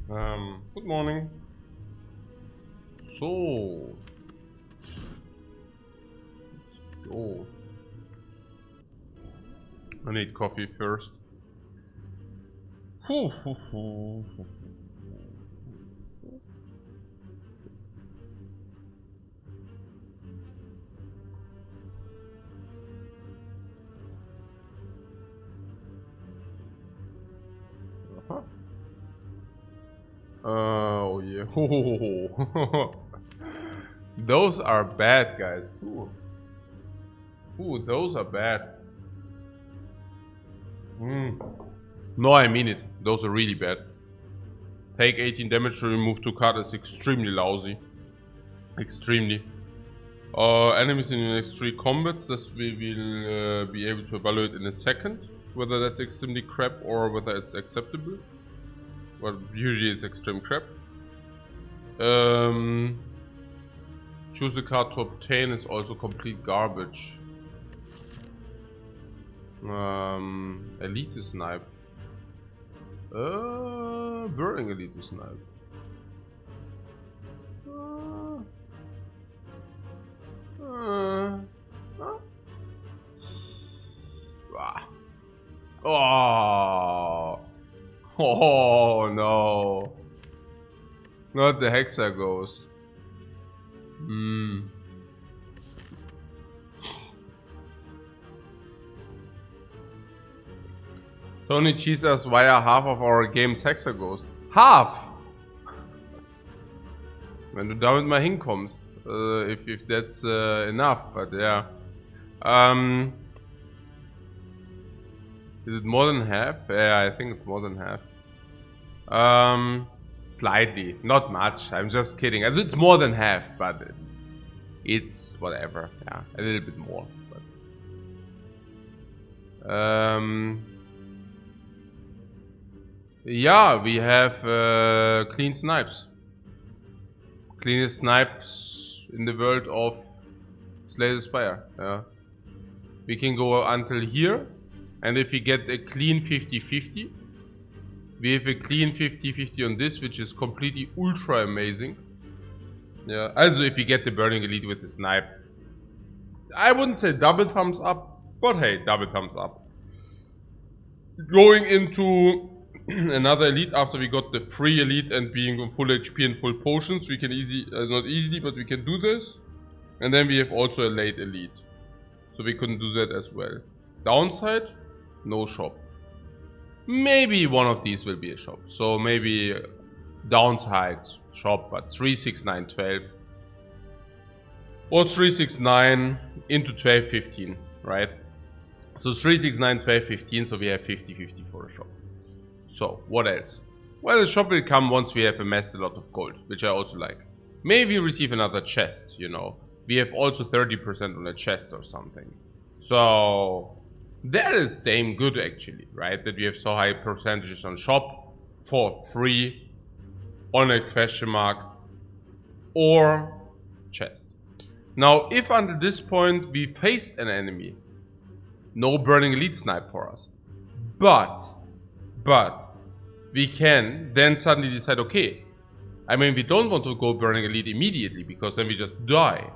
Good morning. So, let's go. I need coffee first. Oh yeah. Those are bad, guys. Ooh, those are bad. No, I mean it. Those are really bad. Take 18 damage to remove 2 cards is extremely lousy. Extremely. Enemies in the next 3 combats, this we will be able to evaluate in a second. Whether that's extremely crap or whether it's acceptable. Well, usually it's extreme crap. Choose a card to obtain is also complete garbage. Elite Snipe. Burning Elite Snipe. Oh. Oh no. Not the Hexa Ghost. Tony cheats us via half of our game's Hexa Ghost. Half! Wenn du damit mal hinkommst. If that's enough, but yeah. Is it more than half? Yeah, I think it's more than half. Slightly, not much. I'm just kidding. Also, it's more than half, but it's whatever. Yeah, a little bit more. But yeah, we have clean snipes. Cleanest snipes in the world of Slay the Spire. Yeah. We can go until here, and if we get a clean 50-50, we have a clean 50-50 on this, which is completely ultra amazing. Yeah, also if we get the Burning Elite with the snipe. I wouldn't say double thumbs up, but hey, double thumbs up. Going into another elite after we got the free elite and being on full HP and full potions, we can not easily, but we can do this. And then we have also a late elite. So we couldn't do that as well. Downside, no shop. Maybe one of these will be a shop. So maybe downside shop, but 3, 6, 9, 12. Or 3, 6, 9 into 12, 15, right? So 3, 6, 9, 12, 15, so we have 50-50 for a shop. So, what else? Well, the shop will come once we have amassed a lot of gold, which I also like. Maybe receive another chest, you know. We have also 30% on a chest or something. So, that is damn good actually, right? That we have so high percentages on shop for free, on a question mark, or chest. Now, if under this point we faced an enemy, no Burning Elite Snipe for us. But, we can then suddenly decide, okay, I mean, we don't want to go Burning Elite immediately, because then we just die.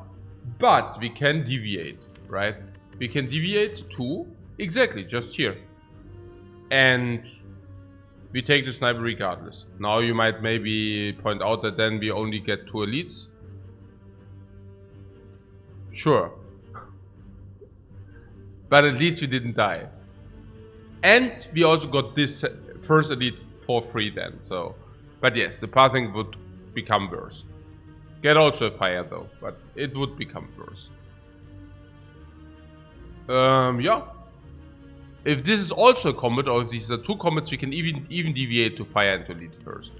But we can deviate, right? We can deviate to, exactly, just here. And we take the sniper regardless. Now you might maybe point out that then we only get 2 elites. Sure. But at least we didn't die. And we also got this first elite for free then, so. But yes, the pathing would become worse. Get also a fire though, but it would become worse. Yeah. If this is also a combat, or if these are 2 combats, we can even deviate to fire and to elite first.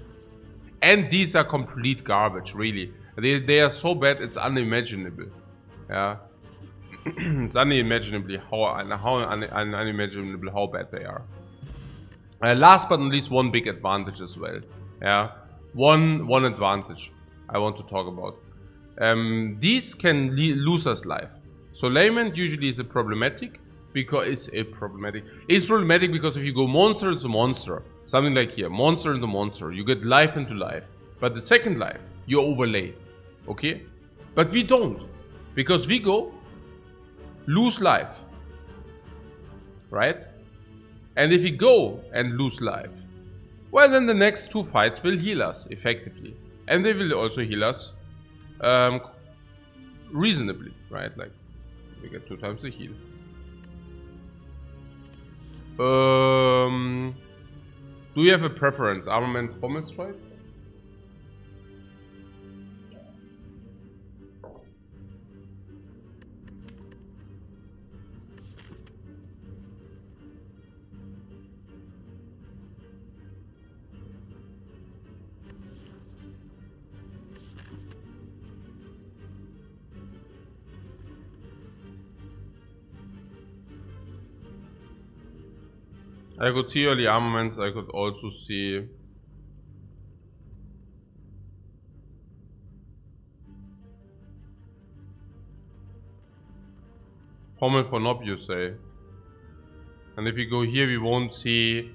And these are complete garbage, really. They are so bad, it's unimaginable. Yeah. It's unimaginable how bad they are. Last but not least, one big advantage as well. Yeah, one advantage I want to talk about. These can lose us life. So Lament usually is problematic because it's problematic because if you go monster, it's a monster. Something like here, monster into monster. You get life into life. But the second life, you overlay. Okay? But we don't. Because we go, lose life. Right? And if we go and lose life, well, then the next 2 fights will heal us, effectively. And they will also heal us reasonably, right? Like, we get 2 times the heal. Do you have a preference? Armament, pommel strike? I could see early armaments, I could also see pommel for Nob, you say. And if we go here, we won't see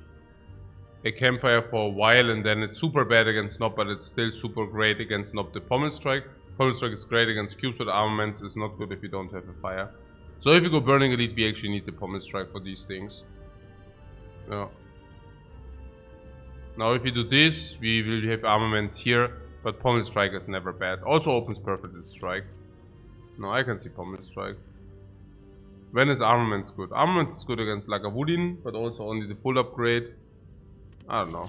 a campfire for a while, and then it's super bad against Nob, but it's still super great against Nob. The pommel strike. Pommel strike is great against cubes, but armaments is not good if you don't have a fire. So if you go Burning Elite, we actually need the pommel strike for these things. Yeah. Now if we do this, we will have armaments here, but pommel strike is never bad. Also opens perfect strike. No, I can see pommel strike. When is armaments good? Armaments is good against Lagavulin, but also only the full upgrade. I don't know.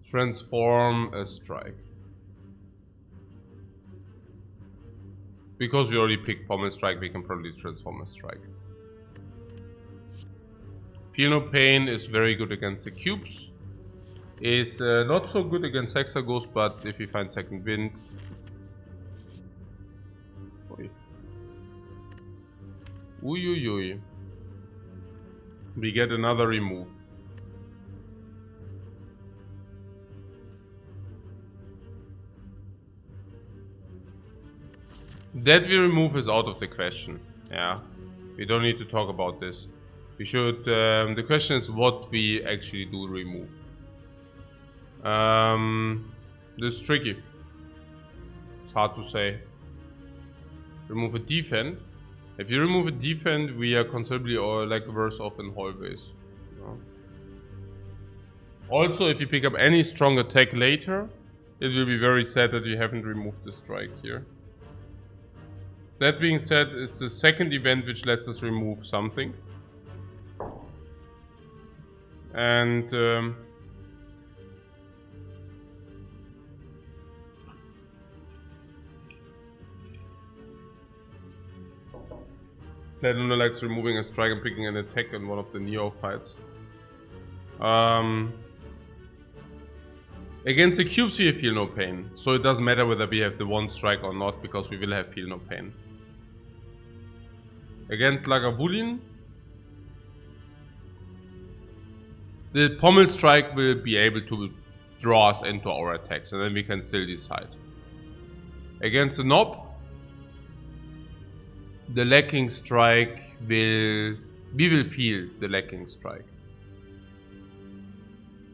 Transform a strike. Because we already picked pommel strike, we can probably transform a strike. Feel No Pain is very good against the cubes. Is not so good against Hexaghost, but if we find second wind. Uy. We get another remove. That we remove is out of the question. Yeah, we don't need to talk about this. We should. The question is what we actually do remove. This is tricky. It's hard to say. Remove a defend. If you remove a defend, we are considerably or like worse off in hallways. No. Also, if you pick up any strong attack later, it will be very sad that you haven't removed the strike here. That being said, it's the second event which lets us remove something. And Platinum likes removing a strike and picking an attack in one of the Neo fights. Against the cubes we feel no pain, so it doesn't matter whether we have the one strike or not, because we will have feel no pain. Against Lagavulin, the pommel strike will be able to draw us into our attacks, and then we can still decide. Against the Nob, the lacking strike we will feel the lacking strike.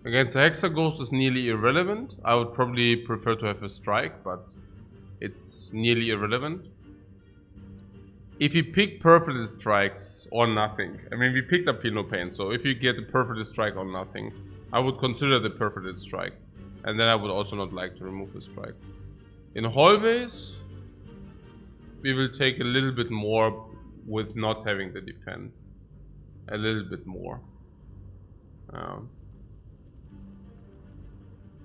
Against the Hexaghost is nearly irrelevant. I would probably prefer to have a strike, but it's nearly irrelevant. If you pick perfect strikes or nothing, I mean we picked up Feel No Pain, so if you get a perfect strike or nothing, I would consider the perfect strike. And then I would also not like to remove the strike. In hallways, we will take a little bit more with not having the defend. A little bit more.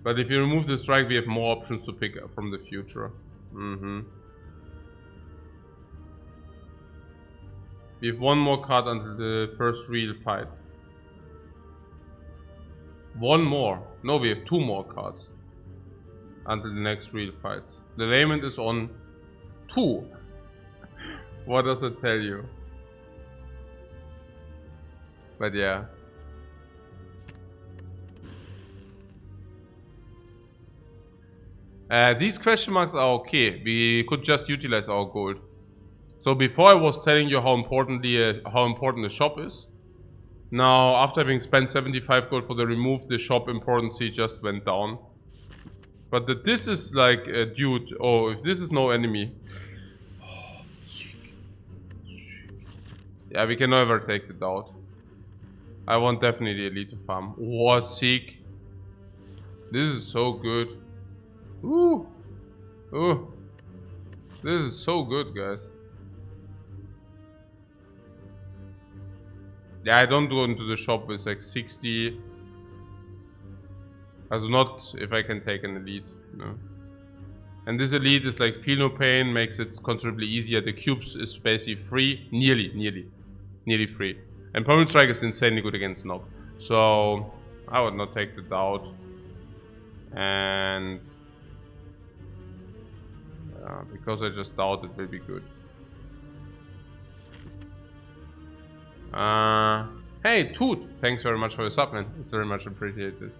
But if you remove the strike, we have more options to pick up from the future. We have one more card until the first real fight. One more. No, we have two more cards until the next real fights. The layman is on 2. What does it tell you? But yeah. These question marks are okay. We could just utilize our gold. So before I was telling you how important the shop is. Now, after having spent 75 gold for the remove, the shop importance just went down. But this is like, dude, oh, if this is no enemy. Oh, yeah, we can never take it out. I want definitely elite to farm. Oh, sick. This is so good. Ooh. Ooh. This is so good, guys. Yeah, I don't go into the shop with like 60. Also not if I can take an elite, no. And this elite is like feel no pain, makes it considerably easier. The cubes is basically free, nearly free. And Pommel Strike is insanely good against Nob. So I would not take the doubt. And because I just doubt it will be good. Hey Toot, thanks very much for your sub, man. It's very much appreciated.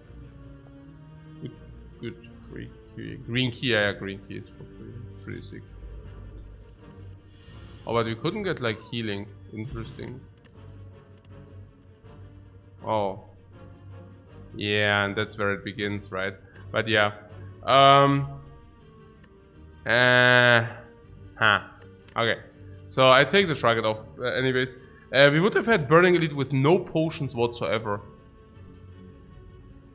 Good free key. Green key, yeah, green key is for free. Pretty sick. Oh, but we couldn't get like healing. Interesting. Oh. Yeah, and that's where it begins, right? But yeah. Okay. So I take the target off. Anyways. We would have had Burning Elite with no potions whatsoever.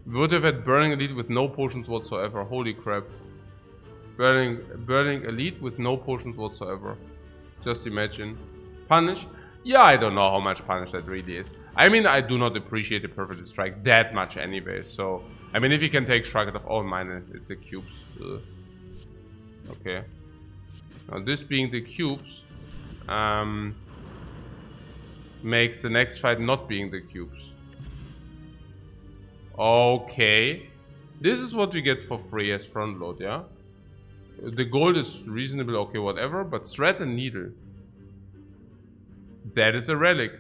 We would have had Burning Elite with no potions whatsoever. Holy crap. Burning Elite with no potions whatsoever. Just imagine. Punish? Yeah, I don't know how much punish that really is. I mean, I do not appreciate the Perfect Strike that much anyway. So, I mean, if you can take Strike off all mine, it's a cubes. Ugh. Okay. Now, this being the cubes, makes the next fight not being the cubes. Okay. This is what we get for free as front load, yeah? The gold is reasonable, okay, whatever, but thread and needle. That is a relic.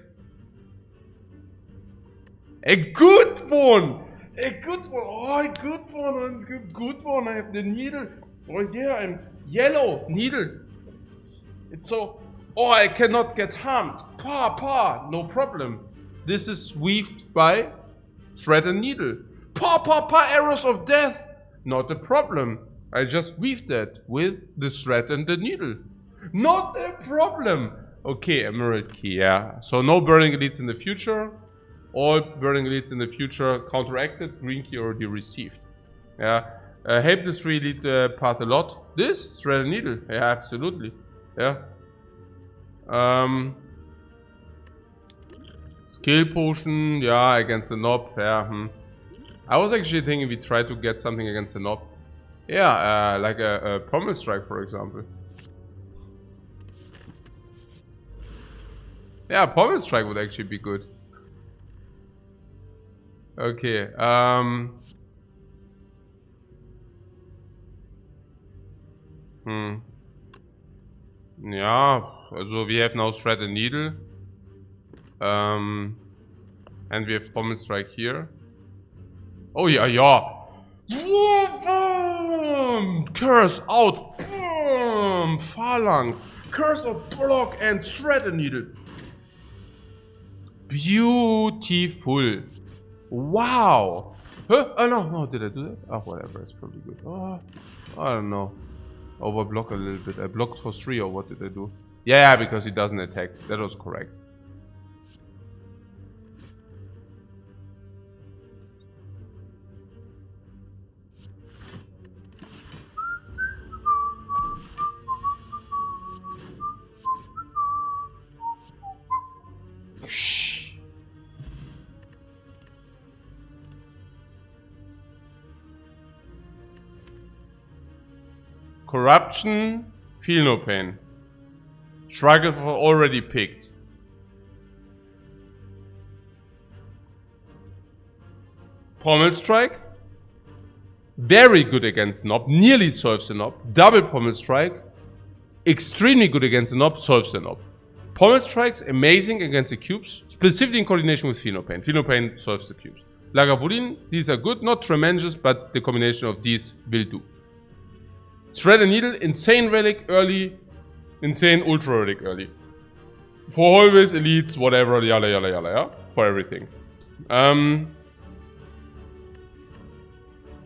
A good one! A good one! Oh, a good one! A good one! I have the needle. Oh yeah, I'm yellow needle. It's so... Oh, I cannot get harmed. No problem. This is weaved by thread and needle. Arrows of death. Not a problem. I just weaved that with the thread and the needle. Not a problem. Okay, Emerald Key, yeah. So no Burning Elites in the future. All Burning Elites in the future counteracted. Green Key already received. Yeah. Help this really path a lot. This? Thread and needle. Yeah, absolutely. Yeah. Skill potion, yeah, against the Nob, yeah. I was actually thinking we try to get something against the Nob. Yeah, like a Pommel Strike, for example. Yeah, Pommel Strike would actually be good. Okay, yeah, so we have now Thread and Needle. And we have Pommel Strike here. Oh yeah, yeah. Boom! Curse out. Boom! Phalanx. Curse of Block and Thread and Needle. Beautiful. Wow. Huh? Oh no, did I do that? Oh, whatever, it's probably good. Oh, I don't know. Overblock a little bit. I blocked for 3 or what did I do? Yeah, because he doesn't attack. That was correct. Corruption, feel no pain. Struggle for already picked. Pommel Strike. Very good against Nob, nearly solves the Nob. Double Pommel Strike. Extremely good against the Nob, solves the Nob. Pommel Strikes, amazing against the cubes, specifically in coordination with Feel no Pain. Feel no Pain solves the cubes. Lagavulin, these are good, not tremendous, but the combination of these will do. Thread and Needle, insane relic early, insane ultra relic early. For always elites, whatever, yalla yalla yalla, yeah? For everything.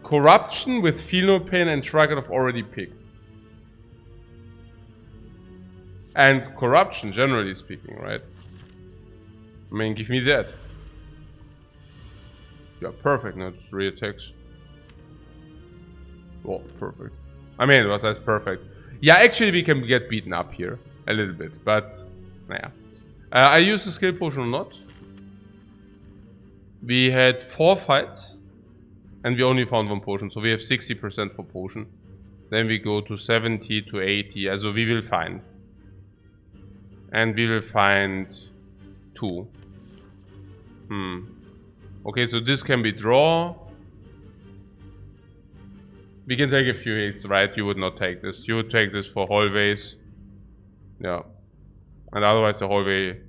Corruption with Feel No Pain and Trigger I've already picked. And corruption, generally speaking, right? I mean, give me that. Yeah, perfect. Now just re-attacks. Oh, perfect. I mean, that's perfect. Yeah, actually, we can get beaten up here a little bit, but yeah. I used the skill potion or not. We had 4 fights, and we only found 1 potion, so we have 60% for potion. Then we go to 70 to 80, also we will find. And we will find 2. Okay, so this can be draw. We can take a few hits, right? You would not take this. You would take this for hallways. Yeah. And otherwise the hallway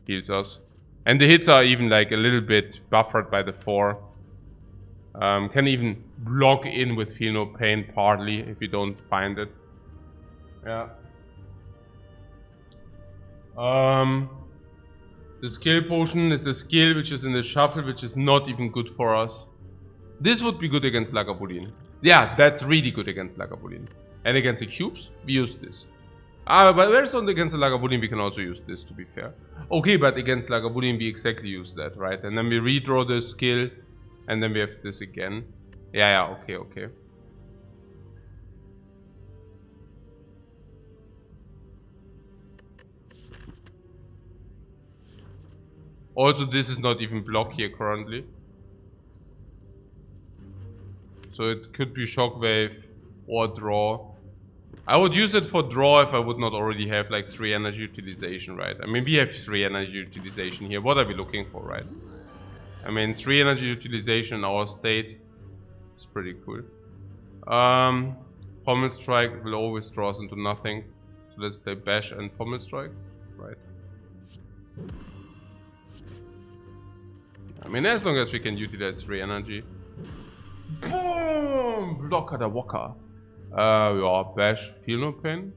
heals us. And the hits are even like a little bit buffered by the 4. Can even block in with Feel No Pain partly if you don't find it. Yeah. The skill potion is a skill which is in the shuffle, which is not even good for us. This would be good against Lagavulin. Yeah, that's really good against Lagavulin. And against the cubes, we use this. But whereas on against the Lagavulin, we can also use this, to be fair. Okay, but against Lagavulin, we exactly use that, right? And then we redraw the skill, and then we have this again. Yeah, okay. Also, this is not even blocked here currently. So it could be Shockwave or draw. I would use it for draw if I would not already have like 3 energy utilization, right? I mean, we have 3 energy utilization here. What are we looking for, right? I mean, 3 energy utilization in our state is pretty cool. Pommel Strike will always draw us into nothing. So let's play Bash and Pommel Strike, right? I mean, as long as we can utilize 3 energy. Boom! Blocker the Walker. Yeah, Bash, Feel No Pain.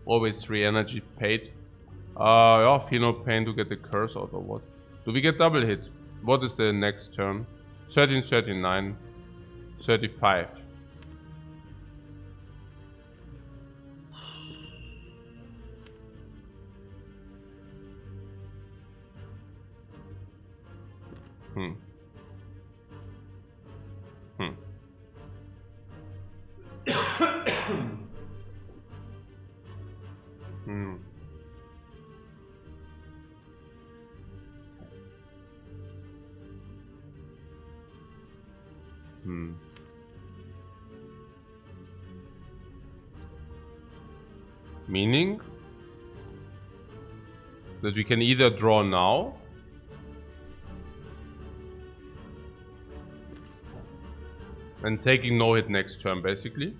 Always 3 energy paid. Yeah, Feel No Pain to get the curse out or what? Do we get double hit? What is the next turn? 13, 39, 35. Meaning that we can either draw now and taking no hit next turn, basically.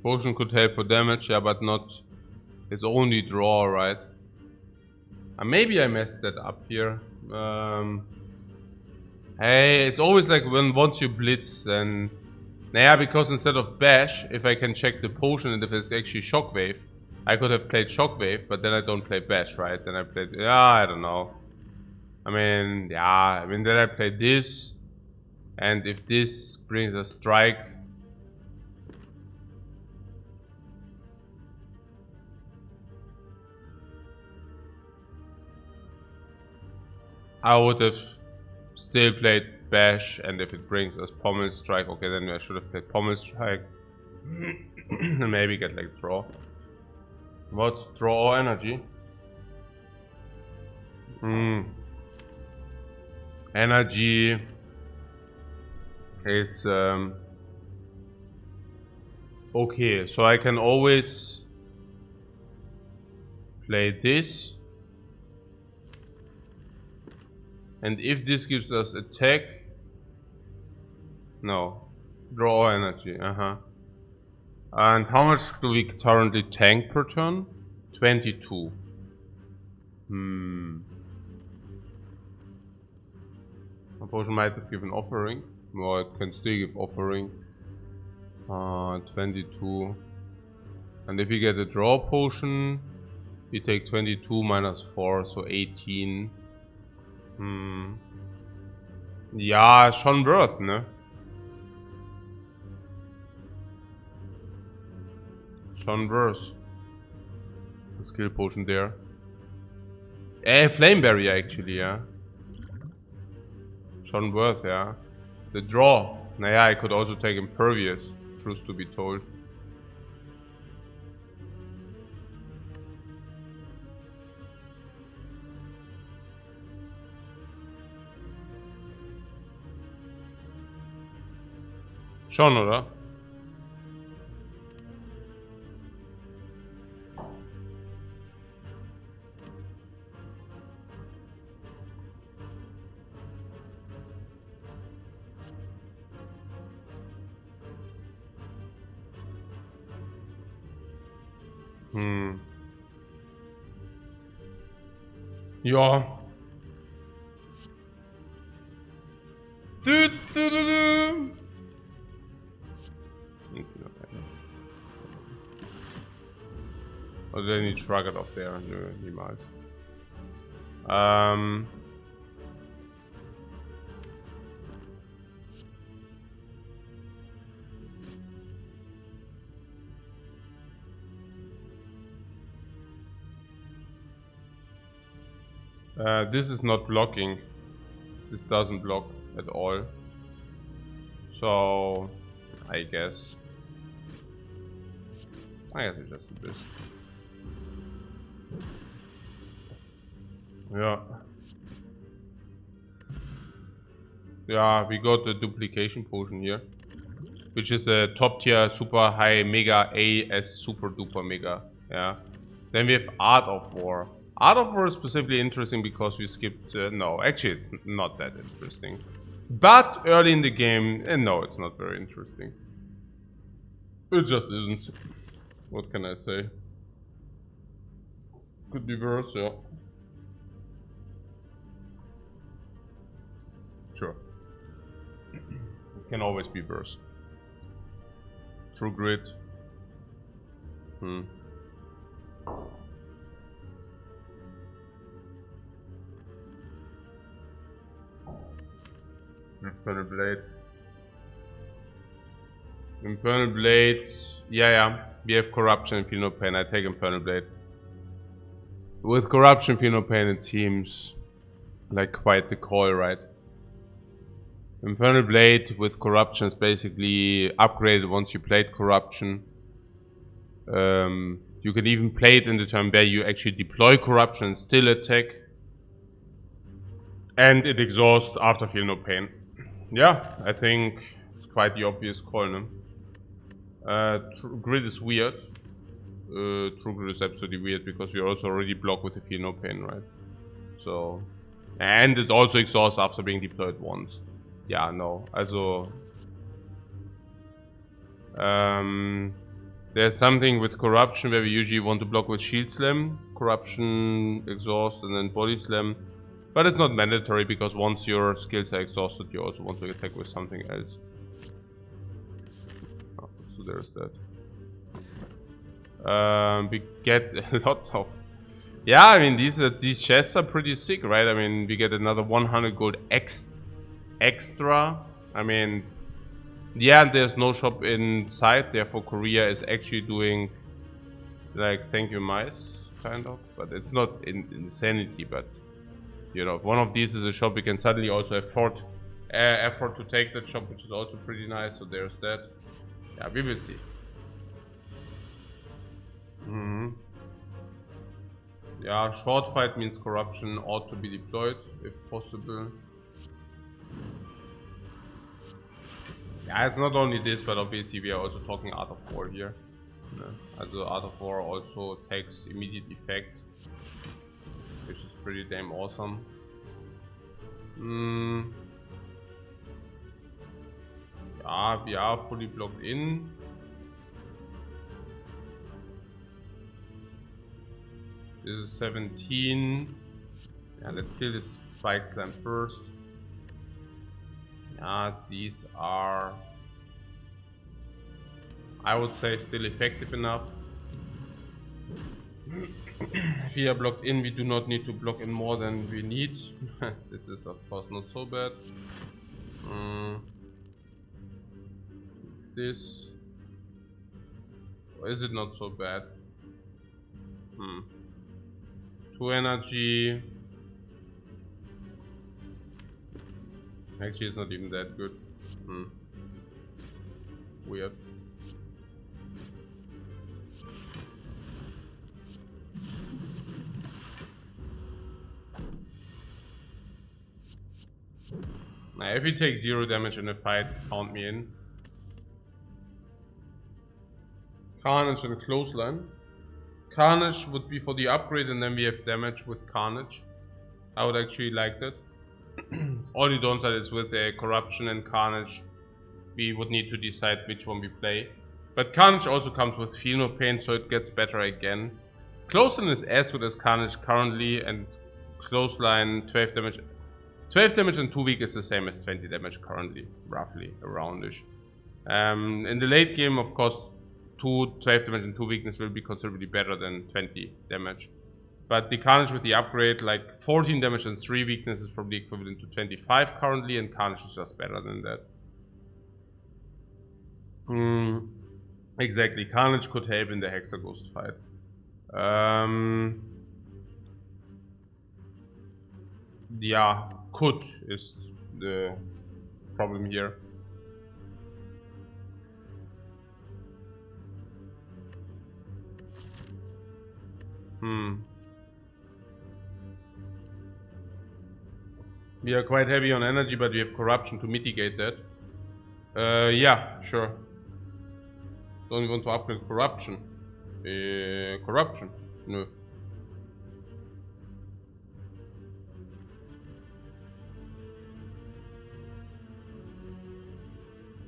Potion could help for damage, yeah, but not... It's only draw, right? Maybe I messed that up here. Hey, it's always like when once you blitz, then... Yeah, because instead of Bash, if I can check the potion and if it's actually Shockwave, I could have played Shockwave, but then I don't play Bash, right? Then I played... Yeah, I don't know. I mean, yeah, then I play this. And if this brings a strike... I would have still played Bash, and if it brings us Pommel Strike, okay, then I should have played Pommel Strike. And maybe get like draw. What? Draw or energy? Energy is Okay, so I can always play this. And if this gives us attack... No. Draw energy, And how much do we currently tank per turn? 22. A potion might have given offering. No, it can still give offering. 22. And if we get a draw potion, we take 22 minus 4, so 18. Ja, schon worth, ne? Schon worth. The skill potion there. Flame barrier actually, yeah. Schon worth, yeah. The draw. Naja, I could also take impervious, truth to be told. Schon, oder? Ja. Also der nicht Shrugget auf der. Nö, niemals. This is not blocking. This doesn't block at all. So I guess I just do this. Yeah. Yeah, we got the duplication potion here, which is a top tier super high mega A as super duper mega. Yeah. Then we have Art of War. Art of War is specifically interesting because we skipped... no, actually it's not that interesting. But early in the game... no, it's not very interesting. It just isn't. What can I say? Could be worse, yeah. Sure. It can always be worse. True Grit. Infernal Blade. Infernal Blade. Yeah. We have Corruption and Feel No Pain. I take Infernal Blade. With Corruption, Feel No Pain, it seems like quite the call, right? Infernal Blade with Corruption is basically upgraded once you played Corruption. You can even play it in the turn where you actually deploy Corruption and still attack. And it exhausts after Feel No Pain. Yeah, I think it's quite the obvious call, no? Grid is weird. True Grid is absolutely weird because we also already block with the Feel No Pain, right? So... and it also exhausts after being deployed once. Yeah, no. Also... there's something with Corruption where we usually want to block with Shield Slam, Corruption, Exhaust, and then Body Slam. But it's not mandatory because once your skills are exhausted, you also want to attack with something else. Oh, so there's that. We get a lot of... yeah, I mean, these chests are pretty sick, right? I mean, we get another 100 gold extra. I mean, yeah, there's no shop inside, therefore Korea is actually doing, like, thank you mice, kind of. But it's not insanity, but... you know, if one of these is a shop, we can suddenly also afford to take that shop, which is also pretty nice. So there's that. Yeah, we will see. Yeah, short fight means Corruption ought to be deployed if possible. Yeah, it's not only this, but obviously we are also talking Art of War here. Also Art of War also takes immediate effect, which is pretty damn awesome. Yeah, we are fully blocked in. This is 17. Yeah, let's kill this Spike Slam first. Yeah, these are, I would say, still effective enough. If we are blocked in, we do not need to block in more than we need. This is of course not so bad. This, or is it not so bad? 2 energy. Actually, it's not even that good. Weird. Now, if you take 0 damage in a fight, count me in. Carnage and Clothesline. Carnage would be for the upgrade, and then we have damage with Carnage. I would actually like that. Only downside is with the Corruption and Carnage, we would need to decide which one we play. But Carnage also comes with Feel No Pain, so it gets better again. Clothesline is as good as Carnage currently, and Clothesline 12 damage. 12 damage and 2 weak is the same as 20 damage currently, roughly, aroundish. In the late game, of course, 12 damage and 2 weakness will be considerably better than 20 damage. But the Carnage with the upgrade, like 14 damage and 3 weakness is probably equivalent to 25 currently, and Carnage is just better than that. Exactly, Carnage could help in the Hexaghost fight. Yeah, could is the problem here. We are quite heavy on energy, but we have Corruption to mitigate that. Yeah, sure. Don't want to upgrade Corruption. Corruption? No.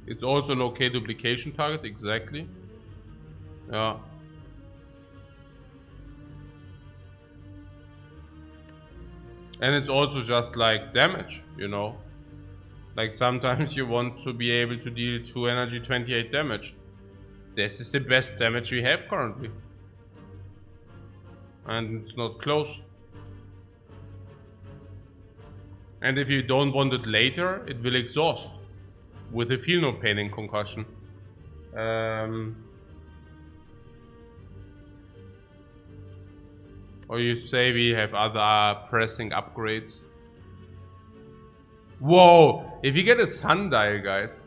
It's also an okay duplication target, exactly. Yeah. And it's also just like damage, you know. Like sometimes you want to be able to deal 2 energy, 28 damage. This is the best damage we have currently. And it's not close. And if you don't want it later, it will exhaust. With a Feel No Pain and Concussion. Or you say we have other pressing upgrades. Whoa! If you get a Sundial, guys.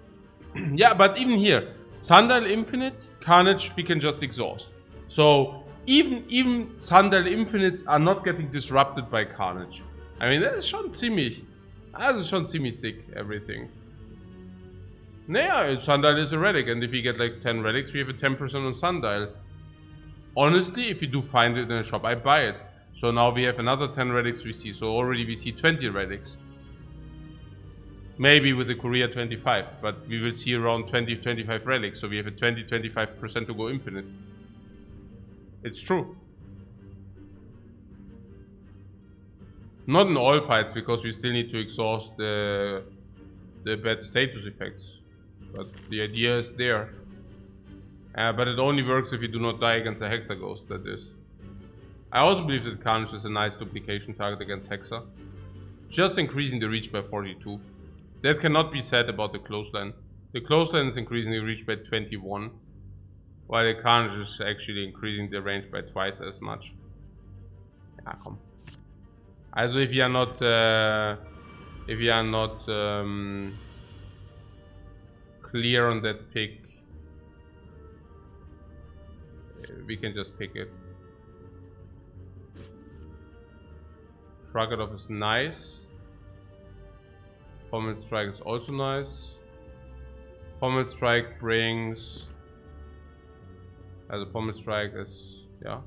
Yeah, but even here, Sundial Infinite, Carnage, we can just exhaust. So even Sundial Infinites are not getting disrupted by Carnage. I mean, that is schon ziemlich sick, everything. Yeah, Sundial is a relic, and if you get like 10 relics, we have a 10% on Sundial. Honestly, if you do find it in a shop, I buy it. So now we have another 10 relics we see, so already we see 20 relics. Maybe with the Korea 25, but we will see around 20-25 relics, so we have a 20-25% to go infinite. It's true. Not in all fights, because we still need to exhaust the bad status effects. But the idea is there. But it only works if you do not die against a Hexaghost, that is. I also believe that Carnage is a nice duplication target against Hexa. Just increasing the reach by 42. That cannot be said about the Clothesline. The Clothesline is increasing the reach by 21. While the Carnage is actually increasing the range by twice as much. Ja, komm. Also if you are not clear on that pick, we can just pick it. Shrug It Off is nice. Pommel Strike is also nice. Pommel strike brings... As a pommel strike is... yeah.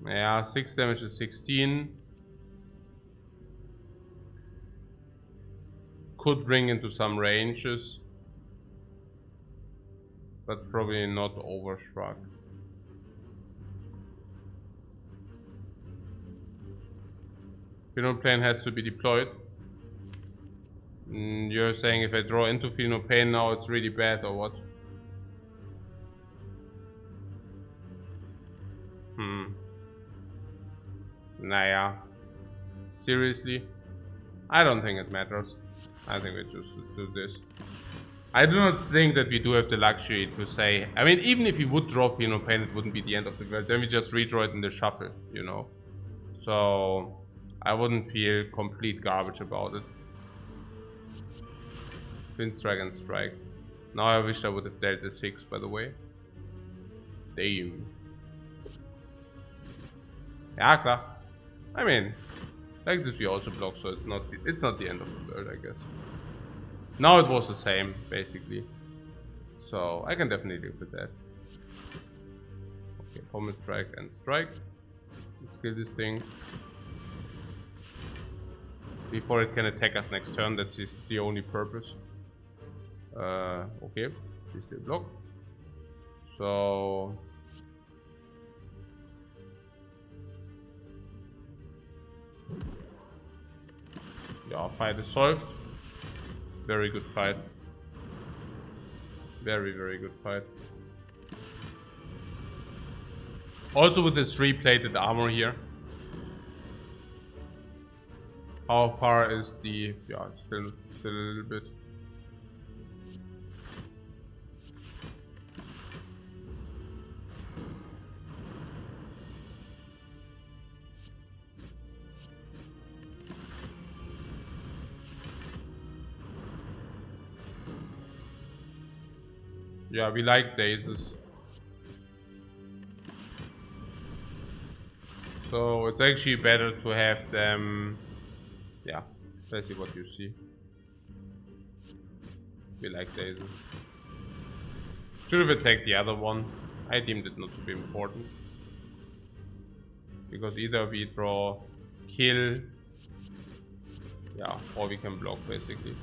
Yeah, 6 damage is 16. Could bring into some ranges. But probably not overshrug. Pheno Plane has to be deployed. You're saying if I draw into Pheno Plane now it's really bad or what? Naja. Seriously? I don't think it matters. I think we just do this. I do not think that we do have the luxury to say... I mean, even if we would draw Pheno Plane, it wouldn't be the end of the world. Then we just redraw it in the shuffle, you know? So... I wouldn't feel complete garbage about it. Twin strike and strike. Now I wish I would have dealt the 6, by the way. Damn. Yeah, klar. I mean, like this we also block, so it's not the end of the world, I guess. Now it was the same, basically. So I can definitely live with that. Okay, pommel strike and strike. Let's kill this thing. Before it can attack us next turn, that's the only purpose. Okay, we still block. So... yeah, fight is solved. Very good fight. Very, very good fight. Also with this 3-plated armor here. How far is the... yeah, still a little bit. Yeah, we like daisies. So it's actually better to have them... yeah, let's see what you see. We like daisies. Should have attacked the other one. I deemed it not to be important. Because either we draw, kill, yeah, or we can block basically.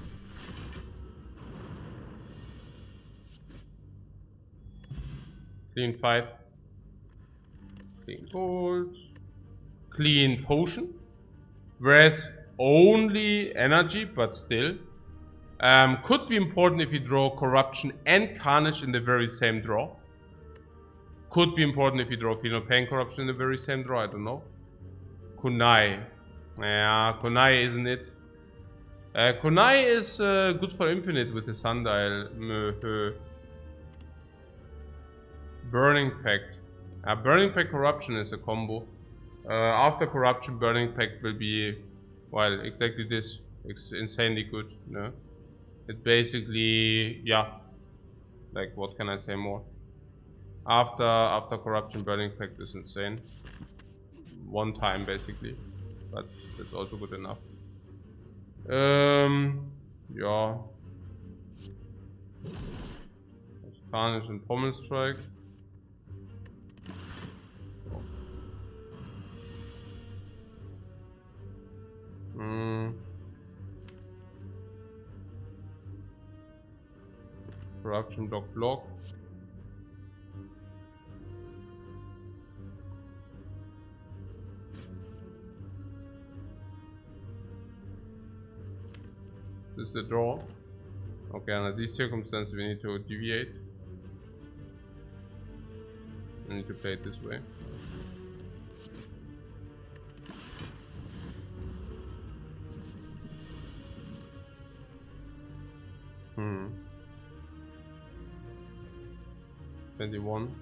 Clean fight. Clean gold. Clean potion. Whereas only energy, but still. Could be important if you draw corruption and carnage in the very same draw. Could be important if you draw Pheno Plane corruption in the very same draw, I don't know. Kunai. Yeah, Kunai isn't it? Kunai is good for infinite with the sundial. Burning Pact. Burning Pact corruption is a combo. After corruption, Burning Pact will be, well, exactly this. It's insanely good. No? It basically, yeah. Like, what can I say more? After corruption, Burning Pact is insane. One time basically, but that's also good enough. Yeah. Carnage and Pommel Strike. Corruption block. This is the draw. Okay, under these circumstances we need to deviate. We need to play it this way. Hmm. 21.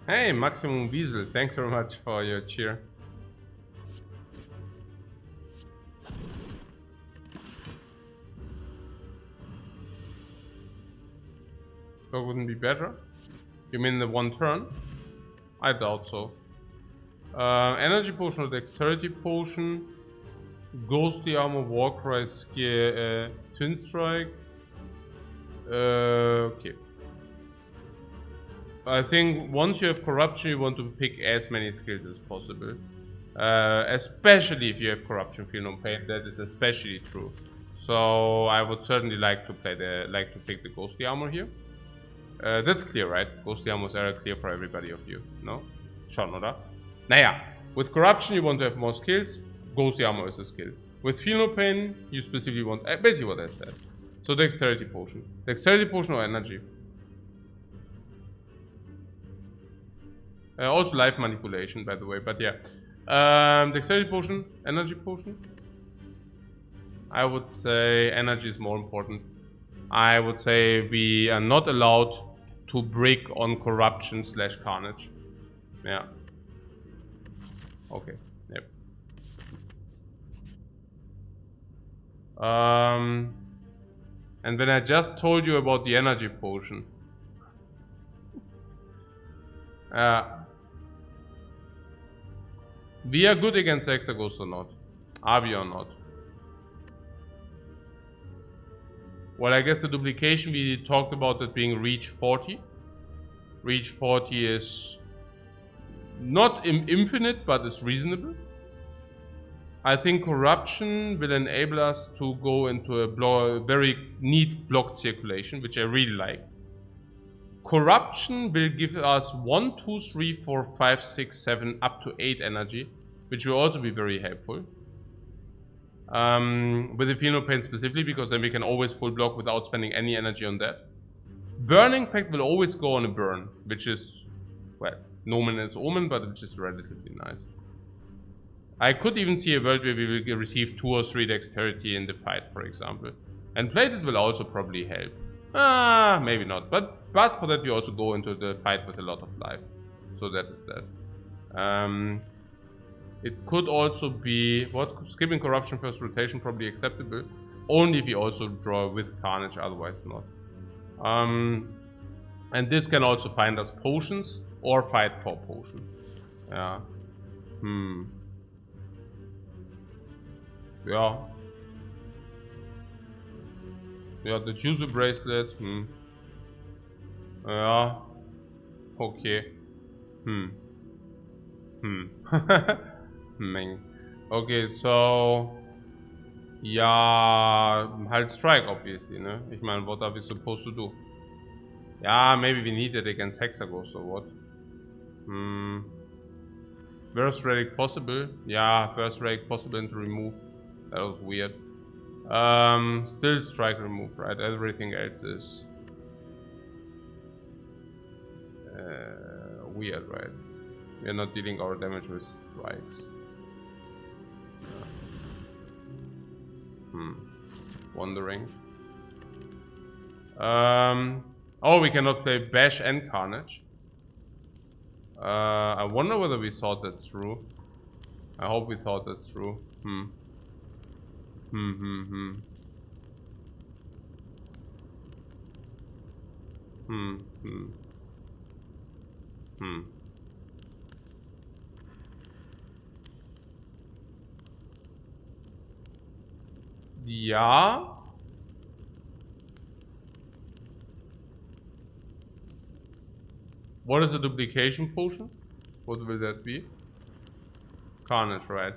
Hey, Maximum Weasel, thanks very much for your cheer. That wouldn't be better. You mean the one turn? I doubt so. Energy potion or dexterity potion. Ghostly armor, warcry, skill, twin strike. Okay. I think once you have corruption, you want to pick as many skills as possible. Especially if you have corruption, feel no pain. That is especially true. So I would certainly like to pick the ghostly armor here. That's clear, right? Ghostly armors are clear for everybody of you, no? Schon, oder? Naja, with corruption you want to have more skills. Ghostly armor is a skill. With feel no pain, you specifically want basically what I said. So dexterity potion. Dexterity potion or energy. Also life manipulation, by the way, but yeah. Dexterity potion, energy potion. I would say energy is more important. I would say we are not allowed to brick on corruption / carnage. Yeah. Okay. Yep. And then I just told you about the energy potion. We are good against Hexaghost or not? Are we or not? Well, I guess the duplication we talked about it being reach 40. Reach 40 is not infinite, but it's reasonable. I think corruption will enable us to go into a very neat blocked circulation, which I really like. Corruption will give us 1, 2, 3, 4, 5, 6, 7, up to 8 energy, which will also be very helpful. With the feel no pain specifically, because then we can always full block without spending any energy on that. Burning Pact will always go on a burn, which is, well, Nomen is Omen, but it's just relatively nice. I could even see a world where we will receive 2 or 3 dexterity in the fight, for example. And plated will also probably help. Maybe not, but for that we also go into the fight with a lot of life. So that is that. It could also be, skipping corruption first rotation probably acceptable. Only if you also draw with carnage, otherwise not. And this can also find us potions or fight for potion. Yeah. Yeah. Yeah, the juicer bracelet. Yeah. Okay. Okay, so yeah, halt strike obviously, ne? Ich meine, what are we supposed to do? Yeah, maybe we need it against Hexaghost or what? Burst relic possible? Yeah, burst relic possible and remove. That was weird. Still strike remove, right? Everything else is weird, right? We are not dealing our damage with strikes. Wondering. Oh, we cannot play Bash and Carnage. I wonder whether we thought that through. I hope we thought that through. Yeah. What is a duplication potion? What will that be? Carnage, right?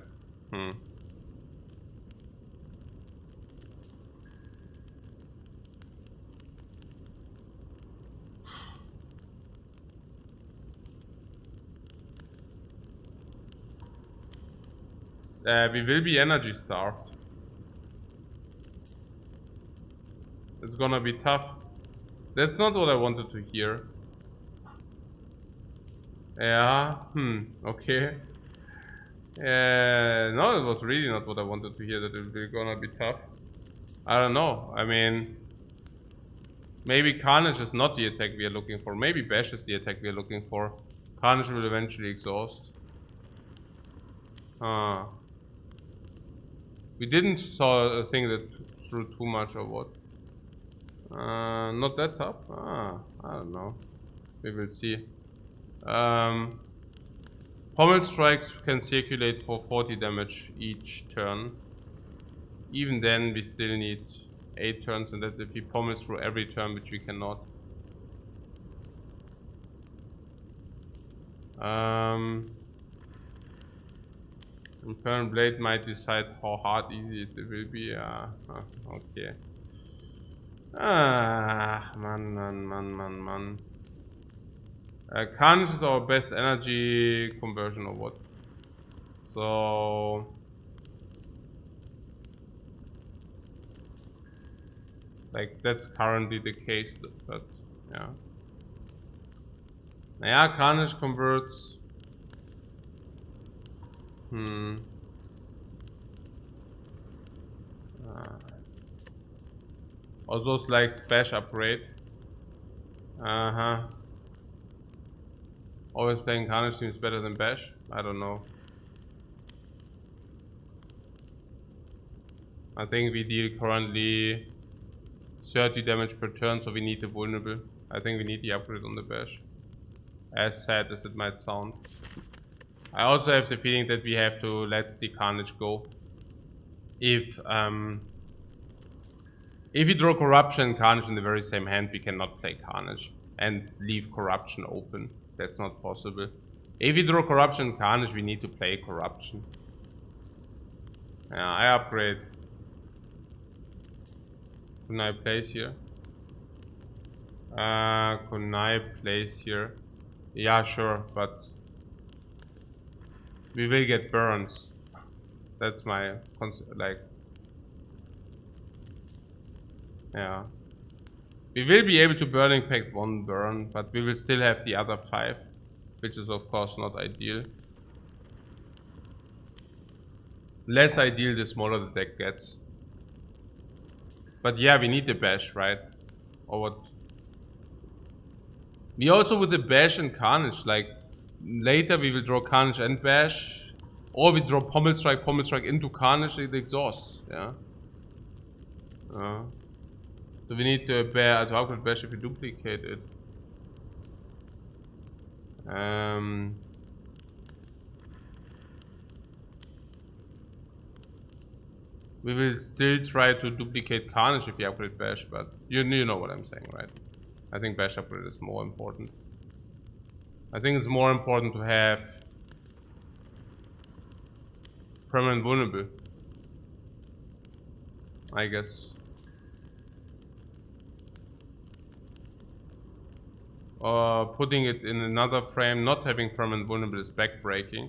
We will be energy starved. It's gonna be tough. That's not what I wanted to hear. Yeah, okay. No, it was really not what I wanted to hear, that it will gonna be tough. I don't know, I mean... Maybe Carnage is not the attack we are looking for. Maybe Bash is the attack we are looking for. Carnage will eventually exhaust. We didn't saw a thing that threw too much or what? Not that tough. I don't know. We will see. Pommel strikes can circulate for 40 damage each turn. Even then, we still need 8 turns, and that if he pommels through every turn, which we cannot. Infernal Blade might decide how hard, easy it will be. Okay. Man. Carnage is our best energy conversion or what? So... like, that's currently the case, but yeah. Naja, Carnage converts... Also, it's like Splash upgrade. Always playing Carnage seems better than Bash. I don't know. I think we deal currently 30 damage per turn, so we need the vulnerable. I think we need the upgrade on the Bash. As sad as it might sound. I also have the feeling that we have to let the Carnage go. If we draw Corruption and Carnage in the very same hand, we cannot play Carnage and leave Corruption open. That's not possible. If we draw Corruption and Carnage, we need to play Corruption. Yeah, I upgrade. Kunai plays here. Kunai plays here. Yeah, sure, but we will get burns. That's my like. Yeah. We will be able to Burning Pact 1 burn, but we will still have the other 5, which is of course not ideal. Less ideal the smaller the deck gets. But yeah, we need the Bash, right? Or what? We also with the Bash and Carnage, like later we will draw Carnage and Bash, or we draw Pommel Strike into Carnage, it exhausts, yeah. So we need to upgrade Bash if we duplicate it. We will still try to duplicate Carnage if we upgrade Bash, but you know what I'm saying, right? I think Bash upgrade is more important. I think it's more important to have permanent vulnerable, I guess. Putting it in another frame, not having permanent vulnerable is backbreaking.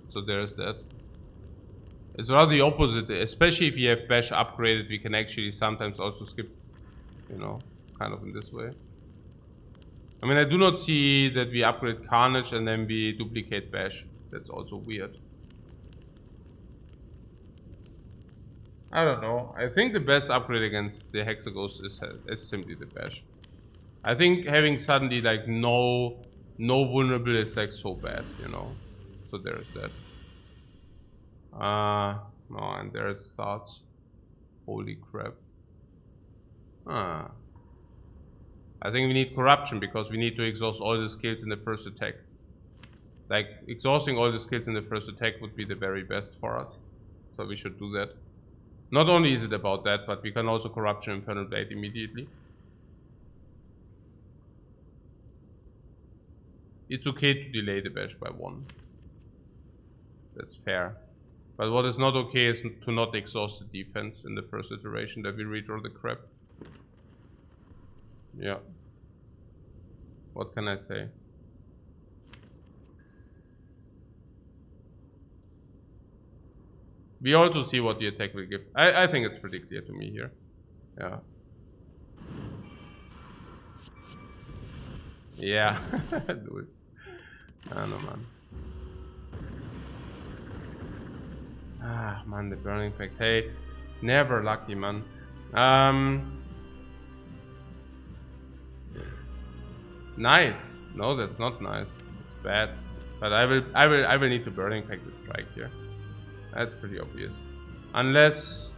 So there's that. It's rather the opposite, especially if you have Bash upgraded, we can actually sometimes also skip, you know, kind of in this way. I mean, I do not see that we upgrade Carnage and then we duplicate Bash. That's also weird. I don't know. I think the best upgrade against the Hexaghost is simply the Bash. I think having suddenly like no vulnerable is like so bad, you know. So there's that. No, and there it starts. Holy crap. I think we need Corruption because we need to exhaust all the skills in the first attack. Like, exhausting all the skills in the first attack would be the very best for us. So we should do that. Not only is it about that, but we can also Corruption Infernal Blade immediately. It's okay to delay the Bash by 1. That's fair. But what is not okay is to not exhaust the defense in the first iteration that we redraw the crap. Yeah. What can I say? We also see what the attack will give. I think it's pretty clear to me here. Yeah. Yeah. Do it. I don't know, man. Ah, man, the Burning Pact. Hey, never lucky, man. Nice. No, that's not nice. It's bad. But I will need to Burning Pact the strike here. That's pretty obvious. Unless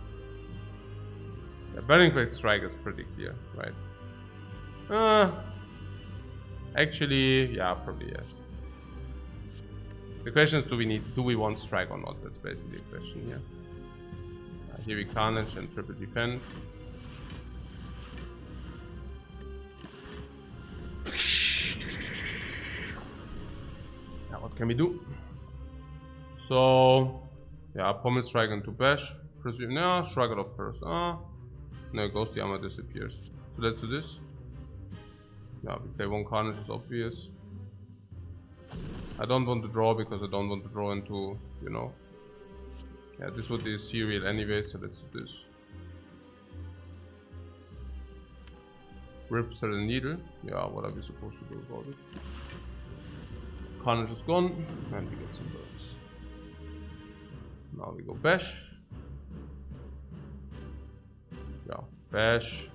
Burning Pact strike is pretty clear, right? Actually, yeah, probably yes. The question is, do we want strike or not? That's basically the question here. Here we Carnage and triple defend. Now what can we do? So yeah, Pommel strike into bash. Presume, yeah, shrug it off first. No, Ghost the armor disappears. So let's do this. Yeah, we play one Carnage is obvious. I don't want to draw because I don't want to draw into, you know. Yeah, this would be serial anyway, so let's do this. Rip Sell the Needle. Yeah, what are we supposed to do about it? Carnage is gone, and we get some burns. Now we go bash. Yeah, bash.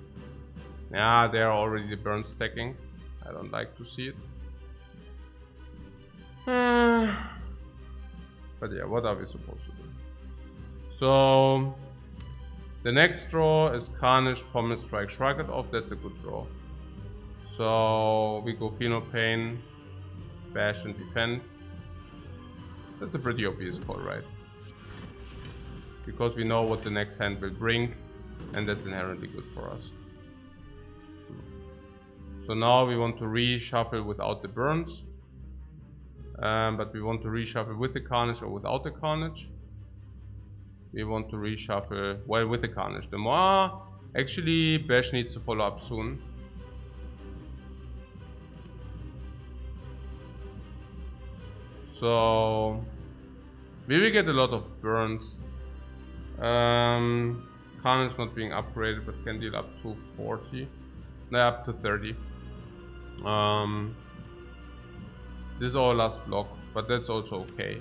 Yeah, there are already the burn stacking. I don't like to see it. But yeah, what are we supposed to do? So the next draw is Carnage, Pommel Strike, Shrug it off. That's a good draw. So we go Pheno Pain, bash and defend. That's a pretty obvious call, right? Because we know what the next hand will bring, and that's inherently good for us. So now we want to reshuffle without the burns. But we want to reshuffle with the Carnage or without the Carnage. We want to reshuffle, well, with the Carnage. The more, actually, Bash needs to follow up soon. So we will get a lot of burns. Carnage not being upgraded, but can deal up to 40. No, up to 30. This is our last block, but that's also okay.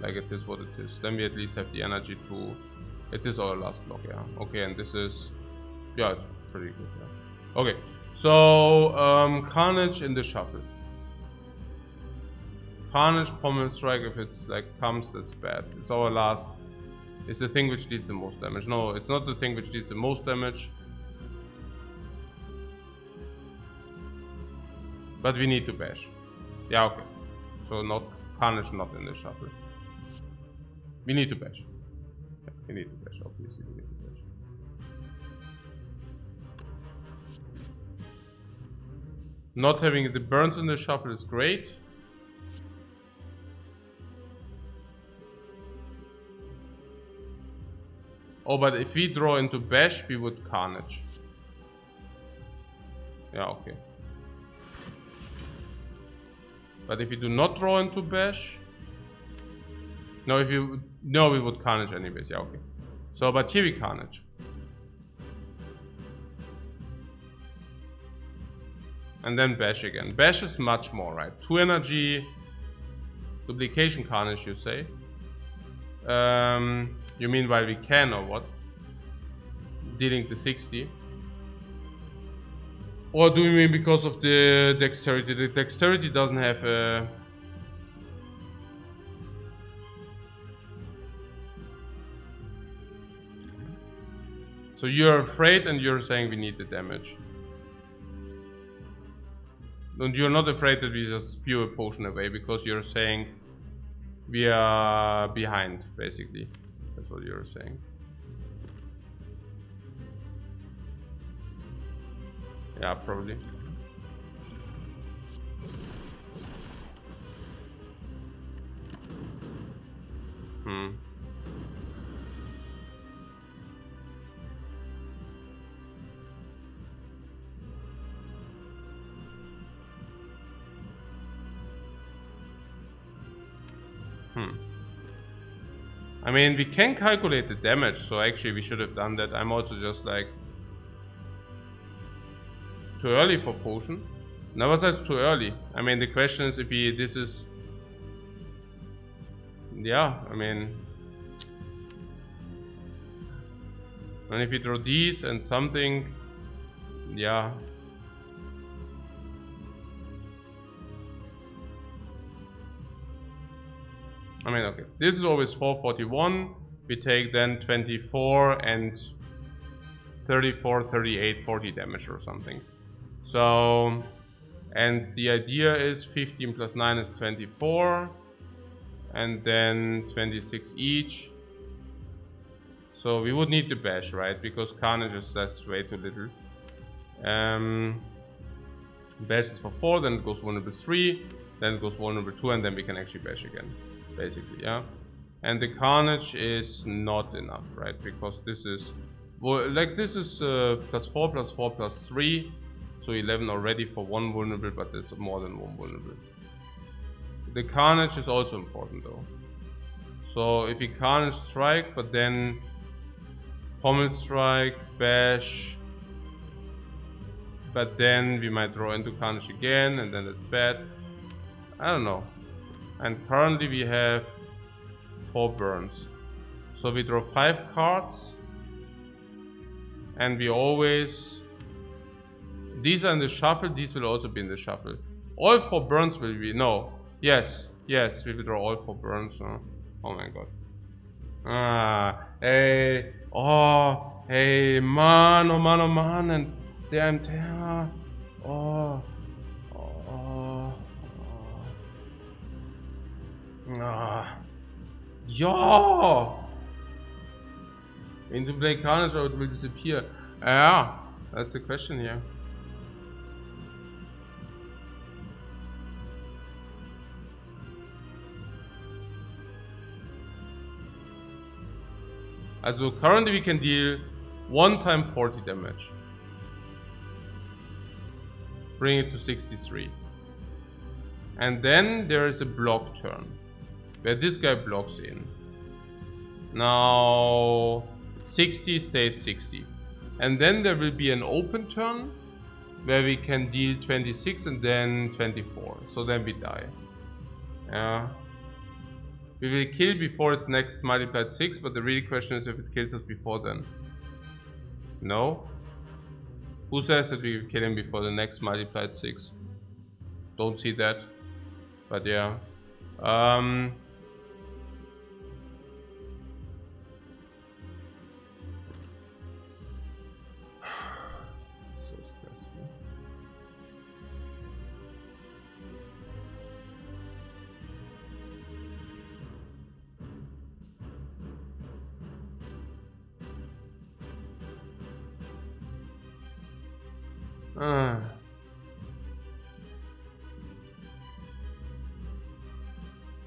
Like, it is what it is. Then we at least have the energy to... It is our last block, yeah. Okay, and this is... Yeah, it's pretty good, yeah. Okay, so Carnage in the shuffle. Carnage, Pommel Strike, if it's like comes, that's bad. It's our last... It's the thing which deals the most damage. No, it's not the thing which deals the most damage. But we need to bash. Yeah, okay. So not Carnage, not in the shuffle. We need to bash. Yeah, we need to bash, obviously we need to bash. Not having the burns in the shuffle is great. Oh, but if we draw into bash, we would Carnage. Yeah, okay. But if you do not draw into bash, no, if you no, we would Carnage anyways. Yeah, okay. So, but here we Carnage, and then bash again. Bash is much more, right? 2 energy, duplication Carnage, you say? You mean while we can or what? Dealing the 60. Or do you mean because of the dexterity? The dexterity doesn't have a... So you're afraid and you're saying we need the damage. And you're not afraid that we just spew a potion away because you're saying we are behind, basically. That's what you're saying. Yeah, probably. I mean, we can calculate the damage, so actually we should have done that. I'm also just like... Too early for potion? Never says too early. I mean, the question is if this is... Yeah, I mean... And if you draw these and something... Yeah. I mean, okay, this is always 441. We take then 24 and 34, 38, 40 damage or something. So, and the idea is 15 plus 9 is 24, and then 26 each. So we would need the bash, right? Because carnage is, that's way too little. Bash is for 4, then it goes vulnerable 3, then it goes vulnerable 2, and then we can actually bash again, basically, yeah. And the carnage is not enough, right? Because this is, well, like this is plus 4 plus 4 plus 3, so 11 already for 1 vulnerable, but there's more than 1 vulnerable. The carnage is also important though. So if we carnage strike, but then pommel strike, bash, but then we might draw into carnage again, and then it's bad. I don't know. And currently we have 4 burns. So we draw 5 cards, and we always, these are in the shuffle, these will also be in the shuffle. All 4 burns will be, no, yes, we will draw all 4 burns. Oh my god. Hey, oh, hey, man, oh man, oh man, and there I'm there. Ja! Into play carnage or it will disappear. Yeah, that's the question here. Also currently we can deal 1 time 40 damage. Bring it to 63. And then there is a block turn, where this guy blocks in. Now 60 stays 60. And then there will be an open turn, where we can deal 26 and then 24. So then we die. Yeah. We will kill before its next multiplied 6, but the real question is if it kills us before then. No? Who says that we will kill him before the next multiplied 6? Don't see that. But yeah.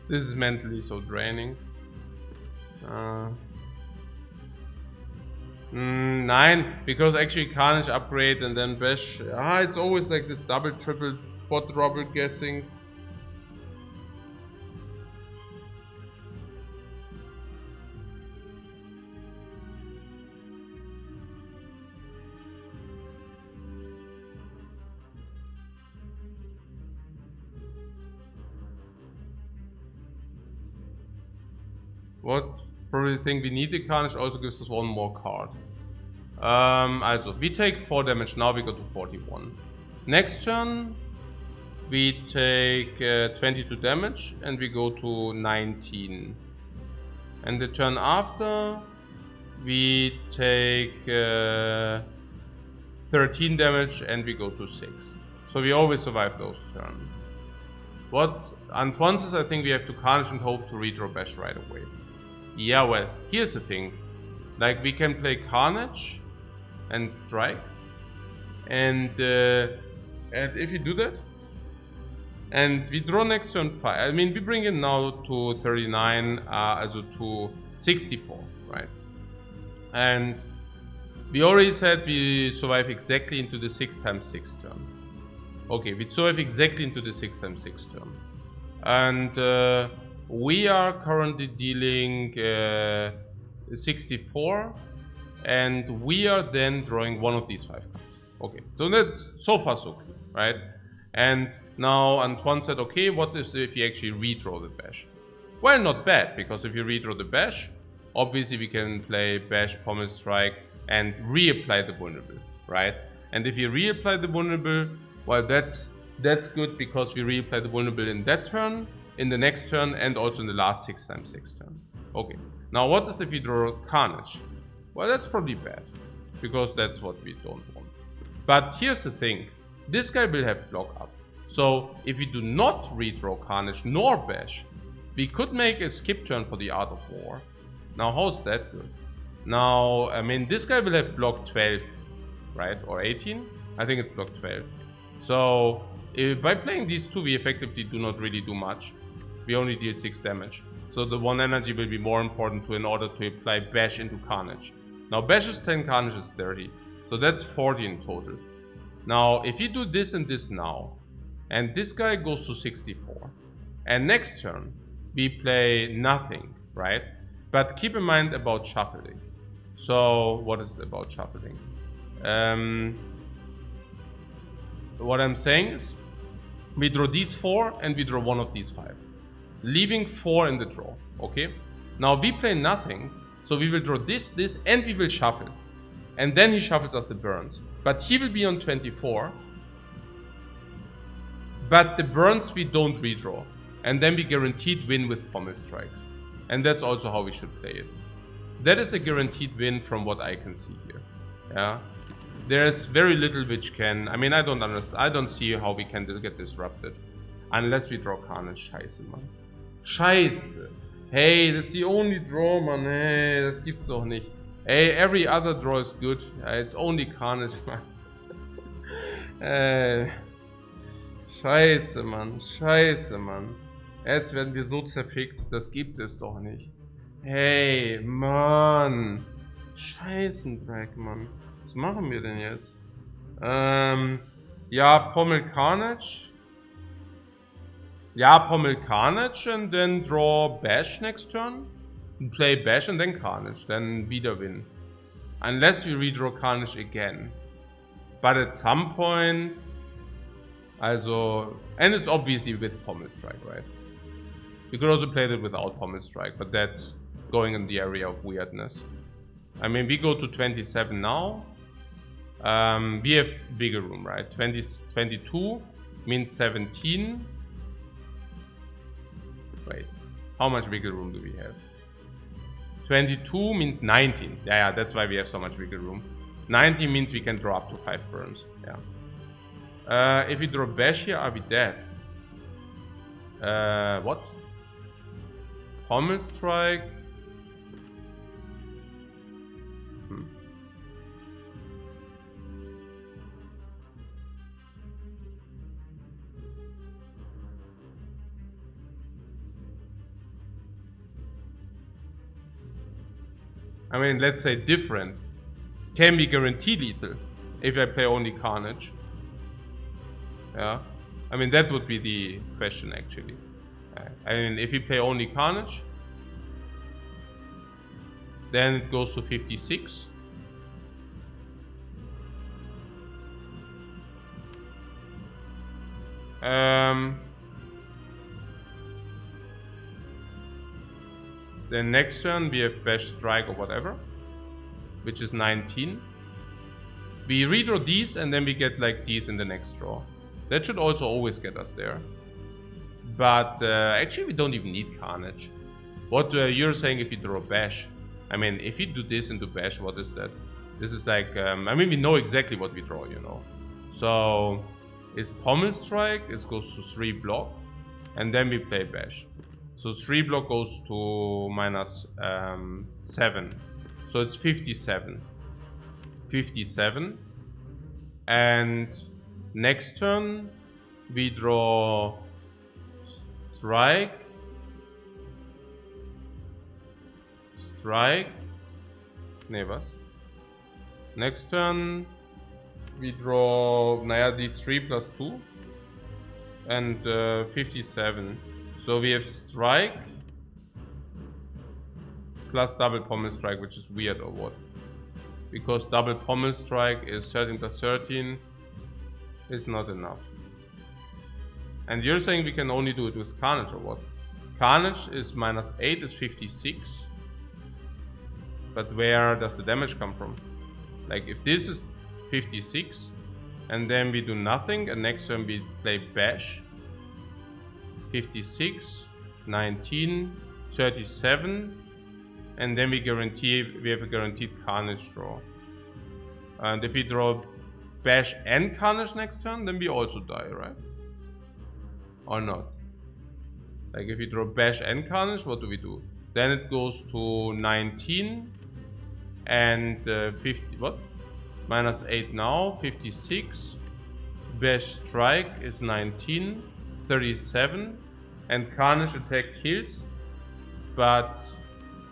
This is mentally so draining. 9, because actually carnage upgrade and then bash. It's always like this double, triple, quadruple guessing. What? Probably think we need the carnage, also gives us 1 more card. Also, we take 4 damage now, we go to 41. Next turn, we take 22 damage and we go to 19. And the turn after, we take 13 damage and we go to 6. So we always survive those turns. What Antoine says, I think we have to carnage and hope to redraw bash right away. Yeah, well, here's the thing. Like, we can play carnage and strike, and if you do that, and we draw next turn 5. I mean, we bring it now to 39, also to 64, right? And we already said we survive exactly into the 6 times 6 turn. Okay, we survive exactly into the 6 times 6 turn, and we are currently dealing 64, and we are then drawing one of these 5 cards. Okay, so that's so far so clear, right? And now Antoine said, okay, what if you actually redraw the bash? Well, not bad, because if you redraw the bash, obviously we can play bash, pommel strike, and reapply the vulnerable, right? And if you reapply the vulnerable, well, that's good, because we reapply the vulnerable in that turn. in the next turn and also in the last 6x6 turn. Okay, now what is if we draw Carnage? Well, that's probably bad, because that's what we don't want. But here's the thing, this guy will have block up. So if we do not redraw Carnage nor Bash, we could make a skip turn for the Art of War. Now how's that good? Now, I mean, this guy will have block 12, right? Or 18? I think it's block 12. So by playing these two, we effectively do not really do much. We only deal 6 damage. So the 1 energy will be more important in order to apply Bash into Carnage. Now Bash is 10, Carnage is 30. So that's 40 in total. Now if you do this and this now, and this guy goes to 64, and next turn we play nothing, right? But keep in mind about shuffling. So what is about shuffling? What I'm saying is we draw these 4 and we draw one of these 5, leaving 4 in the draw. Okay, now we play nothing, so we will draw this, and we will shuffle, and then he shuffles us the burns, but he will be on 24, but the burns we don't redraw, and then we guaranteed win with pommel strikes. And that's also how we should play it. That is a guaranteed win from what I can see here. Yeah, there's very little which can, I mean, I don't understand, I don't see how we can get disrupted unless we draw Carnage. Scheiße, man. Scheiße. Hey, that's the only draw, man. Hey, das gibt's doch nicht. Hey, every other draw is good. It's only Carnage, man. Scheiße, Mann. Scheiße, Mann. Jetzt werden wir so zerfickt. Das gibt es doch nicht. Hey, Mann. Scheißendreck, Mann. Was machen wir denn jetzt? Ja, Pommel Carnage. Ja, Pommel Carnage and then draw Bash next turn. And play Bash and then Carnage. Then wieder win. Unless we redraw Carnage again. But at some point... Also... And it's obviously with Pommel Strike, right? You could also play it without Pommel Strike, but that's going in the area of weirdness. I mean, we go to 27 now. We have bigger room, right? 22 means 17. Wait, how much wiggle room do we have? 22 means 19. Yeah, that's why we have so much wiggle room. 19 means we can draw up to 5 burns. Yeah. If we draw Bash here, are we dead? What? Pommel Strike. I mean, let's say different. Can we guarantee lethal if I play only Carnage? Yeah. I mean, that would be the question actually. I mean, if you play only Carnage, then it goes to 56. Then next turn we have Bash Strike or whatever, which is 19. We redraw these and then we get like these in the next draw. That should also always get us there. But actually we don't even need Carnage. What you're saying if you draw Bash? I mean, if you do this into Bash, what is that? This is like, I mean, we know exactly what we draw, you know. So, it's Pommel Strike, it goes to 3 block, and then we play Bash. So 3 block goes to minus 7. So it's 57. 57. And next turn we draw Strike. Strike. Nee, was? Next turn we draw, naja, these 3 plus 2. And 57. So we have Strike plus double Pommel Strike, which is weird or what? Because double Pommel Strike is 13 plus 13 is not enough. And you're saying we can only do it with Carnage or what? Carnage is minus 8 is 56. But where does the damage come from? Like if this is 56 and then we do nothing and next turn we play Bash. 56 19, 37, and then we have a guaranteed Carnage draw. And if we draw Bash and Carnage next turn, then we also die, right? Or not? Like if we draw Bash and Carnage, what do we do? Then it goes to 19 and 50, what? -8 now, 56. Bash Strike is 19, 37, and Carnage attack kills. But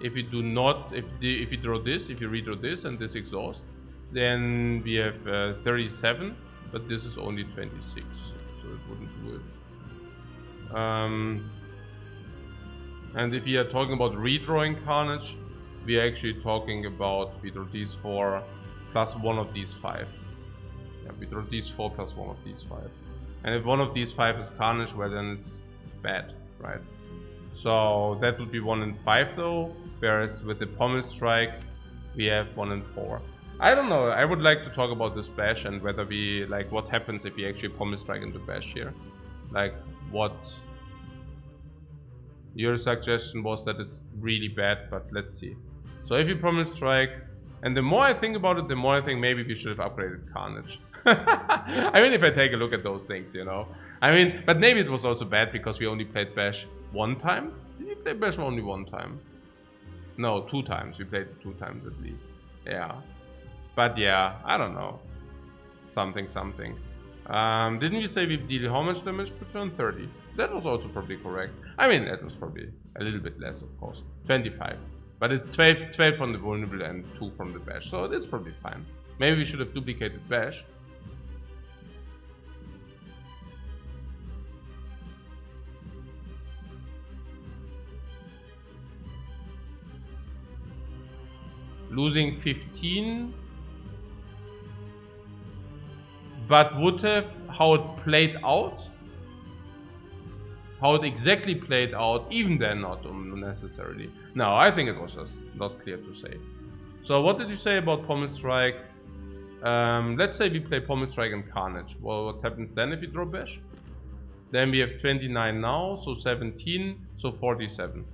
if we do not, if you draw this, if you redraw this and this exhaust, then we have 37, but this is only 26, so it wouldn't do it. And if we are talking about redrawing Carnage, we are actually talking about we draw these 4 plus one of these 5. Yeah, we draw these 4 plus one of these 5. And if one of these 5 is Carnage, well then it's bad, right? So that would be 1 and 5 though, whereas with the Pommel Strike we have 1 and 4. I don't know, I would like to talk about this Bash and whether we, like, what happens if we actually Pommel Strike into Bash here. Like, what... Your suggestion was that it's really bad, but let's see. So if you Pommel Strike, and the more I think about it, the more I think maybe we should have upgraded Carnage. I mean, if I take a look at those things, you know. I mean, but maybe it was also bad because we only played Bash 1 time. Did we play Bash only 1 time? No, 2 times. We played it 2 times at least. Yeah. But yeah, I don't know. Something. Didn't you say we deal how much damage per turn? 30. That was also probably correct. I mean, that was probably a little bit less, of course. 25. But it's 12 from the vulnerable and 2 from the Bash, so it's probably fine. Maybe we should have duplicated Bash. Losing 15. But would have how it played out? How it exactly played out, even then not necessarily. No, I think it was just not clear to say. So what did you say about Pommel Strike? Let's say we play Pommel Strike and Carnage. Well, what happens then if you draw Bash? Then we have 29 now, so 17, so 47.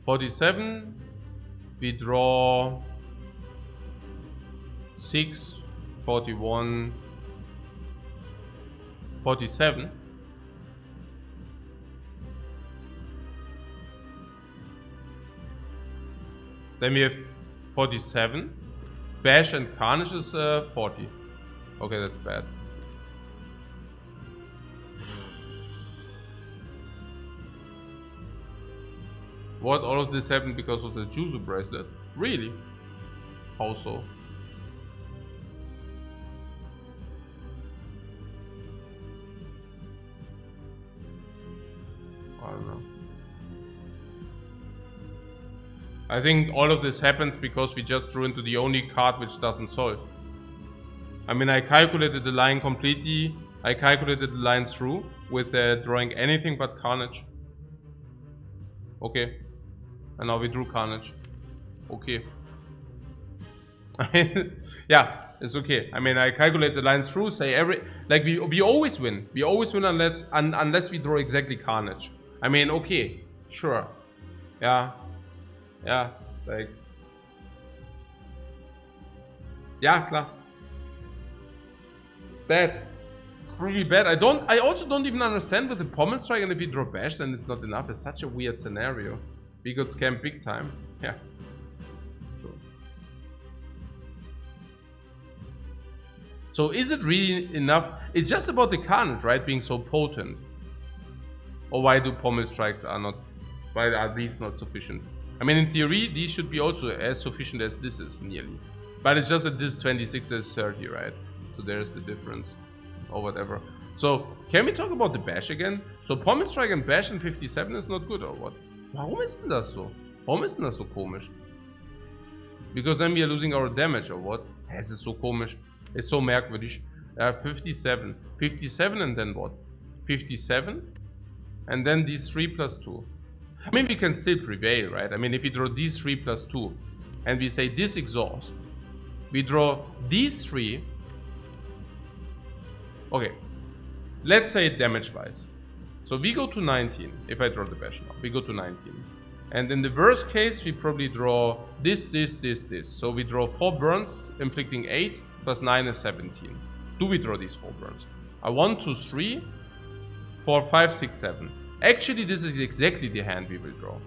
47, we draw 6, 41, 47. Then we have 47. Bash and Carnage is 40. Okay, that's bad. What? All of this happened because of the Juzu bracelet? Really? How so? I don't know. I think all of this happens because we just drew into the only card which doesn't solve. I mean, I calculated the line completely. I calculated the line through with drawing anything but Carnage. Okay. And now we drew Carnage. Okay. Yeah, it's okay. I mean, I calculate the lines through, say like we always win. We always win unless we draw exactly Carnage. I mean, okay, sure. Yeah. Yeah, like... Yeah, klar. It's bad. It's really bad. I also don't even understand with the Pommel Strike, and if you draw Bash, then it's not enough. It's such a weird scenario. We got scammed big time. Yeah. True. So is it really enough? It's just about the Carnage, right? Being so potent. Or why do Pommel Strikes why are these not sufficient? I mean, in theory, these should be also as sufficient as this is, nearly. But it's just that this 26 is 30, right? So there's the difference. Or whatever. So, can we talk about the Bash again? So, Pommel Strike and Bash in 57 is not good, or what? Warum ist denn das so? Warum ist denn das so komisch? Because then we are losing our damage, or what? Es ist so komisch. It's so merkwürdig. 57. 57 and then what? 57? And then these 3 plus 2. I mean, we can still prevail, right? I mean, if we draw these 3 plus 2, and we say this exhaust, we draw these 3. Okay, let's say damage-wise. So we go to 19. If I draw the bash now, we go to 19. And in the worst case, we probably draw this. So we draw 4 burns, inflicting 8, plus 9 is 17. Do we draw these 4 burns? 1, 2, 3, 4, 5, 6, 7. Actually, this is exactly the hand we will draw.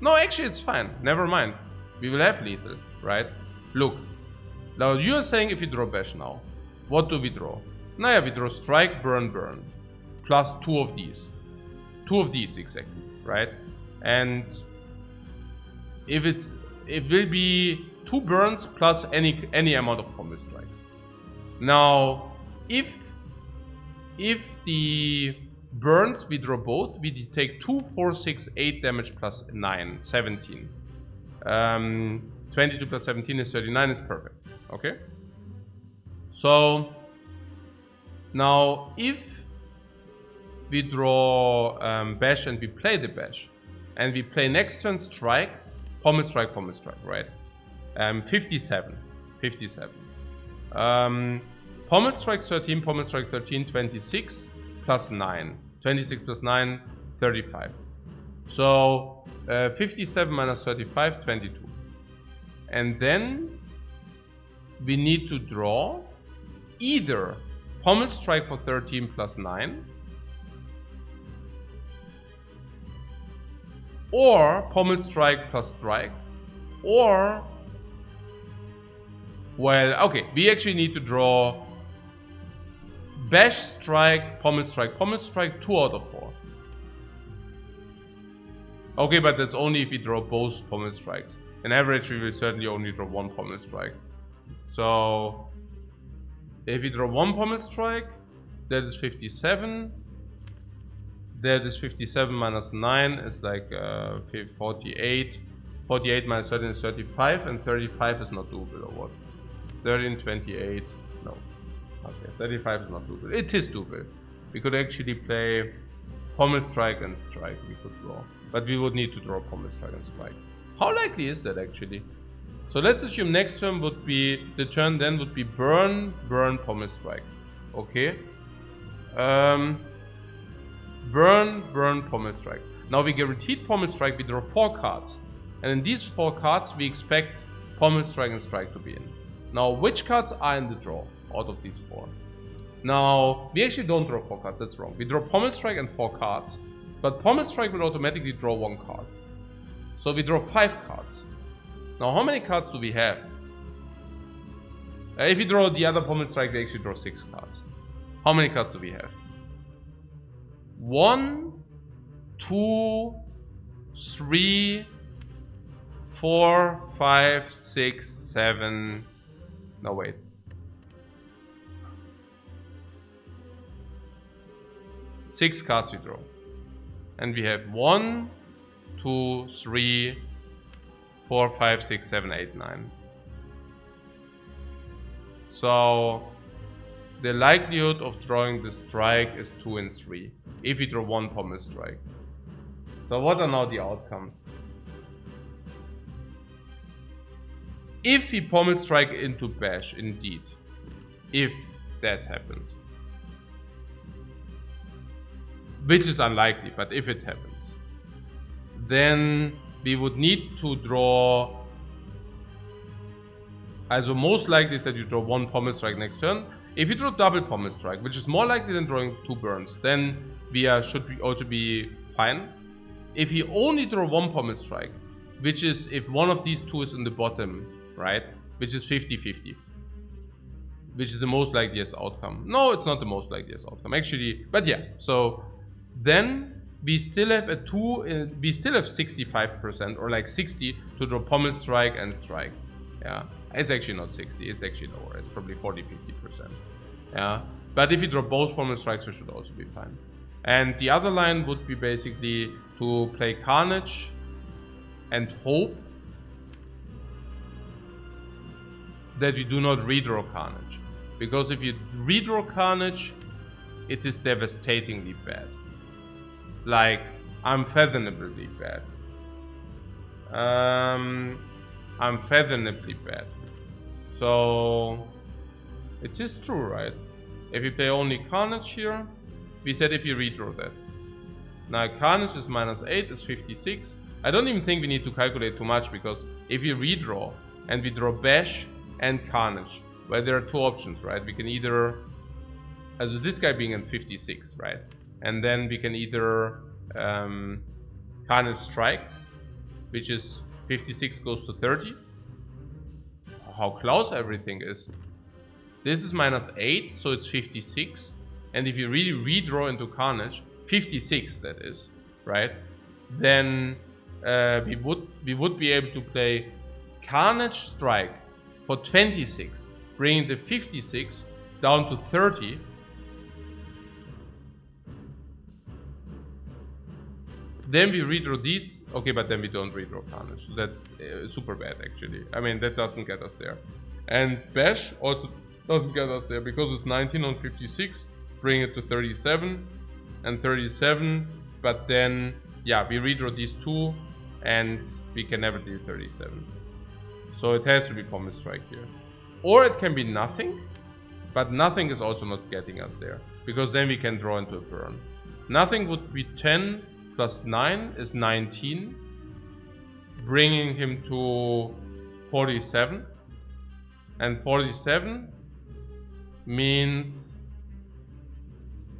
No, actually, it's fine. Never mind. We will have lethal, right? Look. Now, you're saying if you draw bash now, what do we draw? Now, yeah, we draw strike, burn, burn. Plus 2 of these. 2 of these, exactly, right? And if it will be 2 burns plus any amount of combo strikes. Now, if the burns, we draw both, we take 2, 4, 6, 8 damage plus 9, 17. 22 plus 17 is 39, is perfect. Okay? So, now if we draw bash and we play the bash, and we play next turn strike, pommel strike, right? 57. Pommel strike 13, pommel strike 13, 26 plus 9. 26 plus 9, 35. So 57 minus 35, 22. And then we need to draw either pommel strike for 13 plus 9, or pommel strike plus strike, or, well, okay, we actually need to draw bash strike, pommel strike, 2 out of 4. Okay, but that's only if we draw both pommel strikes. On average, we will certainly only draw 1 pommel strike. So, if we draw 1 pommel strike, that is 57. That is 57 minus 9 is like 48. 48 minus 13 is 35, and 35 is not doable, or what? 13, 28, no. Okay, 35 is not doable. It is doable. We could actually play pommel strike and strike, we could draw. But we would need to draw pommel strike and strike. How likely is that actually? So let's assume next turn would be, the turn then would be burn, burn, pommel strike. Okay. Burn, burn, pommel strike. Now we guaranteed pommel strike, we draw 4 cards. And in these 4 cards, we expect pommel strike and strike to be in. Now, which cards are in the draw out of these 4? Now, we actually don't draw 4 cards, that's wrong. We draw pommel strike and 4 cards. But pommel strike will automatically draw 1 card. So we draw 5 cards. Now, how many cards do we have? If we draw the other pommel strike, we actually draw 6 cards. How many cards do we have? 1, 2, 3, 4, 5, 6, 7. No, wait. Six cards we draw. And we have 1, 2, 3, 4, 5, 6, 7, 8, 9. So the likelihood of drawing the strike is 2 in 3. If we draw 1 pommel strike. So what are now the outcomes? If we pommel strike into bash, indeed. If that happens. Which is unlikely, but if it happens. Then we would need to draw. Also most likely is that you draw 1 pommel strike next turn. If you draw double pommel strike, which is more likely than drawing 2 burns, then we should also be fine. If you only draw 1 pommel strike, which is if one of these 2 is in the bottom, right? Which is 50-50. Which is the most likeliest outcome. No, it's not the most likeliest outcome, actually. But yeah, so then we still have we still have 65% or like 60 to draw pommel strike and strike. Yeah, it's actually not 60, it's actually lower. It's probably 40-50%. Yeah, but if you draw both pommel strikes, we should also be fine. And the other line would be basically to play Carnage and hope that you do not redraw Carnage. Because if you redraw Carnage, it is devastatingly bad. Like, unfathomably bad. Unfathomably bad. So, it is true, right? If you play only Carnage here, we said if you redraw that. Now Carnage is -8, is 56. I don't even think we need to calculate too much, because if we redraw and we draw Bash and Carnage, well, there are two options, right? We can either, as this guy being in 56, right? And then we can either Carnage Strike, which is 56 goes to 30. How close everything is. This is -8, so it's 56. And if you really redraw into Carnage, 56 that is, right? Then we would be able to play Carnage Strike for 26, bringing the 56 down to 30. Then we redraw these. Okay, but then we don't redraw Carnage. So that's super bad, actually. I mean, that doesn't get us there. And Bash also doesn't get us there, because it's 19 on 56, bring it to 37 and 37. But then, yeah, we redraw these two, and we can never do 37. So it has to be Pommel Strike here. Or it can be nothing, but nothing is also not getting us there, because then we can draw into a burn. Nothing would be 10 plus 9 is 19, bringing him to 47. And 47 means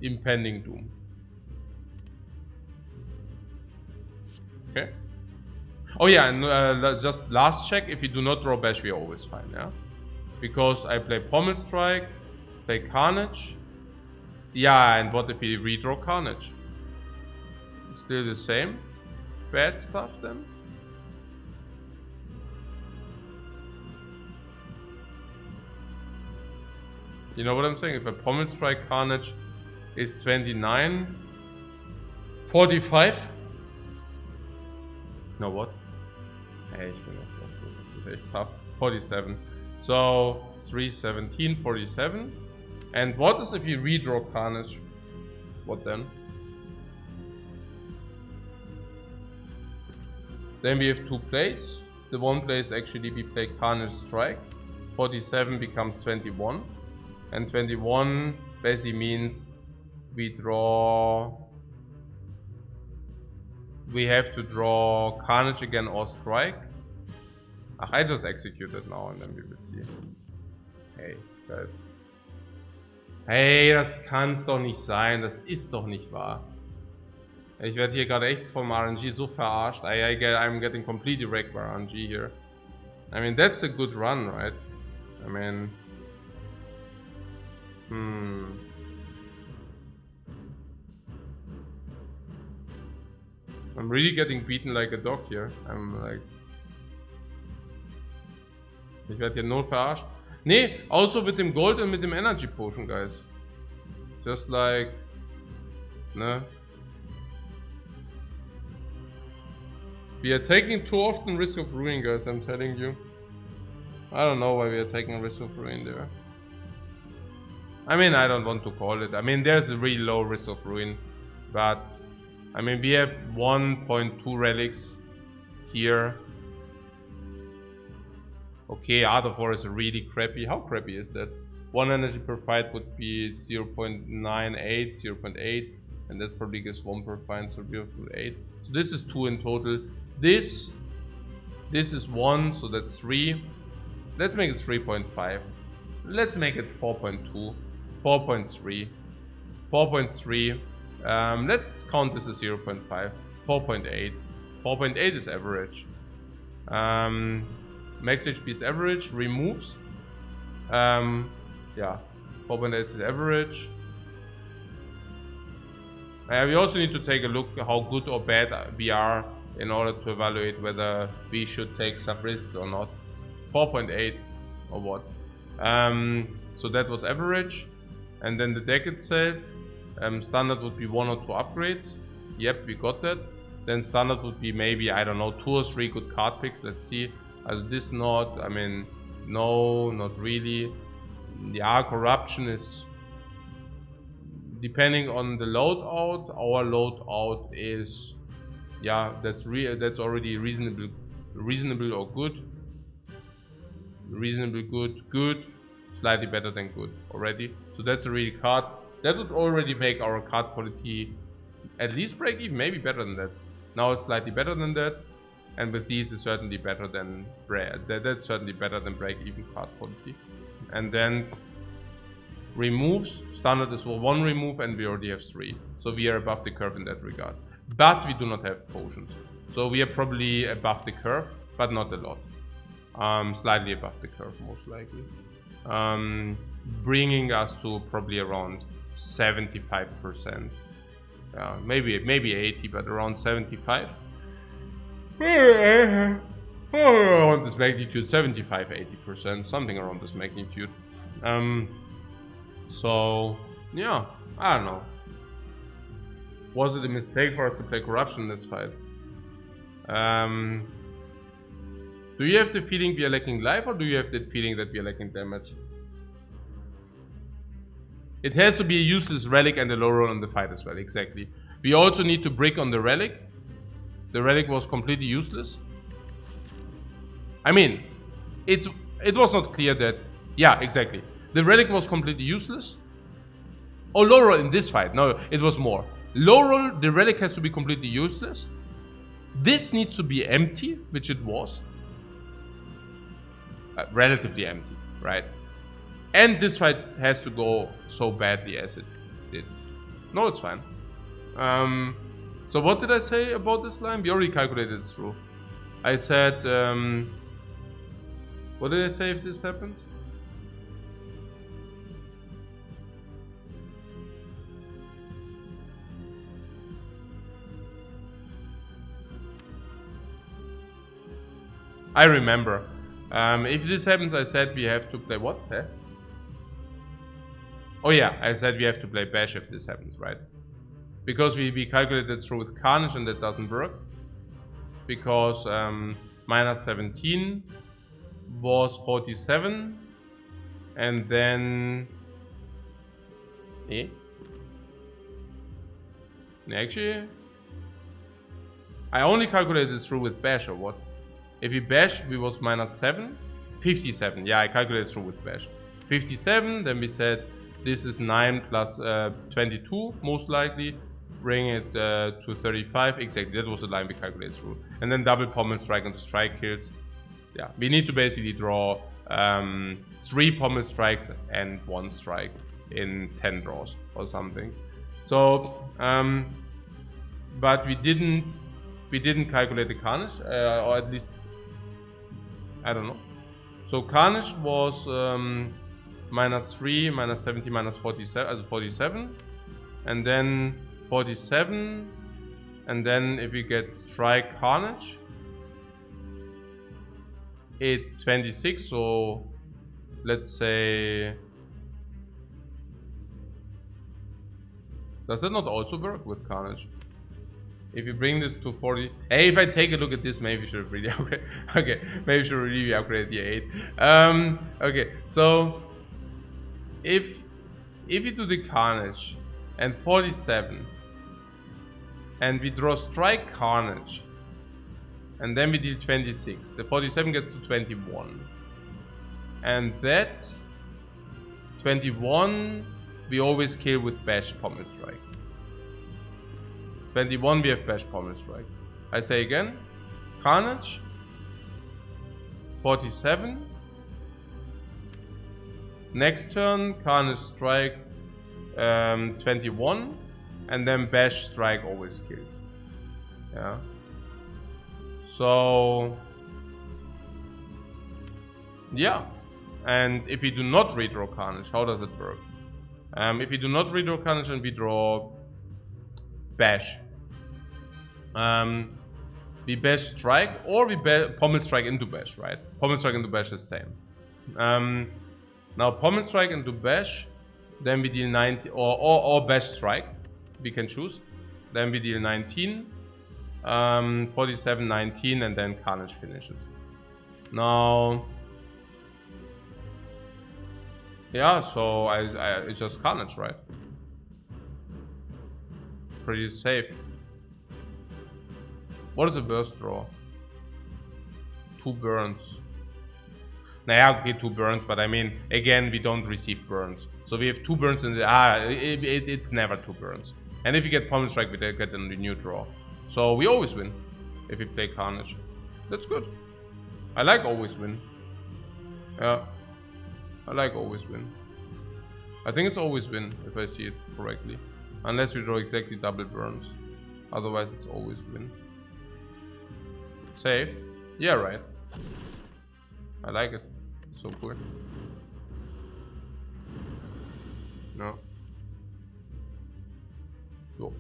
Impending Doom. Okay. Oh yeah, and just last check, if you do not draw Bash, we are always fine, yeah? Because I play Pommel Strike, play Carnage. Yeah, and what if we redraw Carnage? Still the same? Bad stuff then? You know what I'm saying? If a Pommel Strike Carnage is 29, 45. No, what? Hey, ich bin noch gut. Das ist echt tough. 47. So 3, 17, 47. And what is if you redraw Carnage? What then? Then we have two plays. The one play is actually we play Carnage Strike. 47 becomes 21. And 21 basically means we draw. We have to draw Carnage again or Strike. Ach, I just execute it now and then we will see. Hey, guys. Hey, das kann's doch nicht sein. Das ist doch nicht wahr. Ich werde hier gerade echt vom RNG so verarscht. I'm getting completely wrecked by RNG here. I mean, that's a good run, right? I mean... I'm really getting beaten like a dog here. I'm like... Ich werde hier nur verarscht. Nee, also mit dem Gold und mit dem Energy Potion, guys. Just like... Ne? We are taking too often risk of ruin, guys, I'm telling you. I don't know why we are taking risk of ruin there. I mean, I don't want to call it. I mean, there's a really low risk of ruin. But, I mean, we have 1.2 relics here. Okay, Art of War is really crappy. How crappy is that? 1 energy per fight would be 0.98, 0.8. And that probably gives 1 per fight, so 0.8. So this is 2 in total. This is 1, so that's 3. Let's make it 3.5. Let's make it 4.2. 4.3. 4.3. Let's count this as 0.5. 4.8. 4.8 is average. Max HP is average. Removes. Yeah. 4.8 is average. We also need to take a look how good or bad we are in order to evaluate whether we should take some risks or not. 4.8 or what? So that was average. And then the deck itself, standard would be 1 or 2 upgrades. Yep, we got that. Then standard would be maybe, I don't know, 2 or 3 good card picks. Let's see. This not, I mean, no, not really. Yeah, corruption is depending on the loadout. Our loadout is, yeah, that's already reasonable or good. Reasonable, good, slightly better than good already. So that's a really card. That would already make our card quality at least break even, maybe better than that. Now it's slightly better than that, and with these it's certainly better than that's certainly better than break even card quality. And then removes, standard is for 1 remove, and we already have 3, so we are above the curve in that regard. But we do not have potions, so we are probably above the curve, but not a lot. Slightly above the curve, most likely. Bringing us to probably around 75%. Maybe 80, but around 75. Around this magnitude, 75, 80%, something around this magnitude. So yeah, I don't know. Was it a mistake for us to play corruption in this fight? Do you have the feeling we are lacking life, or do you have the feeling that we are lacking damage? It has to be a useless relic and a low roll on the fight as well, exactly. We also need to brick on the relic. The relic was completely useless. I mean, it was not clear that... Yeah, exactly. The relic was completely useless. Oh, low roll in this fight. No, it was more. Low roll, the relic has to be completely useless. This needs to be empty, which it was. Relatively empty, right? And this fight has to go so badly as it did. No, it's fine. So what did I say about this line? We already calculated it through. I said, what did I say if this happens? I remember. If this happens, I said we have to play what? Eh? Oh yeah, I said we have to play Bash if this happens, right? Because we calculated through with Carnage and that doesn't work. Because minus 17 was 47. And then... Actually... I only calculated through with Bash or what? If we bash, we was minus 7. 57, yeah, I calculated through with bash. 57, then we said this is 9 plus 22, most likely. Bring it to 35, exactly, that was the line we calculated through. And then double pommel strike and strike kills. Yeah, we need to basically draw 3 pommel strikes and 1 strike in 10 draws or something. So, but we didn't calculate the Carnage, or at least, I don't know. So Carnage was minus 3, minus 70, minus 47, as 47. And then 47. And then if we get Strike Carnage, it's 26. So let's say... Does that not also work with Carnage? If you bring this to 40... Hey, if I take a look at this, maybe we should really upgrade... Okay, maybe we should really upgrade the 8. Okay, so... If we do the Carnage and 47... and we draw Strike Carnage, and then we deal 26, the 47 gets to 21. And that... 21... we always kill with Bash Pommel Strike. 21 we have Bash Pommel Strike. I say again, Carnage, 47. Next turn, Carnage Strike, 21, and then Bash Strike always kills. Yeah. So, yeah. And if we do not redraw Carnage, how does it work? If we do not redraw Carnage and we draw Bash, we Bash Strike, or we Pommel Strike into Bash, right? Pommel Strike into Bash is the same. Now Pommel Strike into Bash, then we deal 90, or Bash Strike, we can choose. Then we deal 19, 47, 19, and then Carnage finishes. Now, yeah, so it's just Carnage, right? Pretty safe. What is a burst draw? 2 burns. Naja, okay, 2 burns, but I mean, again, we don't receive burns. So we have 2 burns in the... it's never 2 burns. And if you get Pummel Strike, we get a renewed draw. So we always win if we play Carnage. That's good. I like always win. Yeah. I like always win. I think it's always win if I see it correctly. Unless we draw exactly double burns. Otherwise it's always win. Saved? Yeah, right. I like it. So cool. No. Go.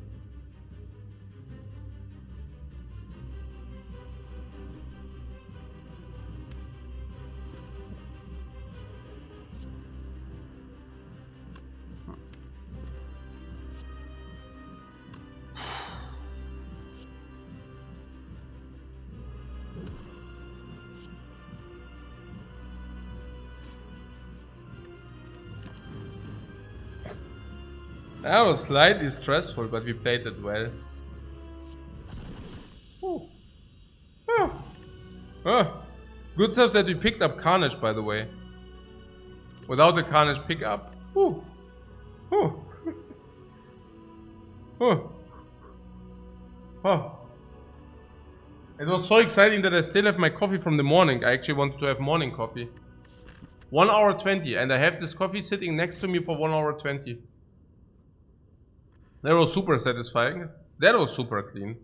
That was slightly stressful, but we played it well. Oh. Oh. Oh. Good stuff that we picked up Carnage, by the way. Without the Carnage pickup. Oh. Oh. Oh. Oh. It was so exciting that I still have my coffee from the morning. I actually wanted to have morning coffee. 1 hour 20, and I have this coffee sitting next to me for 1 hour 20. That was super satisfying. That was super clean.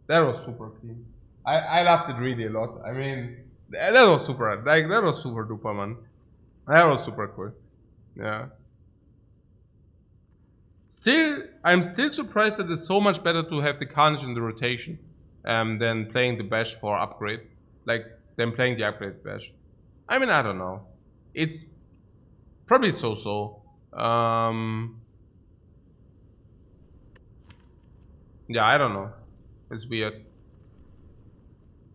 That was super clean. I loved it really a lot. I mean, that was super. Like, that was super duper, man. That was super cool. Yeah. Still, I'm still surprised that it's so much better to have the Carnage in the rotation than playing the Bash for upgrade. Like, than playing the upgrade Bash. I mean, I don't know. It's probably so-so. Yeah, I don't know. It's weird.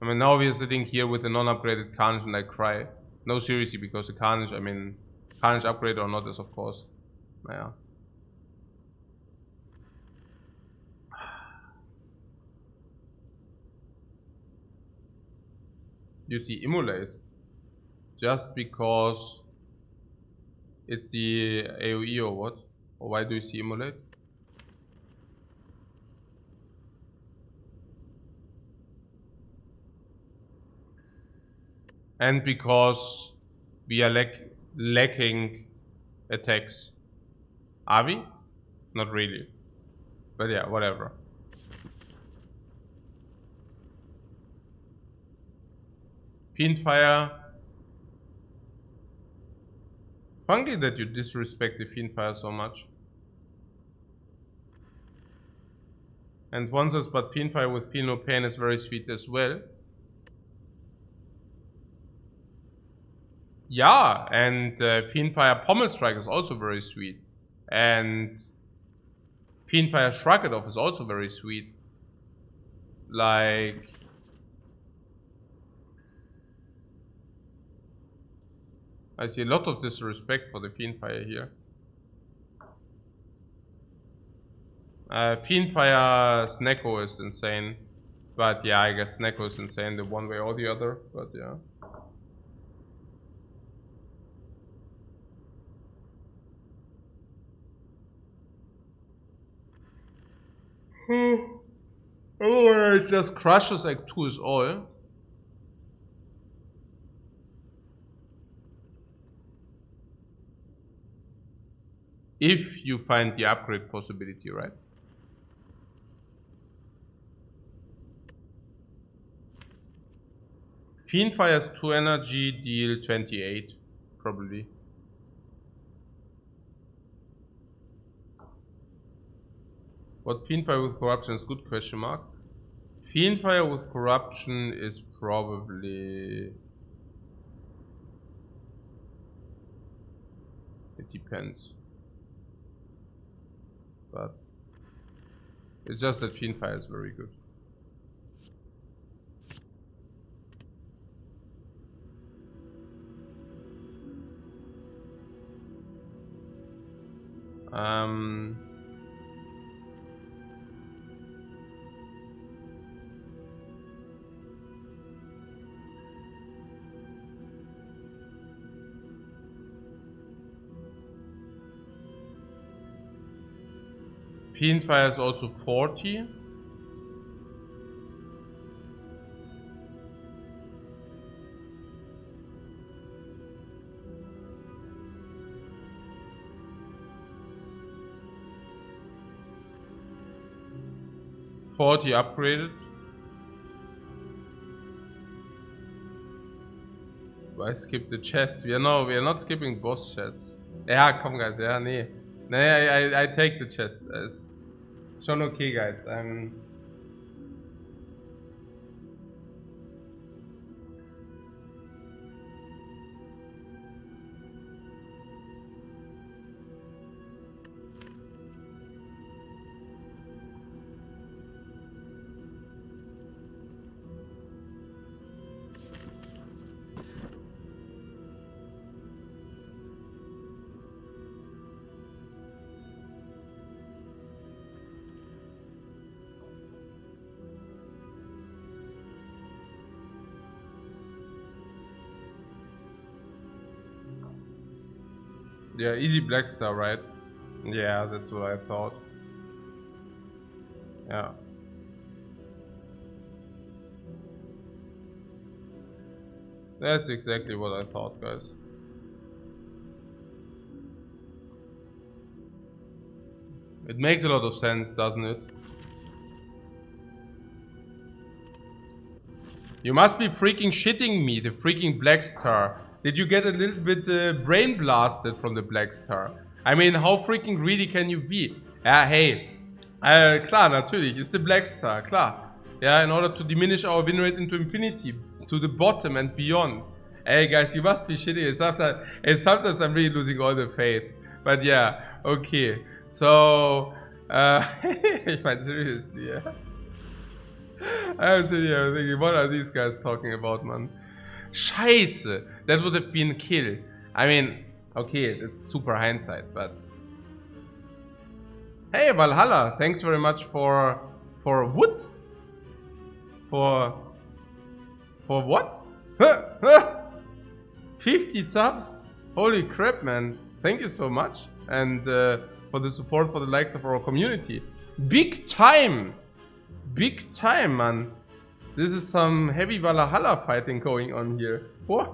I mean, now we're sitting here with a non-upgraded Carnage and I cry. No, seriously, because the Carnage, I mean, Carnage upgrade or not is of course, yeah. You see Immolate. Just because it's the AoE or what? Or why do you see Immolate? And because we are lacking attacks. Are we? Not really. But yeah, whatever. Fiendfire. Funky that you disrespect the Fiendfire so much. And one says, but Fiendfire with Feel No Pain is very sweet as well. Yeah, and Fiendfire Pommel Strike is also very sweet. And Fiendfire Shrug It Off is also very sweet. Like... I see a lot of disrespect for the Fiendfire here. Fiendfire Snecko is insane. But yeah, I guess Snecko is insane the one way or the other. But yeah. Oh, it just crushes like 2 is all. If you find the upgrade possibility, right? Fiendfire's 2 energy, deal 28, probably. What Fiendfire with corruption is good, question mark. Fiendfire with corruption is probably... It depends. But it's just that Fiendfire is very good. Fiendfire is also 40. Upgraded. Why skip the chest? We are not skipping boss chests. Ja, komm guys, ja, nee. Nee, I take the chest. It's schon okay guys. Yeah, easy black star, right? Yeah, that's what I thought. Yeah. That's exactly what I thought, guys. It makes a lot of sense, doesn't it? You must be freaking shitting me, the freaking black star. Did you get a little bit brain blasted from the black star? I mean, how freaking greedy can you be? Ja, hey. Klar, natürlich, ist the black star, klar. Yeah, in order to diminish our win rate into infinity, to the bottom and beyond. Hey guys, you must be shitting. And sometimes I'm really losing all the faith. But yeah, okay. So, ich meine, seriously, yeah. I was sitting here thinking, what are these guys talking about, man? Scheiße, that would have been a kill. I mean, okay, that's super hindsight, but... Hey, Valhalla, thanks very much for wood? For what? 50 subs? Holy crap, man. Thank you so much. And for the support, for the likes of our community. Big time! Big time, man. This is some heavy Valhalla fighting going on here. What?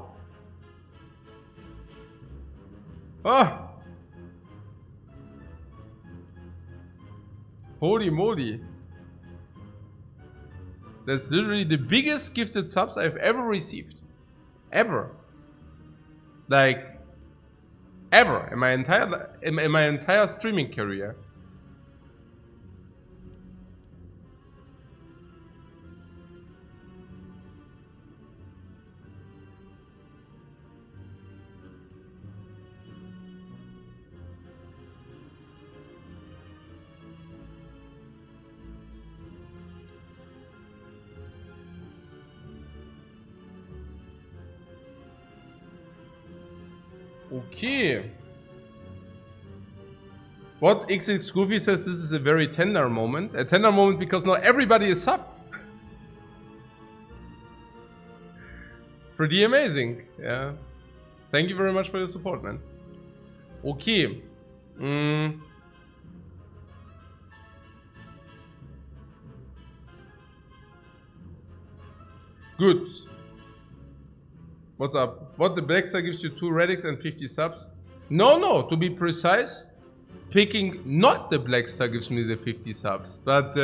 Oh! Holy moly. That's literally the biggest gifted subs I've ever received. Ever. Like, ever in my entire streaming career. Okay. What XX Goofy says this is a very tender moment. A tender moment because now everybody is subbed. Pretty amazing. Yeah. Thank you very much for your support, man. Okay. Good. What's up? What, the Black Star gives you 2 relics and 50 subs? No, to be precise, picking not the Black Star gives me the 50 subs. But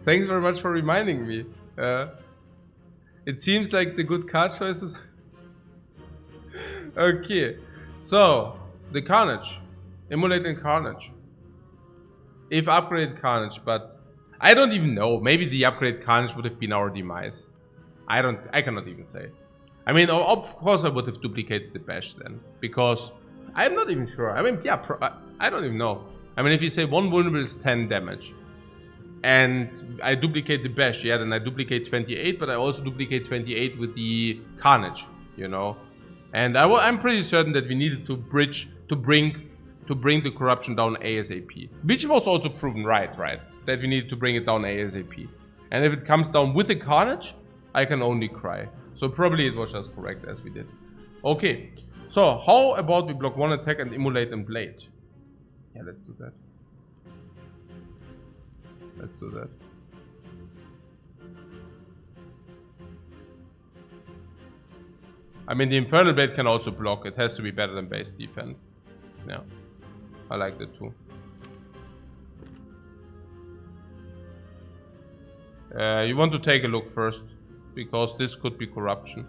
thanks very much for reminding me. It seems like the good card choices. Okay, so the Carnage, emulating Carnage. If upgrade Carnage, but I don't even know. Maybe the upgrade Carnage would have been our demise. I cannot even say. I mean, of course I would have duplicated the bash then, because I'm not even sure. I mean, yeah, I don't even know. I mean, if you say 1 vulnerable is 10 damage, and I duplicate the bash, yeah, then I duplicate 28, but I also duplicate 28 with the Carnage, you know. And I'm pretty certain that we needed to bring the corruption down ASAP, which was also proven right, that we needed to bring it down ASAP. And if it comes down with the Carnage, I can only cry. So probably it was just correct as we did. Okay, so how about we block 1 attack and immolate and blade? Yeah, let's do that. Let's do that. I mean, the Infernal Blade can also block. It has to be better than base defense. Yeah, I like that too. You want to take a look first, because this could be corruption.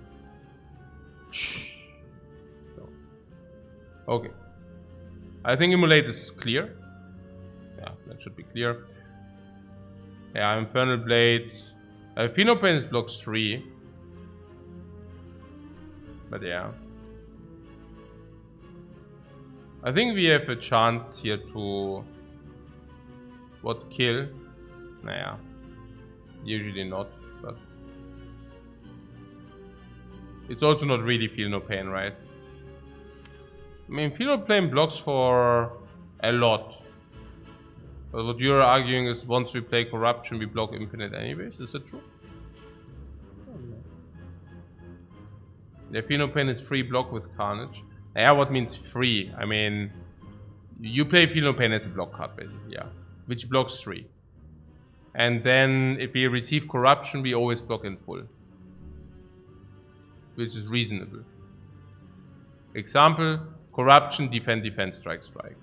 So. Okay. I think Immolate is clear. Yeah, that should be clear. Yeah, Infernal Blade. Phenopain blocks 3. But yeah. I think we have a chance here to... What, kill? Naja. Usually not, but... It's also not really Feel No Pain, right? I mean, Feel No Pain blocks for a lot. But what you're arguing is once we play Corruption, we block Infinite anyways. Is that true? The Feel No Pain is free block with Carnage. Yeah, what means free? I mean, you play Feel No Pain as a block card, basically, yeah. Which blocks 3. And then if we receive Corruption, we always block in full. Which is reasonable. Example, Corruption, defend, defend, strike, strike.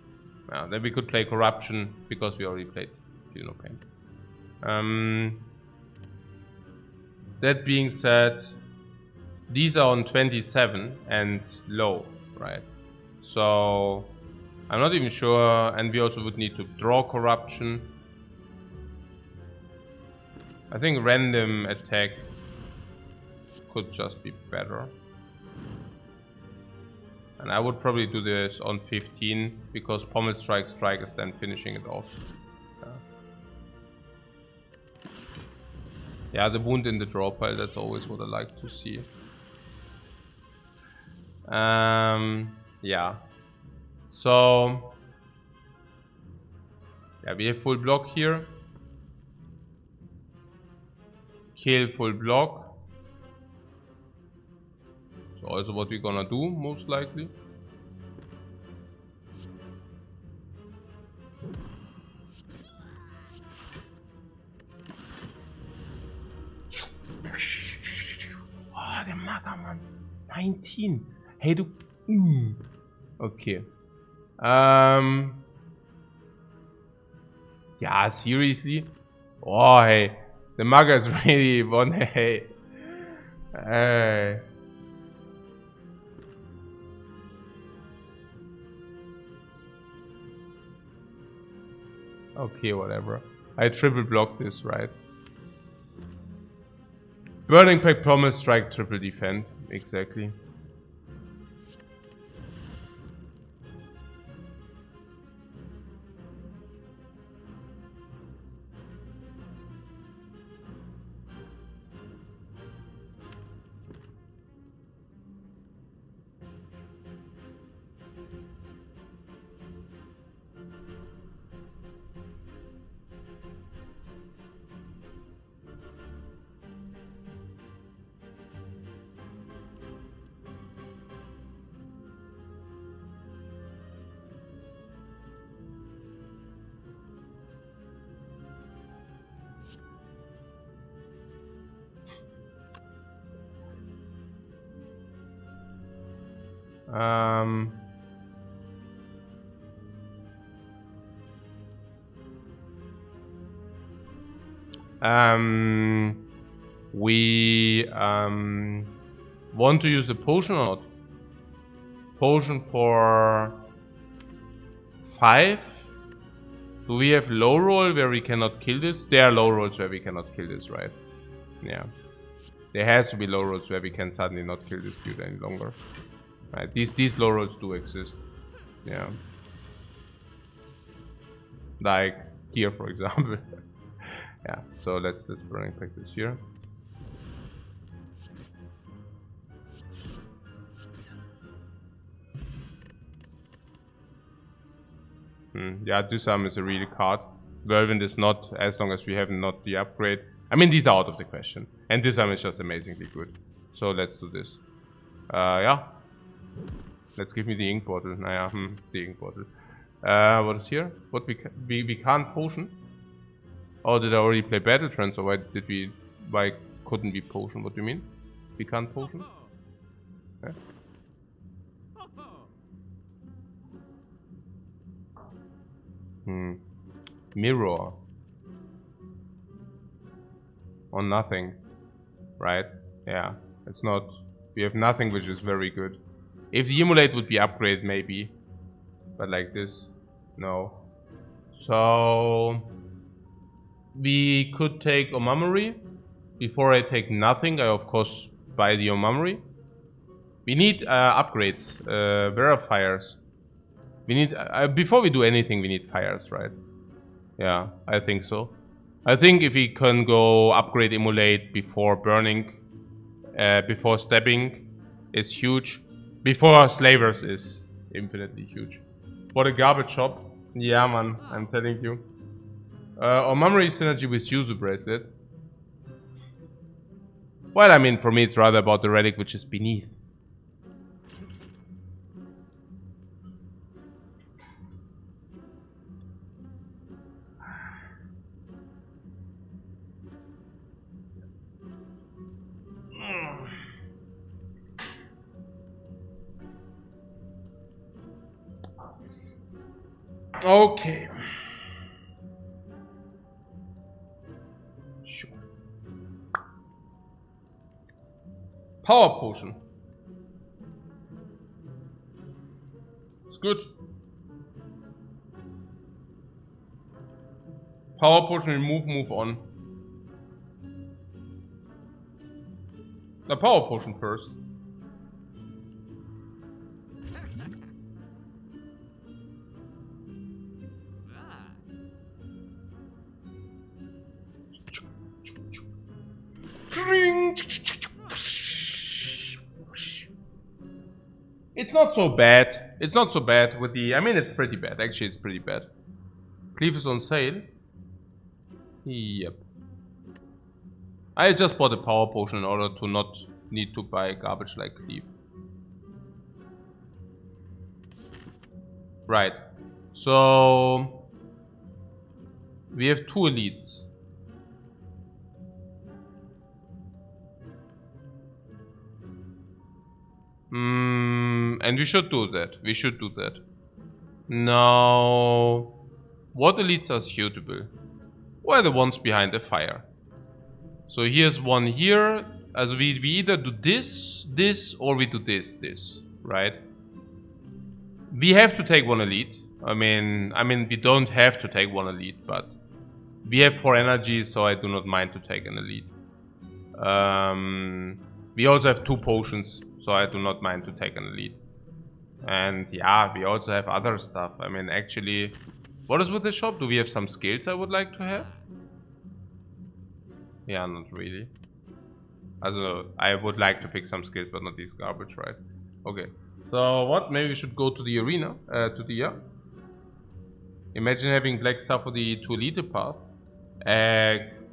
Then we could play Corruption because we already played Feel No Pain. That being said, these are on 27 and low, right? So I'm not even sure, and we also would need to draw Corruption. I think random attack could just be better. And I would probably do this on 15, because Pommel Strike Strike is then finishing it off. Yeah, the wound in the draw pile, that's always what I like to see. Yeah. So... yeah, we have full block here. Kill full block. So also what we're gonna do, most likely. Oh, der Mager, Mann. 19. Hey, du... Okay. Yeah, seriously? Oh, hey. The Maga is really one. Hey. Hey. Okay, whatever. I triple block this, right? Burning Pact, Promise, Strike, triple defend. Exactly. We want to use a potion or not? Potion for 5? Do we have low roll where we cannot kill this? There are low rolls where we cannot kill this, right? Yeah. There has to be low rolls where we can suddenly not kill this dude any longer. Right, these low rolls do exist. Yeah. Like here, for example. Yeah, so let's Burning Pact this here. Yeah, Dysarm is a real card. Whirlwind is not, as long as we have not the upgrade. I mean, these are out of the question. And Dysarm is just amazingly good. So let's do this. Yeah. Let's give me the ink bottle. Naja, the ink bottle. What is here? What we can't potion? Oh, did I already play Battle Trance, or why couldn't we potion? What do you mean? We can't potion? Yeah. Mirror. Or nothing. Right? Yeah. It's not... We have nothing which is very good. If the Emulate would be upgraded, maybe. But like this, no. So... We could take Omamori. Before I take nothing, I of course buy the Omamori. We need upgrades. Where are fires? We need... before we do anything, we need fires, right? Yeah, I think so. I think if we can go upgrade Emulate before burning, before stabbing, is huge. Before Slavers is infinitely huge. What a garbage shop. Yeah, man, I'm telling you. Or memory synergy with Yuzu Bracelet. Well, I mean, for me, it's rather about the relic which is beneath. Okay. Sure. Power potion. It's good. Power potion, move on. The power potion first. It's not so bad. It's not so bad with the... I mean, it's pretty bad. Actually, it's pretty bad. Cleave is on sale. Yep. I just bought a power potion in order to not need to buy garbage like Cleave. Right. So... we have 2 elites. And we should do that. We should do that. Now... what elites are suitable? Well, the ones behind the fire. So here's one here. As we either do this, or we do this, right? We have to take one elite. I mean, we don't have to take one elite, but we have 4 energies, so I do not mind to take an elite. We also have 2 potions, so I do not mind to take an elite. And yeah, we also have other stuff. I mean, actually, what is with the shop? Do we have some skills I would like to have? Yeah, not really. Also, I would like to pick some skills, but not these garbage, right? Okay. So what? Maybe we should go to the arena, to the... Imagine having black stuff for the 2 elite path.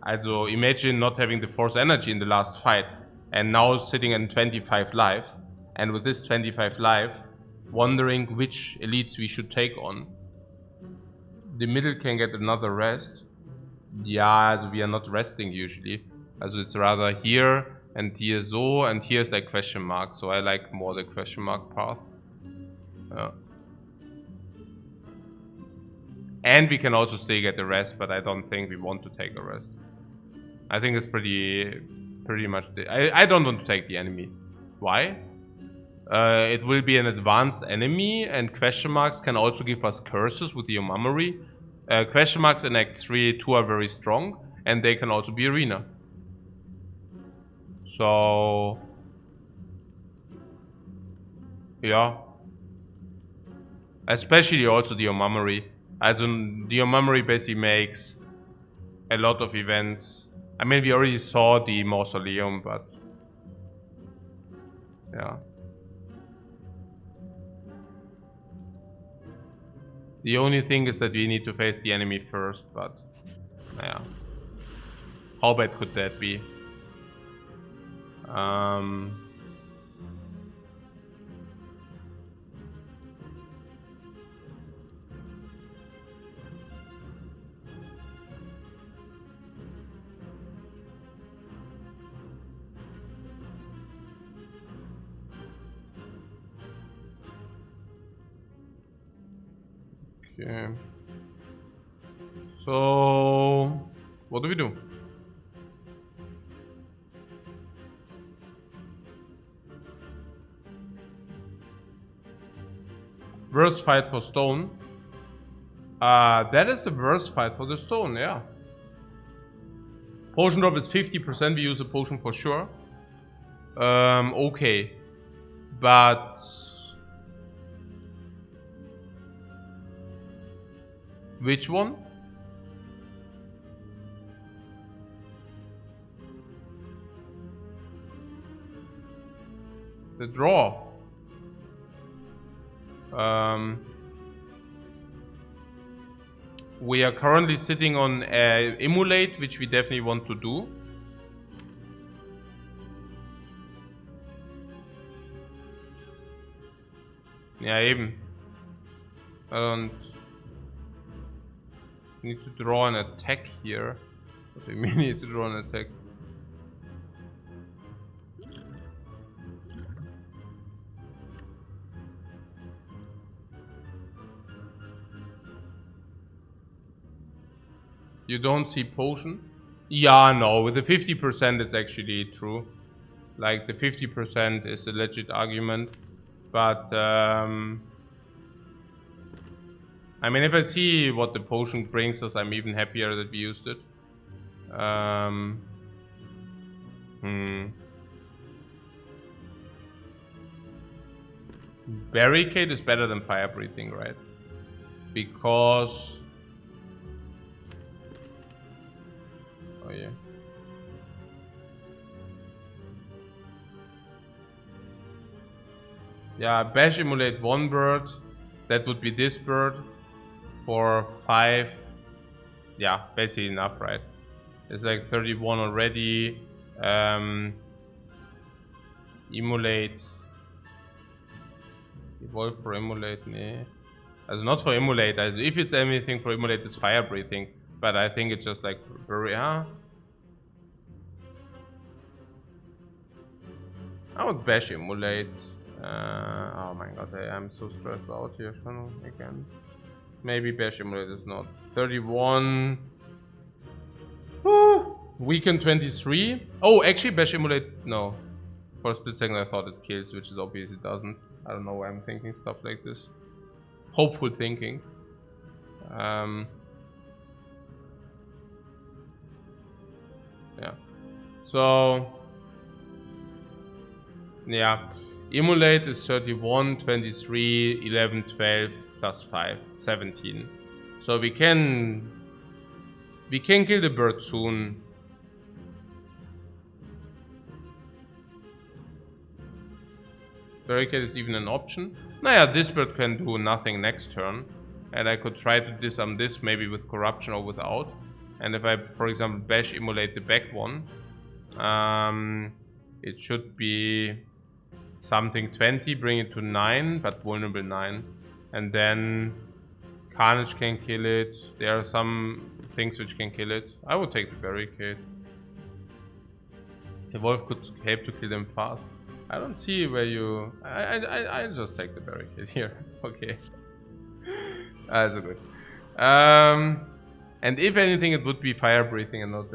Also, imagine not having the force energy in the last fight, and now sitting in 25 life, and with this 25 life, wondering which elites we should take on. The middle can get another rest. Yeah, also we are not resting usually. Also it's rather here and here so, and here's like question mark, so I like more the question mark path. And we can also still get a rest, but I don't think we want to take a rest. I think it's pretty much... I don't want to take the enemy. Why? It will be an advanced enemy, and question marks can also give us curses with the Omamori. Question marks in Act 3 2 are very strong, and they can also be arena. So... yeah. Especially also the Omamori. Also, the Omamori basically makes a lot of events. I mean, we already saw the Mausoleum, but... yeah. The only thing is that we need to face the enemy first, but... yeah. How bad could that be? Okay. So, what do we do? Worst fight for stone. That is the worst fight for the stone, yeah. Potion drop is 50%, we use a potion for sure. Okay. But... which one? The draw. We are currently sitting on emulate, which we definitely want to do. Yeah, eben. I don't need to draw an attack here. What do you mean need to draw an attack? You don't see potion? Yeah, no, with the 50% it's actually true. Like the 50% is a legit argument. But I mean, if I see what the potion brings us, I'm even happier that we used it. Barricade is better than fire breathing, right? Because... oh yeah. Yeah, bash emulate one bird. That would be this bird. For 5. Yeah, basically enough, right? It's like 31 already. Emulate. Evolve for emulate, nee. Not for emulate. If it's anything for emulate, it's fire breathing. But I think it's just like very. I would bash emulate. Oh my god, I'm so stressed out here again. Maybe bash emulate is not. 31. Woo! Weaken 23. Oh, actually bash emulate. No. For a split second I thought it kills, which is obvious it doesn't. I don't know why I'm thinking stuff like this. Hopeful thinking. Yeah. So... yeah. Emulate is 31, 23, 11, 12, plus 5, 17. So we can kill the bird soon. Barricade is even an option. Naja, this bird can do nothing next turn. And I could try to disarm this, maybe with corruption or without. And if I, for example, bash emulate the back one, it should be something 20, bring it to 9, but vulnerable 9. And then Carnage can kill it. There are some things which can kill it. I would take the barricade. The wolf could help to kill them fast. I don't see where you... I'll just take the barricade here. Okay. That's good. And if anything, it would be fire breathing and not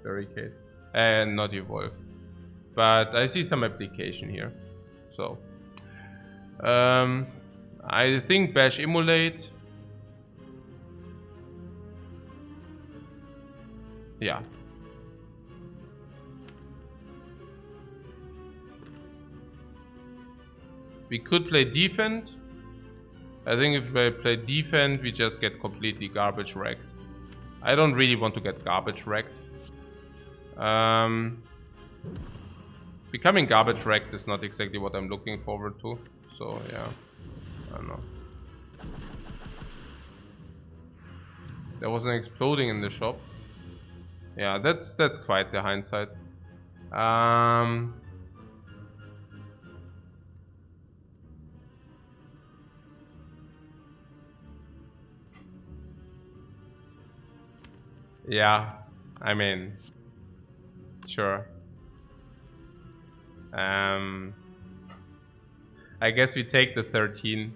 barricade. And not evolve. But I see some application here. So. I think bash emulate. Yeah. We could play defend. I think if we play defend, we just get completely garbage wrecked. I don't really want to get garbage wrecked. Becoming garbage wrecked is not exactly what I'm looking forward to. So yeah, I don't know. There was an exploding in the shop. Yeah, that's quite the hindsight. Yeah, I mean, sure. I guess we take the 13.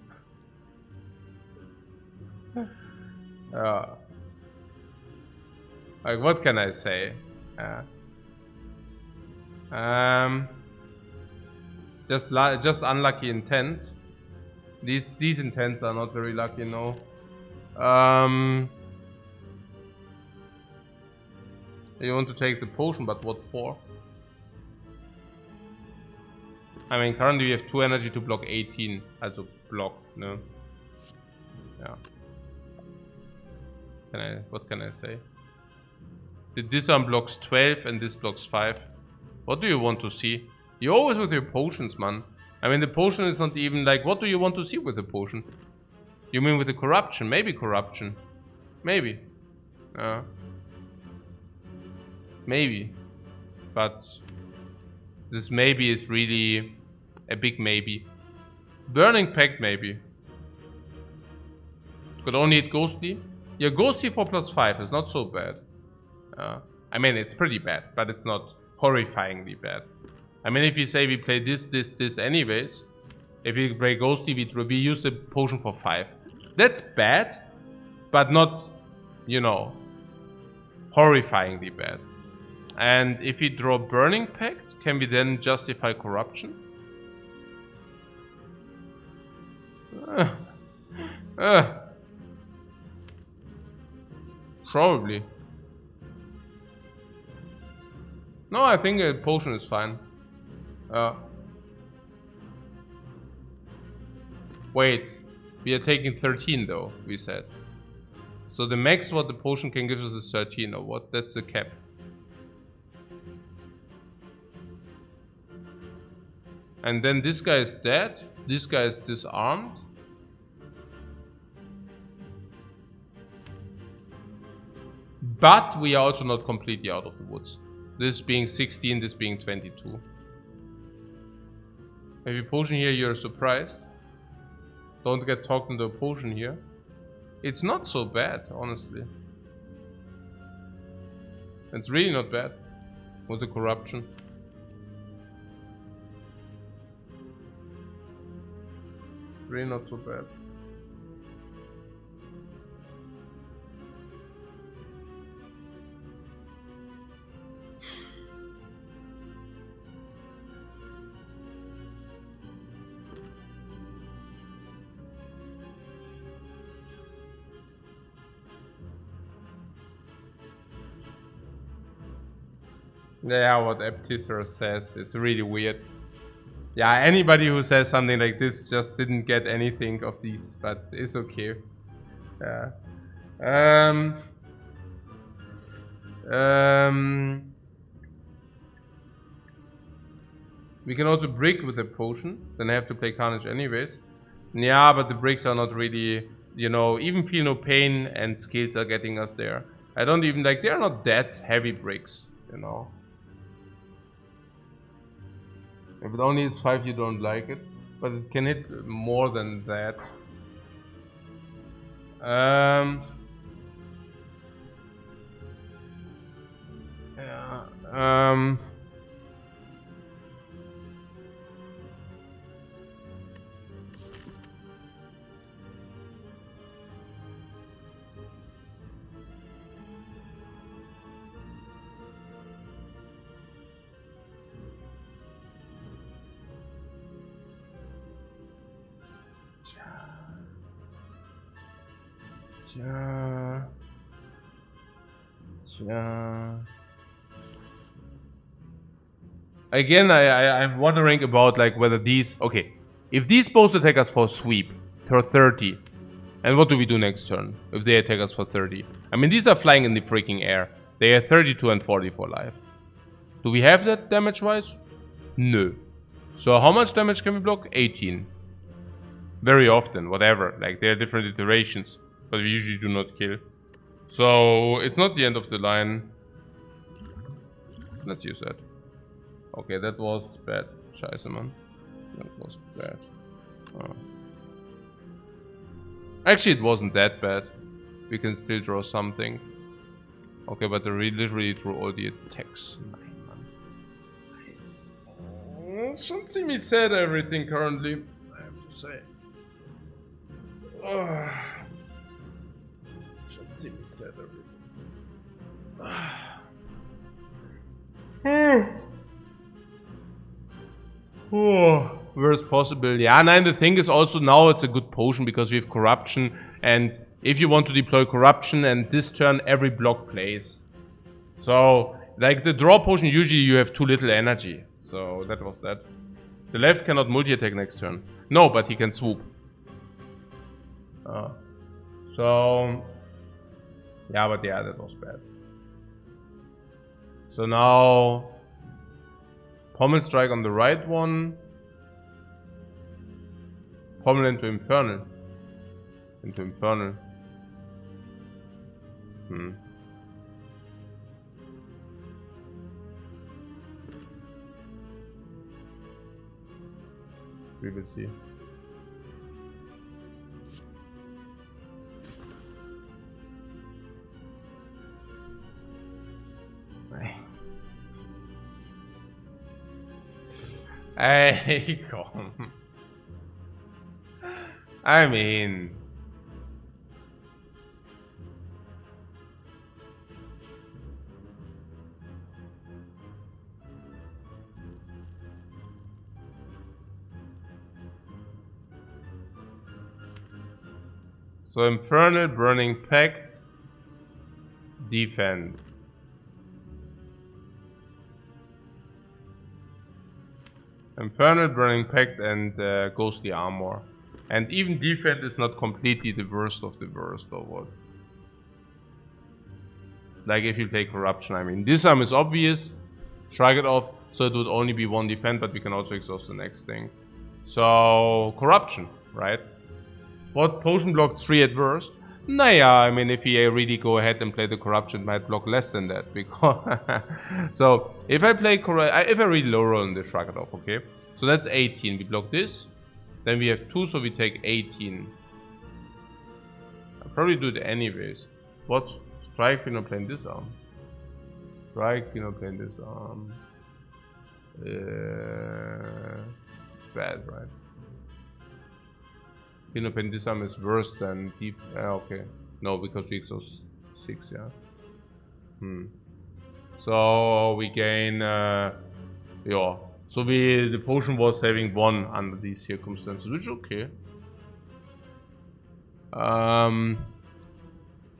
Like, what can I say? Just unlucky intents. These intents are not very lucky, no. You want to take the potion, but what for? I mean, currently we have 2 energy to block 18, also block, no? Yeah. What can I say? This one blocks 12 and this blocks 5. What do you want to see? You're always with your potions, man. I mean, the potion is not even like, what do you want to see with the potion? You mean with the corruption? Maybe corruption. Maybe. Maybe. But this maybe is really a big maybe. Burning Pact, maybe. Could only hit Ghostly. Yeah, Ghostly for +5 is not so bad. I mean, it's pretty bad, but it's not horrifyingly bad. I mean, if you say we play this anyways, if we play Ghostly, we use the potion for 5. That's bad, but not, you know, horrifyingly bad. And if we draw Burning Pact, can we then justify corruption? Probably. No, I think a potion is fine. Wait, we are taking 13 though, we said. So the max what the potion can give us is 13 or what? That's the cap. And then this guy is dead. This guy is disarmed. But we are also not completely out of the woods. This being 16, this being 22. Have you potion here, you're surprised. Don't get talked into a potion here. It's not so bad, honestly. It's really not bad. With the corruption. Really not so bad. Yeah, what Eptiser says, it's really weird. Yeah, anybody who says something like this just didn't get anything of these, but it's okay. Yeah. We can also brick with a potion, then I have to play Carnage anyways. Yeah, but the bricks are not really, you know, even Feel No Pain and skills are getting us there. I don't even like, they're not that heavy bricks, you know. If it only hits 5, you don't like it, but it can hit more than that. Again, I'm wondering about like whether these... Okay, if these both attack us for sweep, for 30, and what do we do next turn if they attack us for 30? I mean, these are flying in the freaking air. They are 32 and 40 for life. Do we have that damage-wise? No. So how much damage can we block? 18. Very often, whatever. Like, there are different iterations, but we usually do not kill. So, it's not the end of the line. Let's use that. Okay, that was bad. Scheiße, man. That was bad. Oh. Actually, it wasn't that bad. We can still draw something. Okay, but they literally drew all the attacks. Shouldn't see me said everything currently, I have to say. Semi-set everything. Oh, worst possible. Yeah, and the thing is also now it's a good potion because we have corruption, and if you want to deploy corruption and this turn every block plays. So like the draw potion, usually you have too little energy. So that was that. The left cannot multi-attack next turn. No, but he can swoop. So yeah, but yeah, that was bad. So now Pommel strike on the right one. Pommel into Infernal. Into Infernal. We will see. Hey, come. I mean... So Infernal, Burning Pact, Defense. Infernal, Burning Pact, and Ghostly Armor. And even Defense is not completely the worst of the worst, or what? Like if you play Corruption, I mean. Disarm is obvious, shrug it off, so it would only be one defense, but we can also exhaust the next thing. So, Corruption, right? What potion blocked 3 at worst? Naya, I mean, if he really go ahead and play the Corruption, it might block less than that. Because so, if I play if I really low roll in the shrug it off, okay? So that's 18. We block this. Then we have 2, so we take 18. I'll probably do it anyways. What? Strike, we're not playing this arm. Strike, we're not playing this arm. Bad, right? Pin this arm is worse than deep. Okay. No, because we exhaust 6, yeah. So we gain yeah. So the potion was having 1 under these circumstances, which is okay.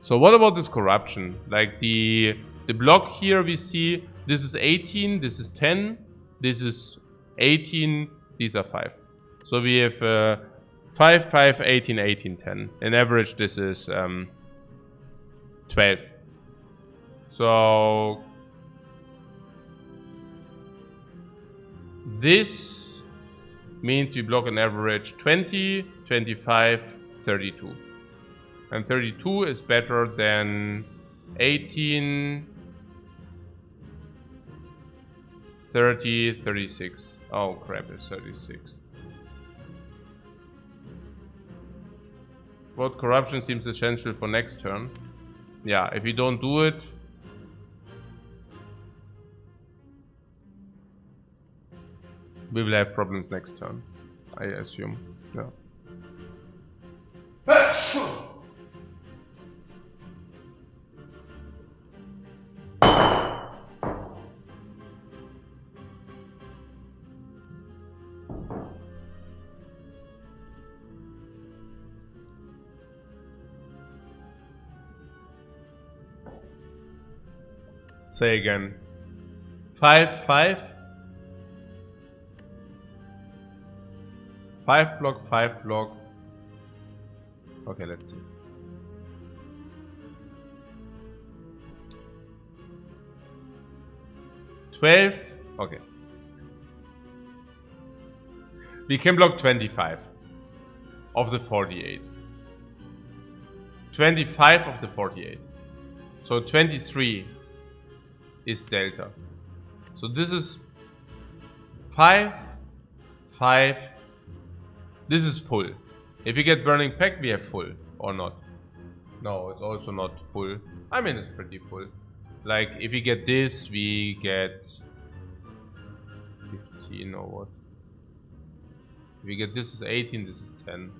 So what about this corruption? Like the block here we see this is 18, this is 10, this is 18, these are 5. So we have 5, 5, 18, 18, 10. In average, this is 12. So this means we block an average 20, 25, 32. And 32 is better than 18, 30, 36. Oh crap, it's 36. What corruption seems essential for next turn? Yeah, if we don't do it, we will have problems next turn, I assume. Yeah. Say again. 5, 5. 5 block, 5 block. Okay, let's see. $12. Okay. We can block 25 of the 48. 25 of the 48. So 23 is delta. So this is 5, 5. This is full. If you get Burning Pact, we have full or not. No, it's also not full. I mean, it's pretty full. Like, if we get this, we get 15 or what? If we get this is 18, this is 10.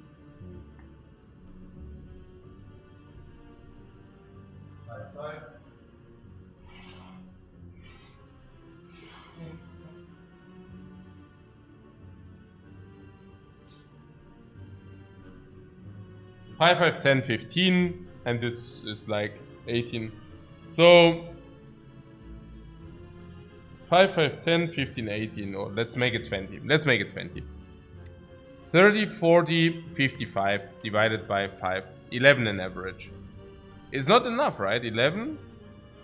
Five, 5, 10, 15, and this is like 18. So 5, 5, 10, 15, 18, or let's make it 20. Let's make it 20. 30, 40, 55 divided by 5. 11 in average. It's not enough, right? 11?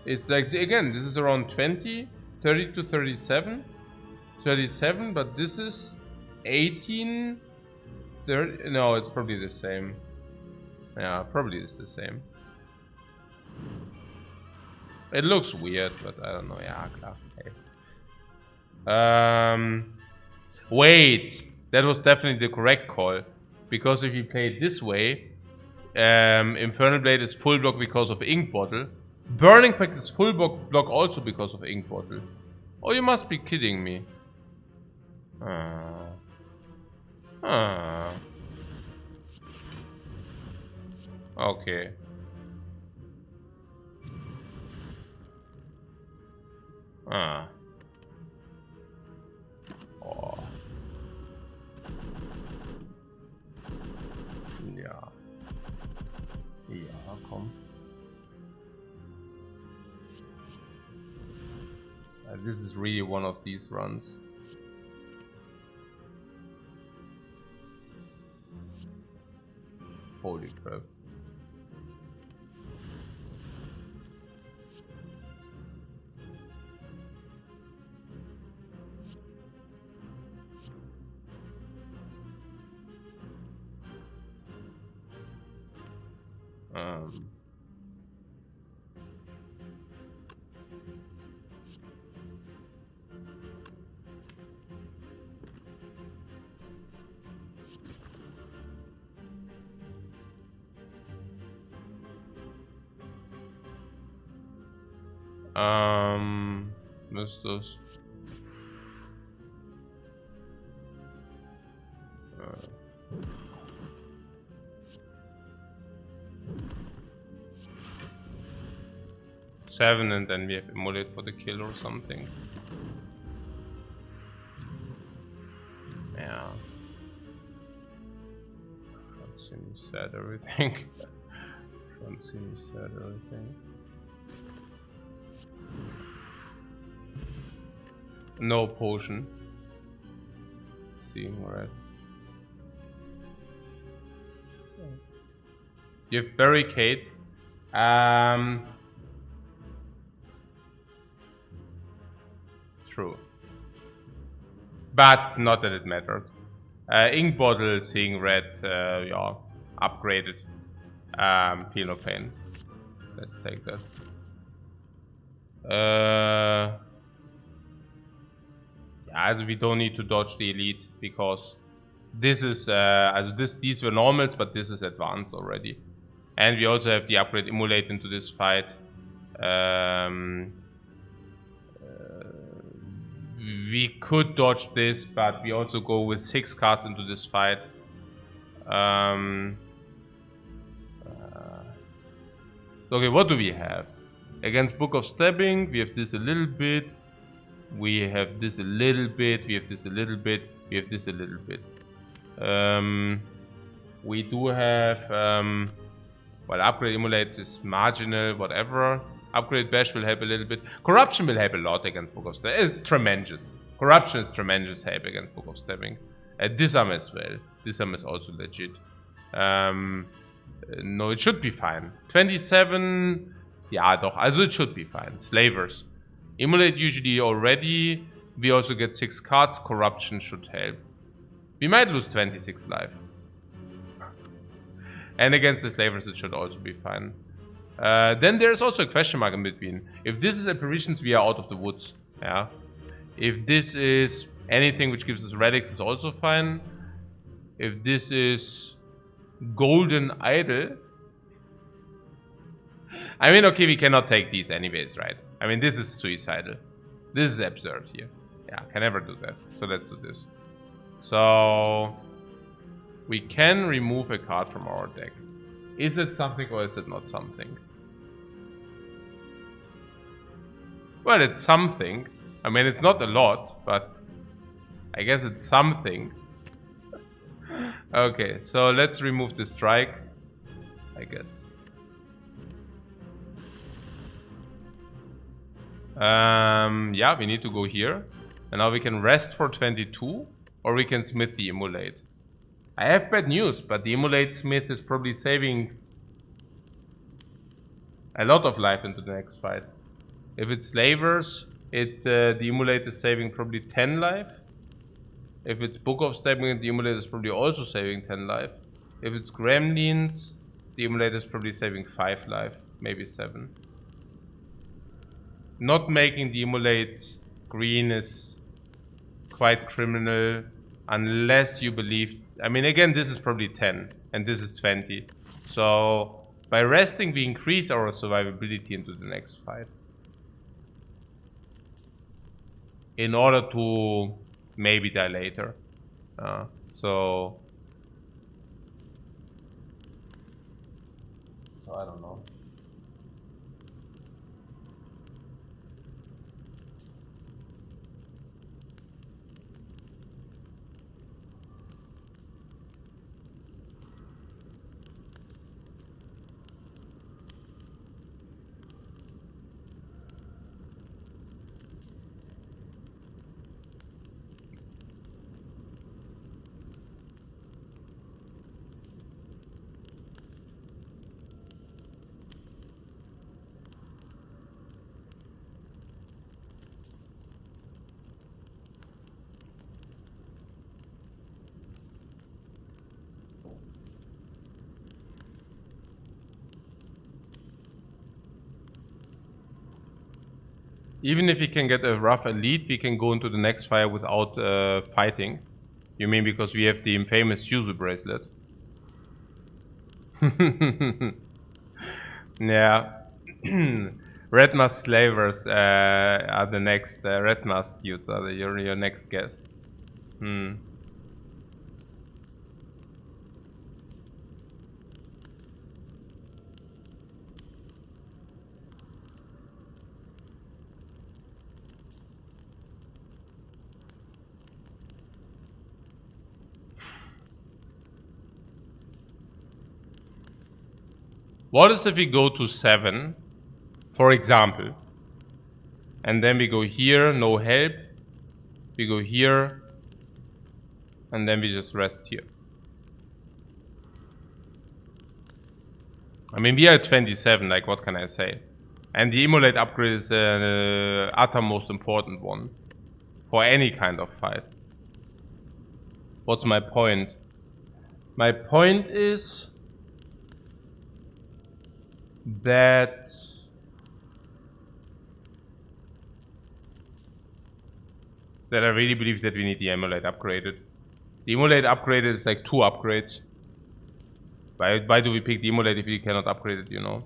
It's like, again, this is around 20, 30 to 37. 37, but this is 18, 30. No, it's probably the same. Yeah, probably it's the same. It looks weird, but I don't know. Yeah, klar. Okay. Wait, that was definitely the correct call, because if you play it this way, Infernal Blade is full block because of Ink Bottle. Burning Pact is full block also because of Ink Bottle. Oh, you must be kidding me. Okay. Oh. Ja. Ja, komm. This is really one of these runs. Holy crap. Was ist das? Seven, and then we have Immolate for the kill or something. Yeah. Francine said everything. Francine said everything. No potion. Seeing red. You have barricade. True. But not that it mattered. Ink Bottle, seeing red, yeah, upgraded. Feel no pain. Let's take that. Yeah, we don't need to dodge the elite because this is these were normals, but this is advanced already, and we also have the upgrade Immolate into this fight. We could dodge this, but we also go with 6 cards into this fight. Okay, what do we have? Against Book of Stabbing, we have this a little bit. We have this a little bit. We have this a little bit. We have this a little bit. We do have... well, Upgrade Immolate is marginal, whatever. Upgrade Bash will help a little bit. Corruption will help a lot against Book of Stabbing. It's tremendous. Corruption is tremendous help against Book of Stabbing. Disarm as well. Disarm is also legit. No, it should be fine. 27... Ja, doch. Also it should be fine. Slavers. Immolate usually already. We also get 6 cards. Corruption should help. We might lose 26 life. And against the Slavers it should also be fine. Then there's also a question mark in between. If this is apparitions, we are out of the woods. Yeah. If this is anything which gives us relics, is also fine. If this is golden idol, I mean, okay, we cannot take these anyways, right? I mean, this is suicidal. This is absurd here. Yeah, can never do that. So let's do this. So we can remove a card from our deck. Is it something or is it not something? Well, it's something. I mean, it's not a lot, but I guess it's something. Okay, so let's remove the strike, I guess. Yeah, we need to go here. And now we can rest for 22, or we can smith the Immolate. I have bad news, but the Immolate smith is probably saving a lot of life into the next fight. If it's slavers, the Immolate is saving probably 10 life. If it's Book of Stabbing, the Immolate is probably also saving 10 life. If it's Gremlins, the Immolate is probably saving 5 life, maybe 7. Not making the Immolate green is quite criminal, unless you believe... I mean, again, this is probably 10, and this is 20. So, by resting, we increase our survivability into the next fight. In order to maybe die later. So I don't know. Even if we can get a rough elite, we can go into the next fire without fighting. You mean because we have the infamous Yuzu bracelet? Yeah. Red Mask Slavers are the next Red Mask dudes, are your next guest. What is if we go to 7, for example, and then we go here, no help, we go here, and then we just rest here. I mean, we are at 27, like what can I say? And the Immolate upgrade is the uttermost important one for any kind of fight. What's my point? My point is that I really believe that we need the Immolate upgraded. The Immolate upgraded is like 2 upgrades. Why do we pick the Immolate if we cannot upgrade it, you know?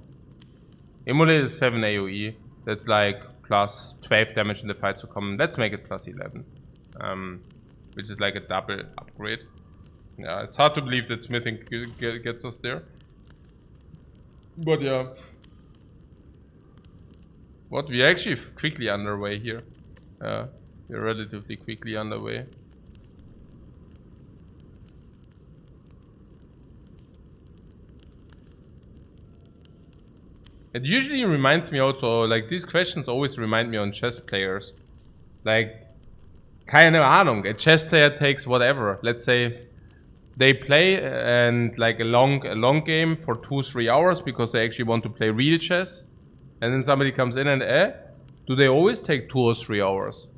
Immolate is 7 AoE. That's like plus 12 damage in the fight to come. Let's make it plus 11. Which is like a double upgrade. Yeah, it's hard to believe that smithing gets us there. But yeah. What? We're actually quickly underway here. We're relatively quickly underway. It usually reminds me also, like, these questions always remind me on chess players. Like, keine Ahnung, a chess player takes whatever. Let's say they play and like a long game for 2-3 hours because they actually want to play real chess. And then somebody comes in and do they always take 2 or 3 hours?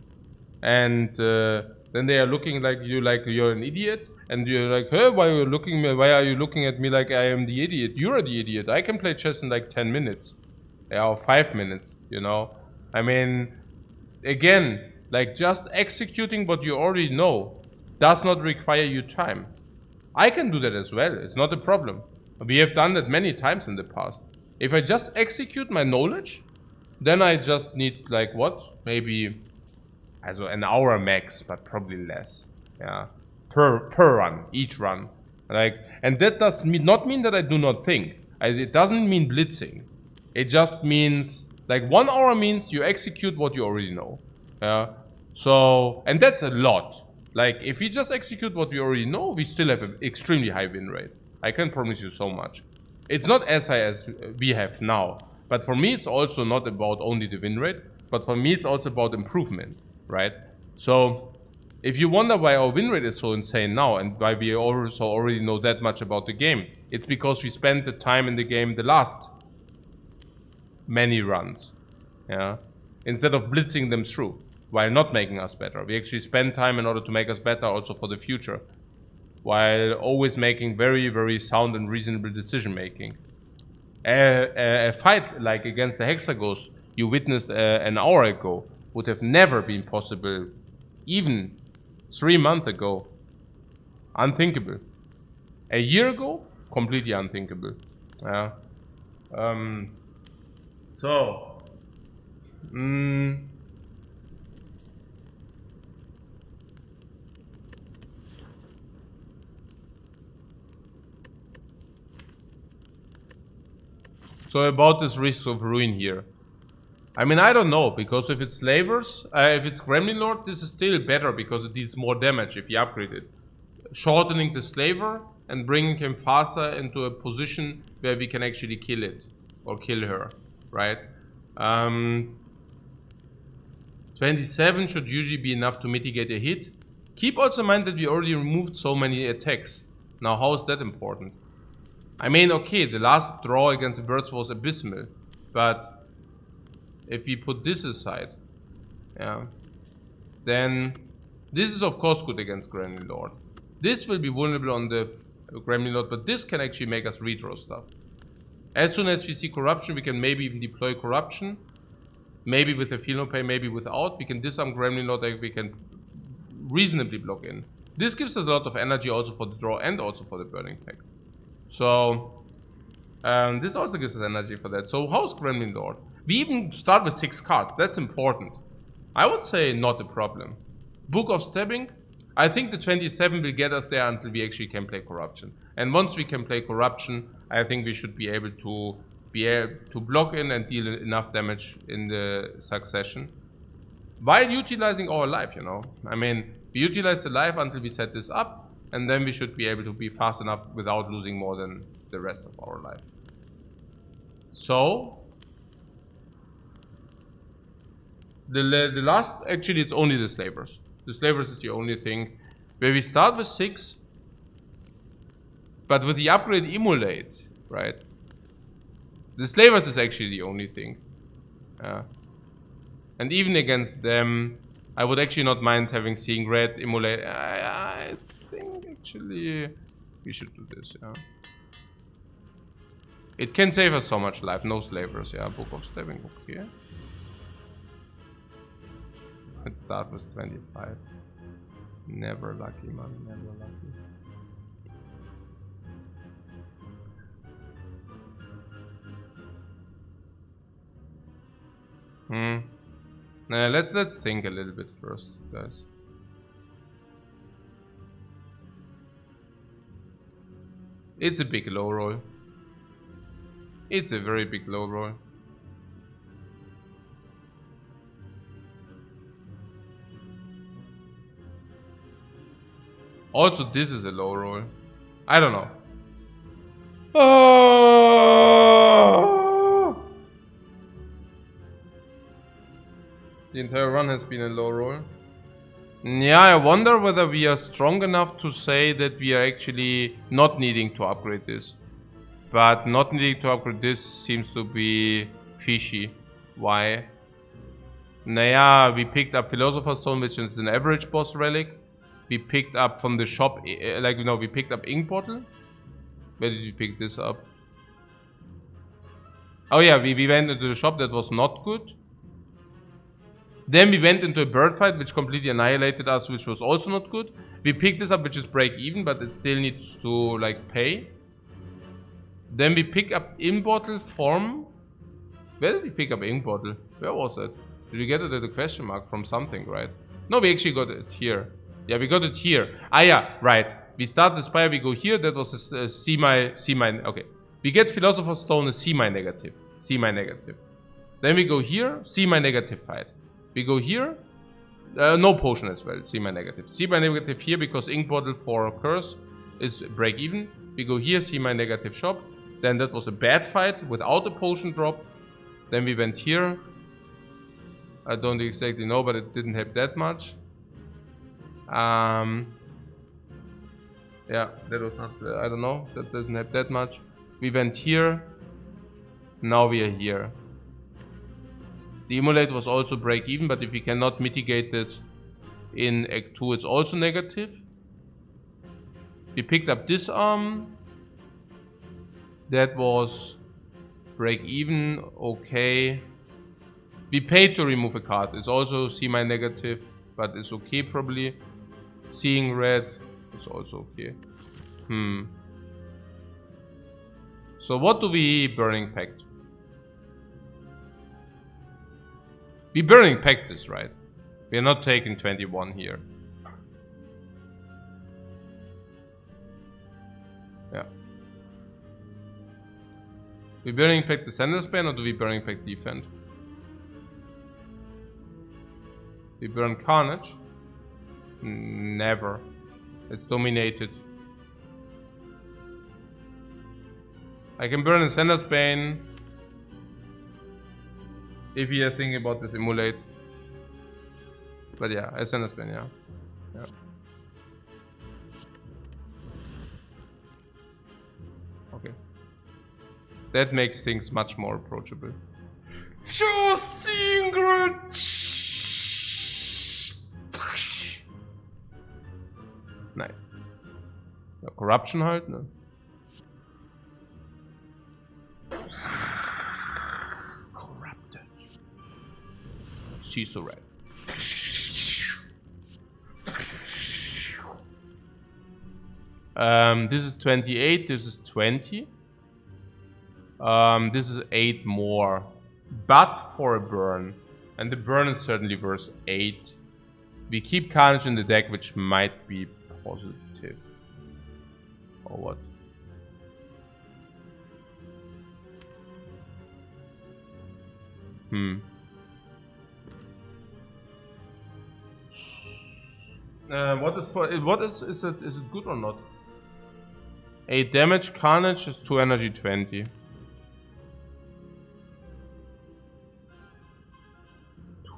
And then they are looking like you're an idiot. And you're like, hey, why are you looking at me like I am the idiot? You're the idiot. I can play chess in like 10 minutes. Yeah, or 5 minutes, you know? I mean, again, like just executing what you already know does not require you time. I can do that as well. It's not a problem. We have done that many times in the past. If I just execute my knowledge, then I just need like what? Maybe also an hour max, but probably less. Yeah. Per run, each run. Like, and that does not mean that I do not think. It doesn't mean blitzing. It just means Like 1 aura means you execute what you already know. Yeah. So, and that's a lot. Like if we just execute what we already know, we still have an extremely high win rate. I can promise you so much. It's not as high as we have now. But for me, it's also not about only the win rate, but for me, it's also about improvement, right? So if you wonder why our win rate is so insane now and why we also already know that much about the game, it's because we spent the time in the game the last many runs, yeah, instead of blitzing them through while not making us better. We actually spend time in order to make us better also for the future, while always making very, very sound and reasonable decision making. A fight like against the Hexagos you witnessed an hour ago would have never been possible even 3 months ago. Unthinkable. A year ago, completely unthinkable. Yeah. So, so about this risk of ruin here. I mean, I don't know, because if it's slavers, if it's Gremlin Lord, this is still better because it deals more damage if you upgrade it. Shortening the slaver and bringing him faster into a position where we can actually kill it or kill her, right? 27 should usually be enough to mitigate a hit. Keep also in mind that we already removed so many attacks. Now, how is that important? I mean, okay, the last draw against the birds was abysmal, but if we put this aside, yeah, then this is of course good against Gremlin Lord. This will be vulnerable on the Gremlin Lord, but this can actually make us redraw stuff. As soon as we see corruption, we can maybe even deploy corruption. Maybe with a feel no pay, maybe without. We can disarm Gremlin Lord, like we can reasonably block in. This gives us a lot of energy also for the draw and also for the burning pact. So this also gives us energy for that. So how's Gremlin Lord? We even start with 6 cards. That's important. I would say not a problem. Book of Stabbing. I think the 27 will get us there until we actually can play Corruption. And once we can play Corruption, I think we should be able to block in and deal enough damage in the succession, while utilizing our life, you know. I mean, we utilize the life until we set this up, and then we should be able to be fast enough without losing more than the rest of our life. So the last, actually it's only the slavers. The slavers is the only thing where we start with 6, but with the upgrade Immolate, right? The slavers is actually the only thing. And even against them, I would actually not mind seeing red Immolate. I think actually we should do this, yeah. It can save us so much life. No slavers, yeah. Book of Stabbing, okay. Let's start with 25. Never lucky, man. Never lucky. Let's think a little bit first, guys. It's a big low roll. It's a very big low roll. Also, this is a low roll. I don't know. The entire run has been a low roll. Yeah, I wonder whether we are strong enough to say that we are actually not needing to upgrade this. But not needing to upgrade this seems to be fishy. Why? Naya, we picked up Philosopher's Stone, which is an average boss relic. We picked up from the shop, like, you know, we picked up Ink Bottle. Where did you pick this up? Oh yeah, we went into the shop, that was not good. Then we went into a bird fight, which completely annihilated us, which was also not good. We picked this up, which is break even, but it still needs to, like, pay. Then we pick up Ink Bottle from... Where did we pick up Ink Bottle? Where was it? Did we get it at a question mark from something, right? No, we actually got it here. Yeah, we got it here. Ah, yeah, right. We start the Spire, we go here. That was a C-. Okay. We get Philosopher's Stone, a C- negative. C- negative. Then we go here, see my negative fight. We go here, no potion as well, see my negative. See my negative here because ink bottle for curse is break even. We go here, see my negative shop. Then that was a bad fight without a potion drop. Then we went here. I don't exactly know, but it didn't have that much. Yeah, that was not, I don't know, that doesn't have that much. We went here. Now we are here. The emulate was also break even, but if we cannot mitigate it in Act 2, it's also negative. We picked up this arm. That was break even, okay. We paid to remove a card. It's also see my negative, but it's okay probably. Seeing red is also okay. So what do we Burning Pact? We Burning Pact this, right? We are not taking 21 here. Yeah. We Burning Pact the Sender Span or do we Burning Pact Defend? We burn Carnage? Never. It's dominated. I can burn a Sender's Bane if you are thinking about this emulate. But yeah, a Sender's Bane, yeah. Okay. That makes things much more approachable. Just secret. Nice. Ja, Corruption halt, ne? Corrupted. She's so red. This is 28, this is 20. This is 8 more. But for a burn. And the burn is certainly worth 8. We keep Carnage in the deck, which might be positive. Or what? What is it good or not? 8 damage, Carnage is 2 energy 20.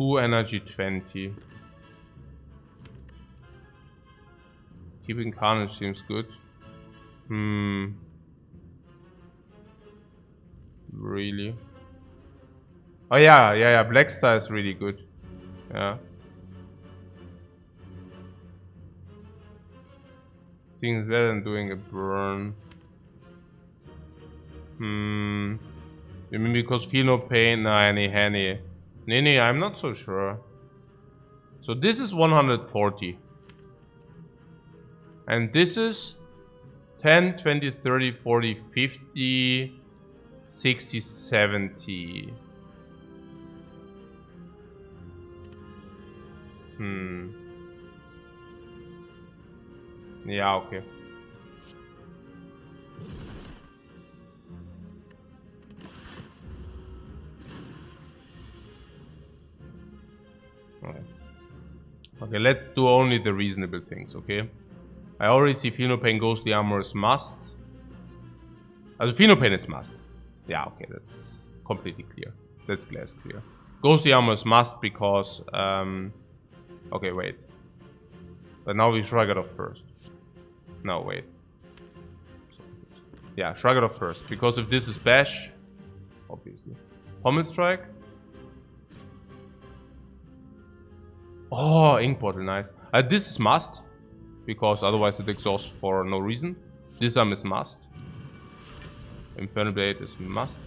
Energy 20. Keeping Carnage seems good. Really? Oh yeah. Black Star is really good. Yeah. Seeing that and doing a burn. You mean because feel no pain? Nah, any. Nee, I'm not so sure. So this is 140. And this is 10, 20, 30, 40, 50, 60, 70. Yeah, okay. Okay, let's do only the reasonable things, okay? I already see Feel No Pain, Ghostly Armor is must. Also Feel No Pain is must. Yeah, okay, that's completely clear. That's glass clear. Ghostly Armor is must because... okay, wait. But now we shrug it off first. No, wait. Yeah, shrug it off first. Because if this is bash... Obviously. Pommel Strike. Oh, Ink Bottle, nice. This is must. Because otherwise it exhausts for no reason. Disarm is must. Infernal Blade is must.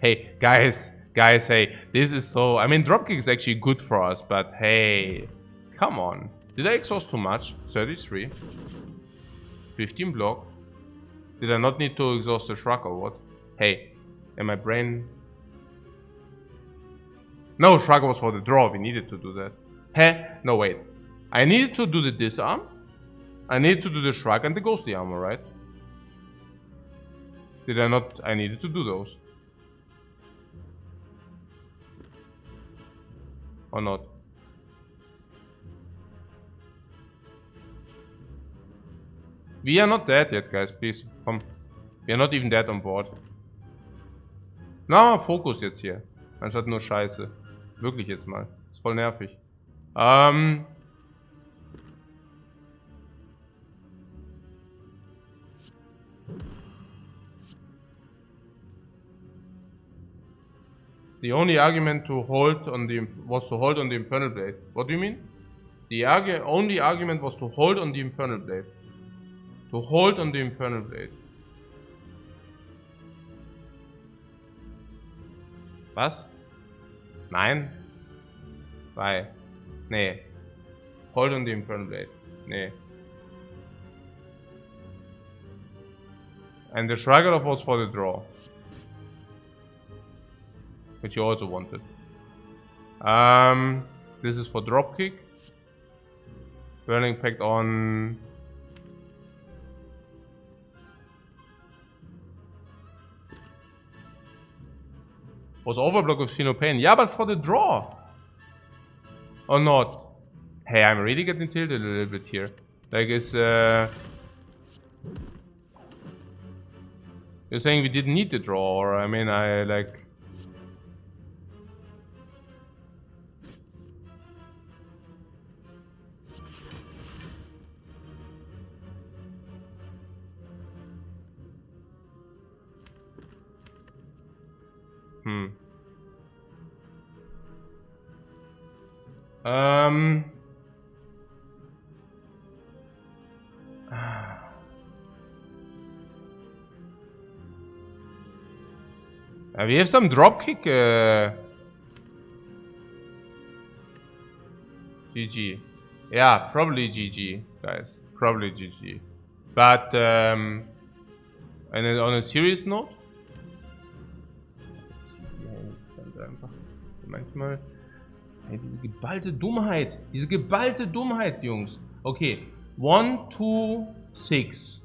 Hey, guys, hey, this is so... I mean, Dropkick is actually good for us, but hey, come on. Did I exhaust too much? 33. 15 block. Did I not need to exhaust the Shrug or what? Hey, and my brain... No, Shrug was for the draw, we needed to do that. Heh, no wait. I needed to do the Disarm. I needed to do the Shrug and the Ghostly Armor, right? Did I not? I needed to do those. Or not? We are not dead yet, guys, please. Komm. We are not even dead on board. Na, Fokus jetzt hier. Anstatt nur Scheiße. Wirklich jetzt mal. Ist voll nervig. The only argument to hold on the was to hold on the Infernal Blade. What do you mean? The only argument was to hold on the Infernal Blade. To hold on the Infernal Blade. Was? Nein? Why? Nee. Hold on the Infernal Blade. Nee. And the Shrugger was for the draw. Which you also wanted. This is for dropkick. Burning Pact on... Was overblock of Xeno Pain? Yeah, but for the draw! Or not? Hey, I'm really getting tilted a little bit here. Like, it's You're saying we didn't need the draw, or I mean, I like... We have some dropkick. GG. Yeah, probably GG, guys. Probably GG. But and on a serious note. Manchmal. Hey, diese geballte Dummheit. Diese geballte Dummheit, Jungs. Okay. 1, 2, 6.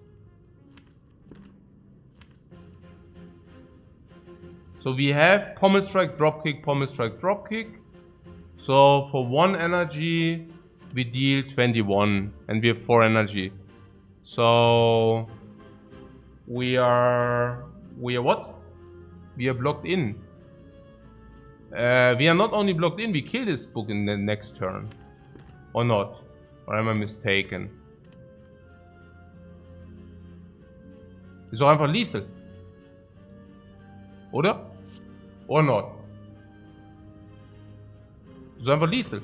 So we have Pommel Strike, Dropkick, Pommel Strike, Dropkick. So for 1 energy, we deal 21. And we have 4 energy. So we are what? We are blocked in. We are not only blocked in, we kill this book in the next turn. Or not? Or am I mistaken? Ist doch einfach lethal. Oder? Or not? Ist doch einfach lethal.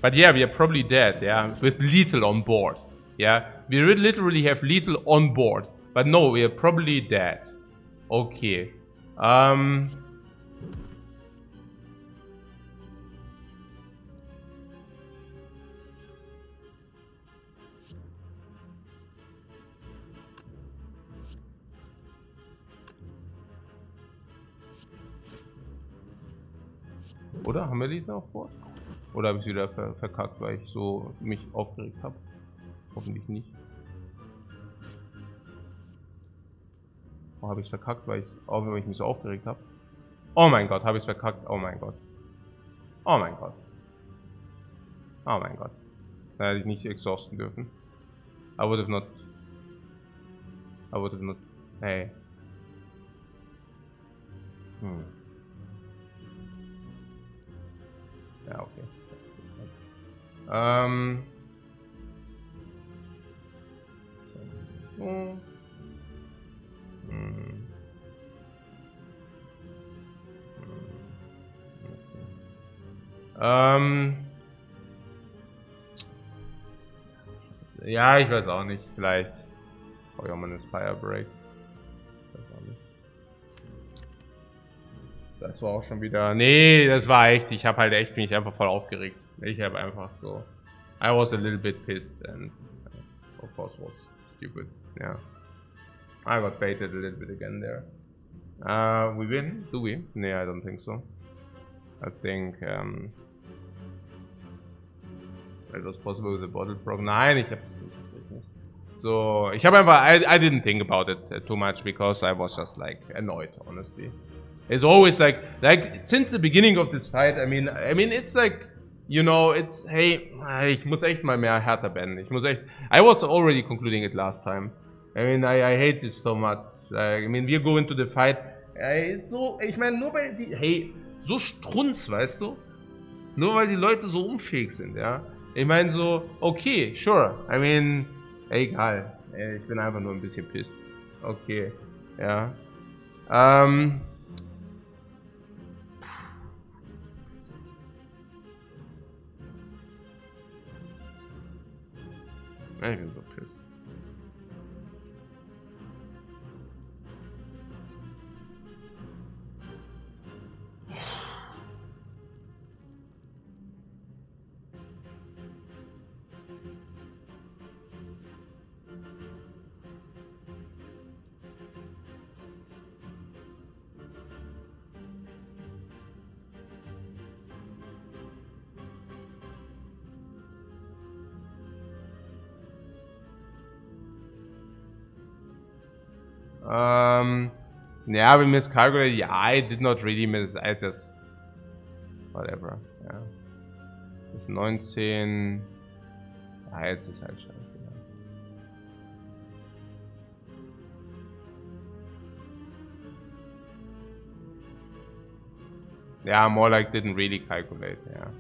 But yeah, we are probably dead, yeah? With lethal on board. Yeah? We literally have lethal on board. But no, we are probably dead. Okay. Oder? Haben wir die noch vor? Oder habe ich wieder verkackt, weil ich so mich aufgeregt habe? Hoffentlich nicht. Oh, habe ich verkackt, weil ich mich so aufgeregt habe? Oh mein Gott, habe ich verkackt? Oh mein Gott. Oh mein Gott. Oh mein Gott. Da hätte ich nicht exhausten dürfen. I would have not. Hey. Ja, okay. Ja, ich weiß auch nicht. Vielleicht brauche ich auch mal einen Spire Break. Ich weiß auch nicht. Das war auch schon wieder... Nee, das war echt... Ich habe halt echt mich einfach voll aufgeregt. Ich habe einfach so... I was a little bit pissed and of course was stupid. Yeah. I got baited a little bit again there. We win? Do we? No, I don't think so. I think... it was possible with the bottle proc. Nein, ich hab's nicht. So, ich habe einfach... I didn't think about it too much because I was just like annoyed, honestly. It's always like since the beginning of this fight, I mean, it's like, you know, it's, hey, ich muss echt mal mehr härter bannen. Ich muss echt, I was already concluding it last time. I mean, I hate this so much. I mean, we go into the fight. So, ich meine, nur weil die, hey, so Strunz, weißt du? Nur weil die Leute so unfähig sind, ja? Ich meine so, okay, sure. I mean, egal. Ich bin einfach nur ein bisschen pissed. Okay, ja. Ich bin so pissed. Yeah, we miscalculated. Yeah, I did not really miss. I just whatever. Ja. Bis 19. Ja, jetzt ist halt scheiße. Ja. Yeah, more like didn't really calculate. Yeah,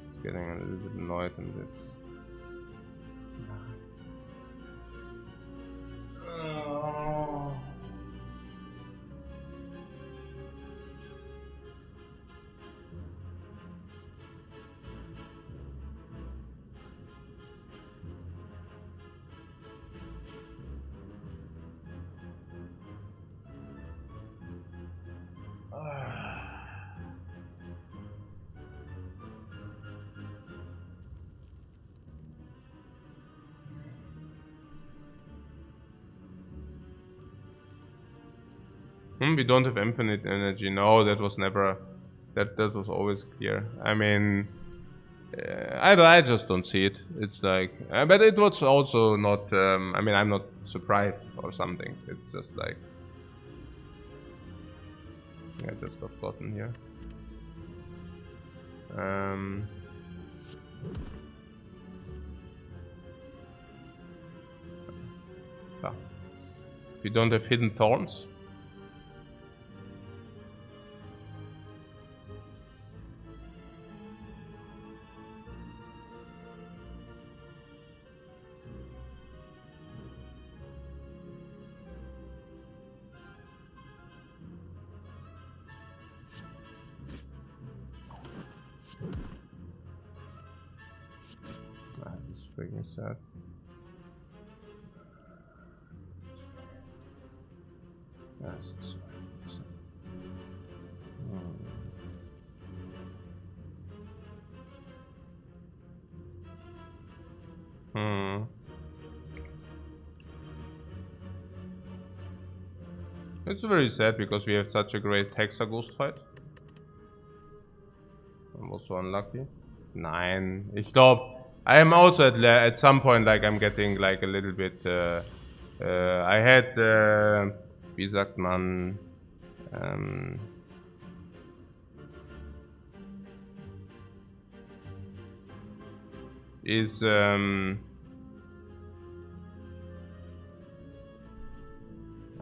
it's getting a little bit annoyed in this. We don't have infinite energy. No, that was never. That was always clear. I mean, I just don't see it. It's like, but it was also not. I mean, I'm not surprised or something. It's just like, I just got gotten here. We don't have hidden thorns. This is freaking sad. It's very sad because we have such a great Hexa Ghost fight. I'm also unlucky. 9. Ich glaube, I am also at some point like I'm getting like a little bit. I had, wie sagt man,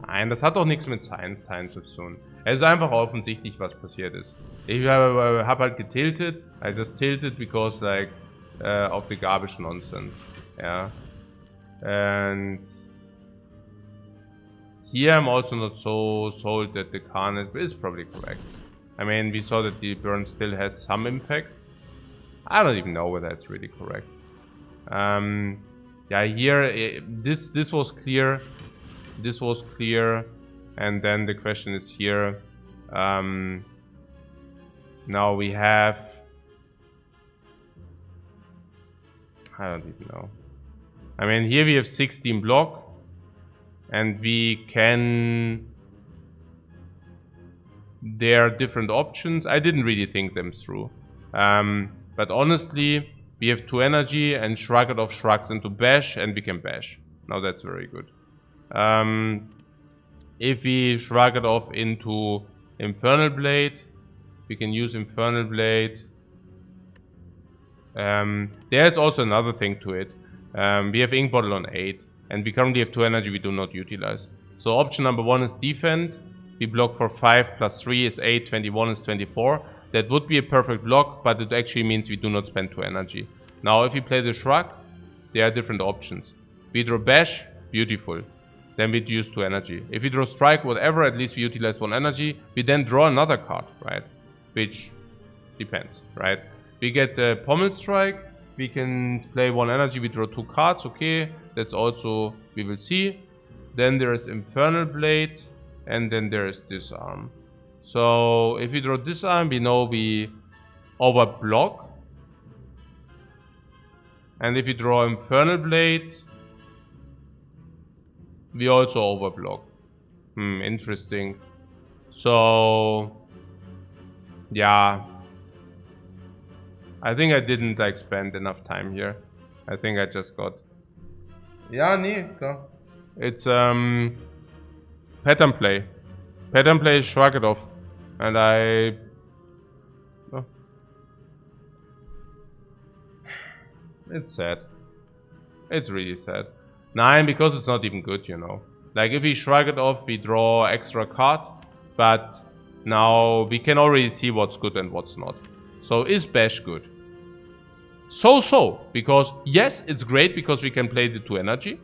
Nein, das hat doch nichts mit Science Time zu tun. Es ist einfach offensichtlich, was passiert ist. Ich habe halt getiltet. I just tilted because like of the garbage nonsense. Yeah. And here I'm also not so sold that the carnage is probably correct. I mean, we saw that the burn still has some impact. I don't even know whether that's really correct. Yeah, here this was clear. This was clear, and then the question is here. Now we have, I don't even know. I mean, here we have 16 block, and we can. There are different options. I didn't really think them through, but honestly, we have 2 energy and shrug it off shrugs into bash, and we can bash. Now that's very good. If we shrug it off into Infernal Blade. We can use Infernal Blade. There's also another thing to it. We have Ink Bottle on 8, and we currently have 2 energy we do not utilize. So option number 1 is Defend. We block for 5 plus 3 is 8, 21 is 24. That would be a perfect block, but it actually means we do not spend 2 energy. Now if we play the Shrug, there are different options. We draw Bash, beautiful. Then we use 2 energy. If we draw Strike, whatever, at least we utilize 1 energy. We then draw another card, right? Which depends, right? We get the Pommel Strike. We can play 1 energy, we draw 2 cards, okay. That's also, we will see. Then there is Infernal Blade. And then there is Disarm. So if we draw Disarm, we know we overblock. And if we draw Infernal Blade, we also overblock. Interesting. So yeah, I think I didn't like spend enough time here. I think I just got. Yeah, nee, klar. It's pattern play. Pattern play, shrug it off. And I. Oh. It's sad. It's really sad. 9 because it's not even good, you know. Like if we shrug it off, we draw extra card. But now we can already see what's good and what's not. So is Bash good? So. Because yes, it's great because we can play the 2 energy.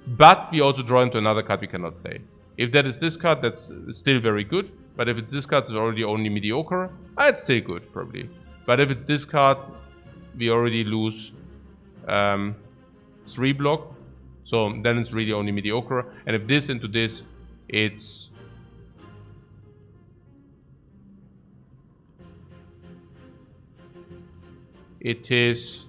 But we also draw into another card we cannot play. If that is this card, that's still very good. But if it's this card, it's already only mediocre. It's still good, probably. But if it's this card, we already lose 3 block. So then it's really only mediocre. And if this into this, it's... It is...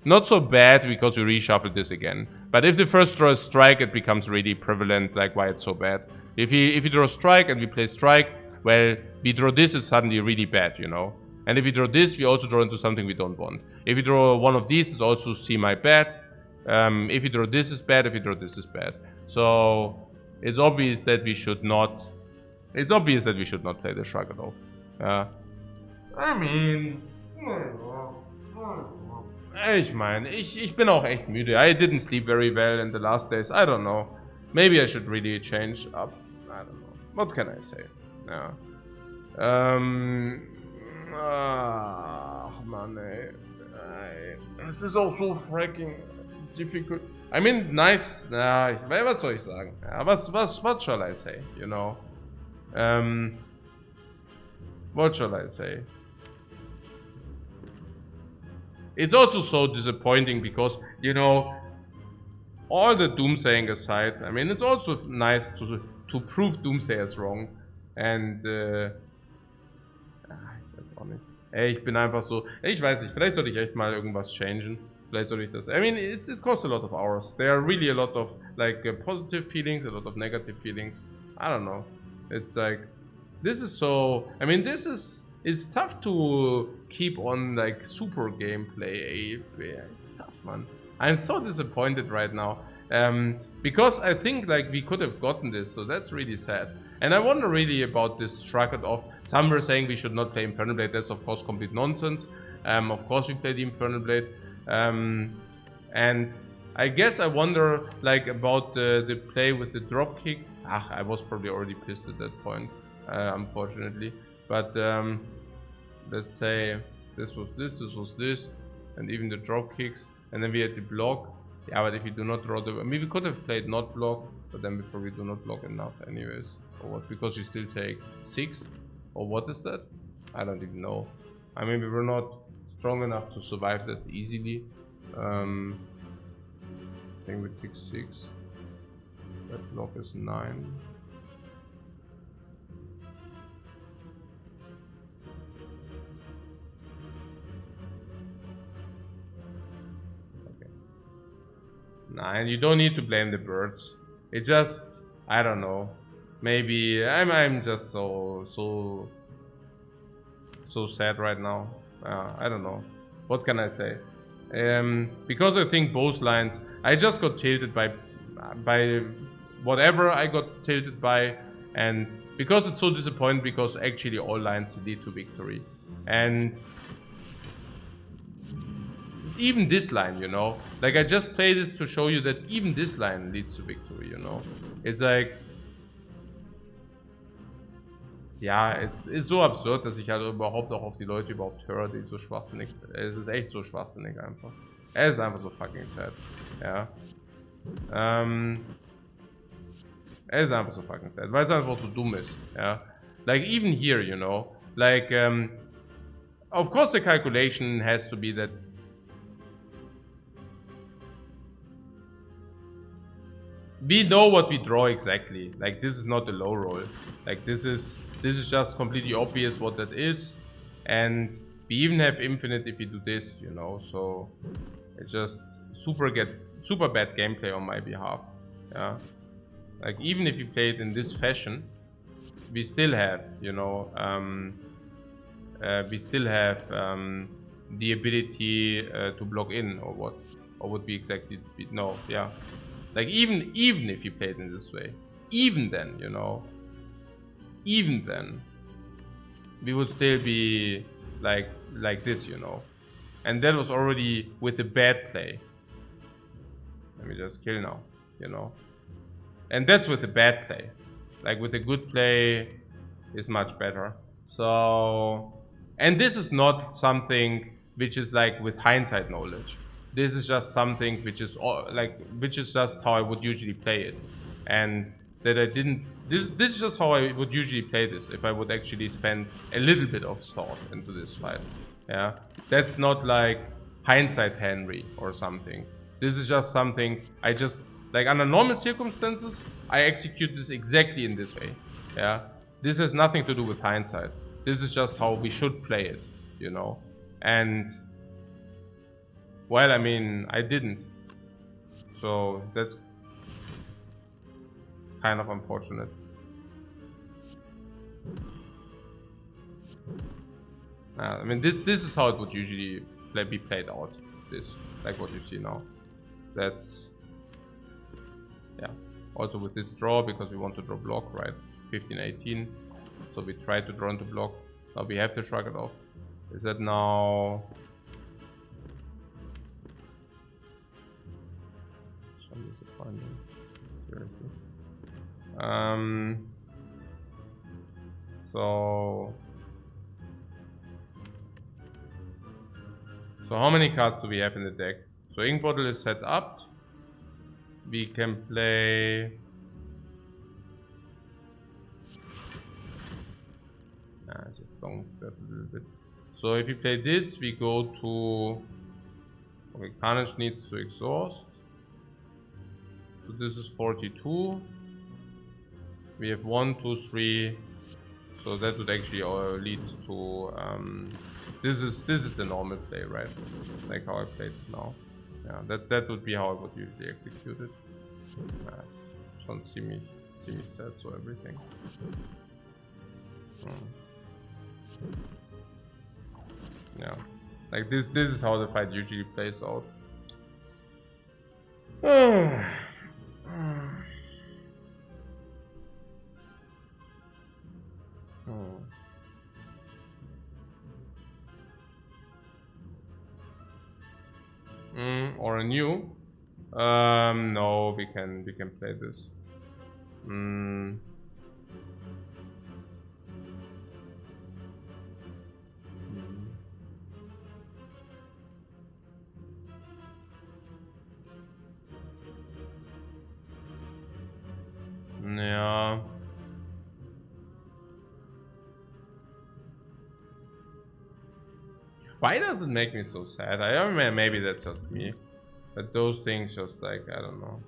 not so bad because we reshuffle this again. But if the first draw is Strike, it becomes really prevalent, like why it's so bad. If you draw Strike and we play Strike, well, we draw this, it's suddenly really bad, you know. And if we draw this, we also draw into something we don't want. If we draw one of these, it's also see my bad. If you draw this is bad, if you draw this is bad. So it's obvious that we should not. It's obvious that we should not play the Shrug at all. I mean, ich meine, ich bin auch echt müde. I didn't sleep very well in the last days. I don't know. Maybe I should really change up. I don't know. What can I say? Yeah. Ach man, ey. Es ist auch so freaking difficult. I mean, nice. Ja, was soll ich sagen? Ja, what shall I say? You know. What shall I say? It's also so disappointing because, you know, all the doomsaying aside, I mean, it's also nice to prove doomsayers wrong. And, ich weiß auch nicht. Ey, ich bin einfach so, ich weiß nicht, vielleicht sollte ich echt mal irgendwas changen. Vielleicht sollte ich das, I mean, it costs a lot of hours. There are really a lot of, like, positive feelings, a lot of negative feelings. I don't know. It's like, this is so, I mean, this is, it's tough to keep on like super gameplay. It's tough, man. I'm so disappointed right now. Because I think like we could have gotten this, so that's really sad. And I wonder really about this Shrug It Off. Some were saying we should not play Infernal Blade. That's of course complete nonsense. Of course we play the Infernal Blade. And I guess I wonder like about the play with the drop kick. I was probably already pissed at that point, unfortunately. But let's say this was this, and even the drop kicks, and then we had the block. Yeah, but if you do not draw the, I mean, we could have played not block, but then we probably do not block enough anyways. Or what? Because you still take 6, or what is that? I don't even know. I mean, we were not strong enough to survive that easily. I think we take 6. That block is 9. Nah, you don't need to blame the birds. It just, I don't know. Maybe I'm just so sad right now. I don't know. What can I say? Because I think both lines. I just got tilted by whatever I got tilted by, and because it's so disappointing, because actually all lines lead to victory. And even this line, you know, like I just play this to show you that even this line leads to victory, you know. It's like, ja, es ist so absurd, dass ich halt überhaupt auch auf die Leute überhaupt höre, die so schwachsinnig. Es ist echt so schwachsinnig einfach. Es ist einfach so fucking sad. Ja. Es ist einfach so fucking sad, weil es einfach so dumm ist. Ja. Like even here, you know, like of course the calculation has to be that we know what we draw exactly. Like this is not a low roll. Like this is just completely obvious what that is, and we even have infinite if we do this, you know. So it's just super bad gameplay on my behalf. Yeah, like even if you play it in this fashion, we still have, you know, the ability to block in, or what we exactly no, yeah. Like even if you play it in this way, even then, you know, even then, we would still be like this, you know. And that was already with a bad play. Let me just kill now, you know. And that's with a bad play. Like with a good play is much better. So, and this is not something which is like with hindsight knowledge. This is just something which is just how I would usually play it. And that I didn't, this is just how I would usually play this if I would actually spend a little bit of thought into this fight. Yeah, that's not like hindsight Henry or something. This is just something I just, like under normal circumstances, I execute this exactly in this way. Yeah, this has nothing to do with hindsight. This is just how we should play it, you know. And well, I mean, I didn't. So that's kind of unfortunate. I mean, this is how it would usually be played out. This, like what you see now. That's, yeah. Also with this draw, because we want to draw block, right? 15, 18. So we try to draw into block. Now we have to shrug it off. Is that now? Some disappointing. Seriously. So how many cards do we have in the deck? So Ink Bottle is set up. We can play. Just don't that a little bit. So if you play this, we go to. Okay, Carnage needs to exhaust. So this is 42. We have 1, 2, 3. So that would actually lead to this is the normal play, right? Like how I played it now. Yeah, that would be how I would usually execute it. Don't see me set, so everything. Yeah, like this is how the fight usually plays out. Or a new? No, we can play this. Yeah. Why does it make me so sad? I don't know, maybe that's just me. But those things just like, I don't know.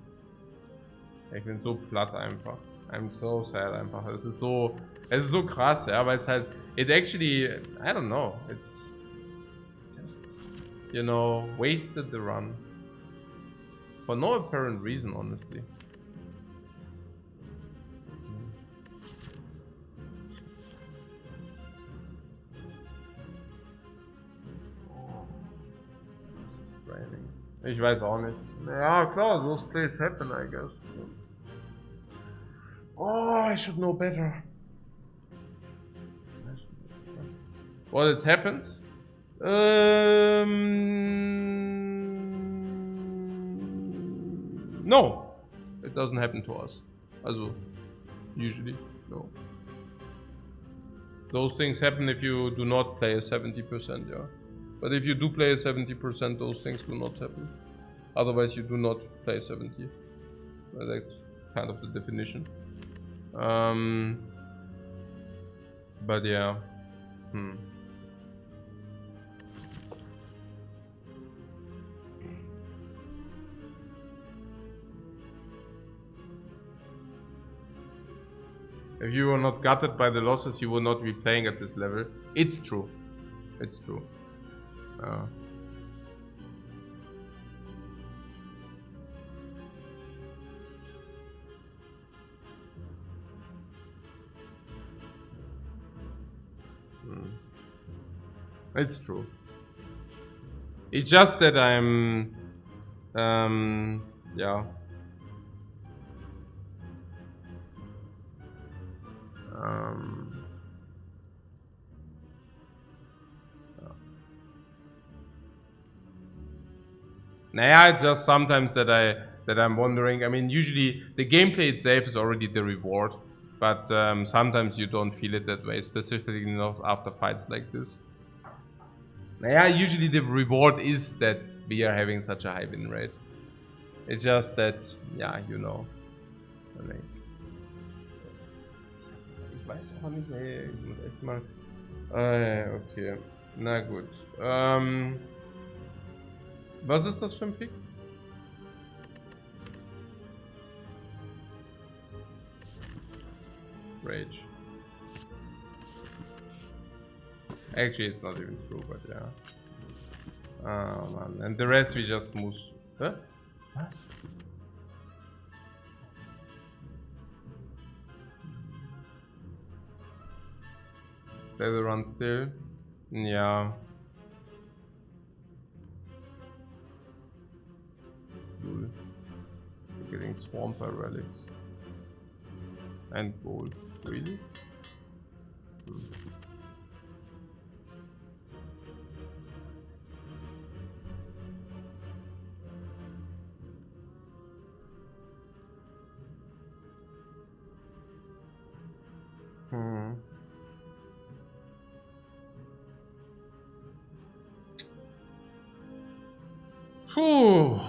Ich bin so platt einfach. I'm so sad einfach. Es ist so krass, ja, weil es halt, it actually, I don't know, it's just, you know, wasted the run. For no apparent reason, honestly. Ich weiß auch nicht. Ja, klar, those plays happen, I guess. Oh, I should know better. What it happens? No, it doesn't happen to us. Also, usually, no. Those things happen if you do not play a 70%, yeah. But if you do play a 70%, those things do not happen. Otherwise, you do not play 70. That's kind of the definition. But yeah. If you were not gutted by the losses, you would not be playing at this level. It's true. It's true. It's true. It's just that I'm, yeah. Naja, it's just sometimes that I'm wondering. I mean, usually the gameplay itself is already the reward, but sometimes you don't feel it that way, specifically not after fights like this. Naja, usually the reward is that we are having such a high win rate. It's just that, yeah, you know. Ich weiß auch nicht, nee, ich muss echt mal. Okay, na gut. Was ist das für ein Pick? Rage. Actually, it's not even true, but yeah. Oh man, and the rest we just move. Huh? Was? Better run still? Yeah. Cool. We're getting swamped by relics. And gold. Really? Puh.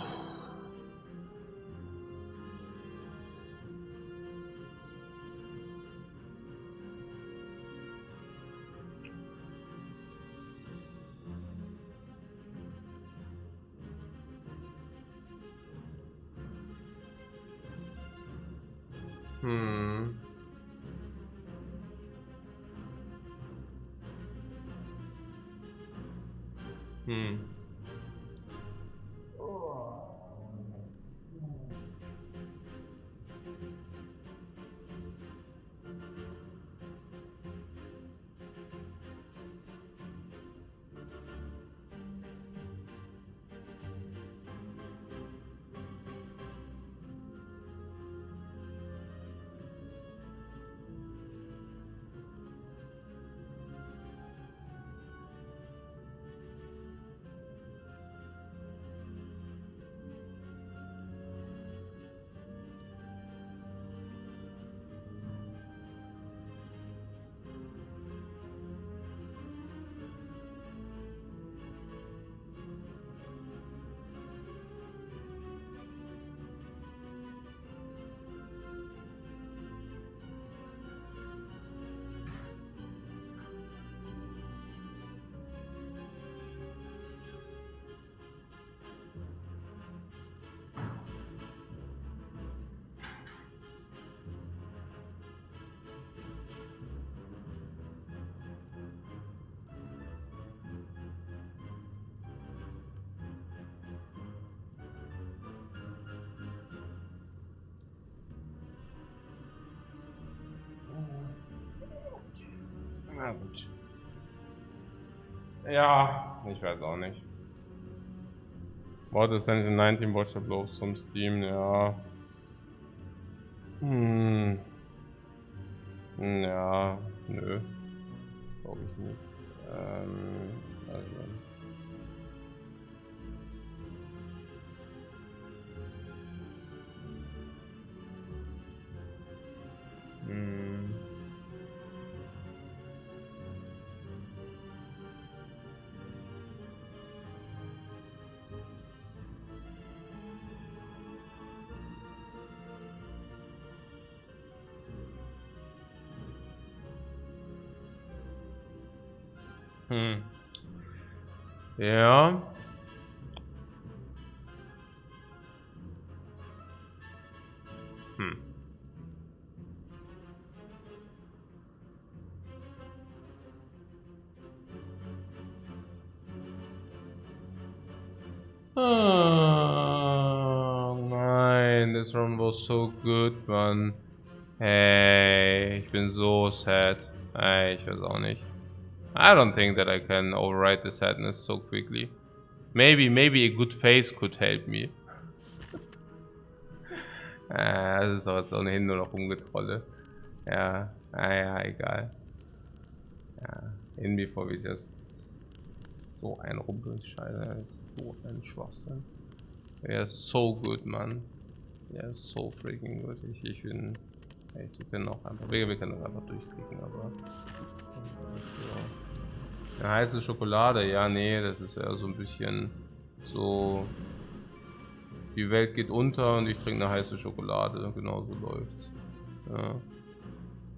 Na gut. Ja, ich weiß auch nicht. What Ascension 19 Watcher Blows zum Steam, ja. Ja, nö. Glaube ich nicht. Also. Ja. Oh nein, this run was so good, man. Hey, ich bin so sad. Hey, ich weiß auch nicht. I don't think that I can override the sadness so quickly. Maybe a good face could help me. Das ist aber jetzt ohnehin nur noch Rumgetrolle. Ja, naja, egal. Ja, in before we just so ein Rumpelscheiße, das ist so ein Schwachsinn. Er ist so gut, Mann. Er ist so freaking gut. Ich bin echt, wir können auch einfach, wir können das einfach durchkriegen, aber so. Eine heiße Schokolade, ja, nee, das ist ja so ein bisschen so, die Welt geht unter und ich trinke eine heiße Schokolade, genau so läuft's. Ja.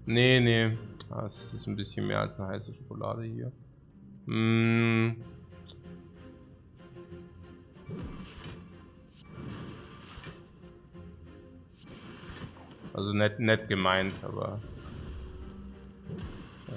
Nee, das ist ein bisschen mehr als eine heiße Schokolade hier. Also nett gemeint, aber ja.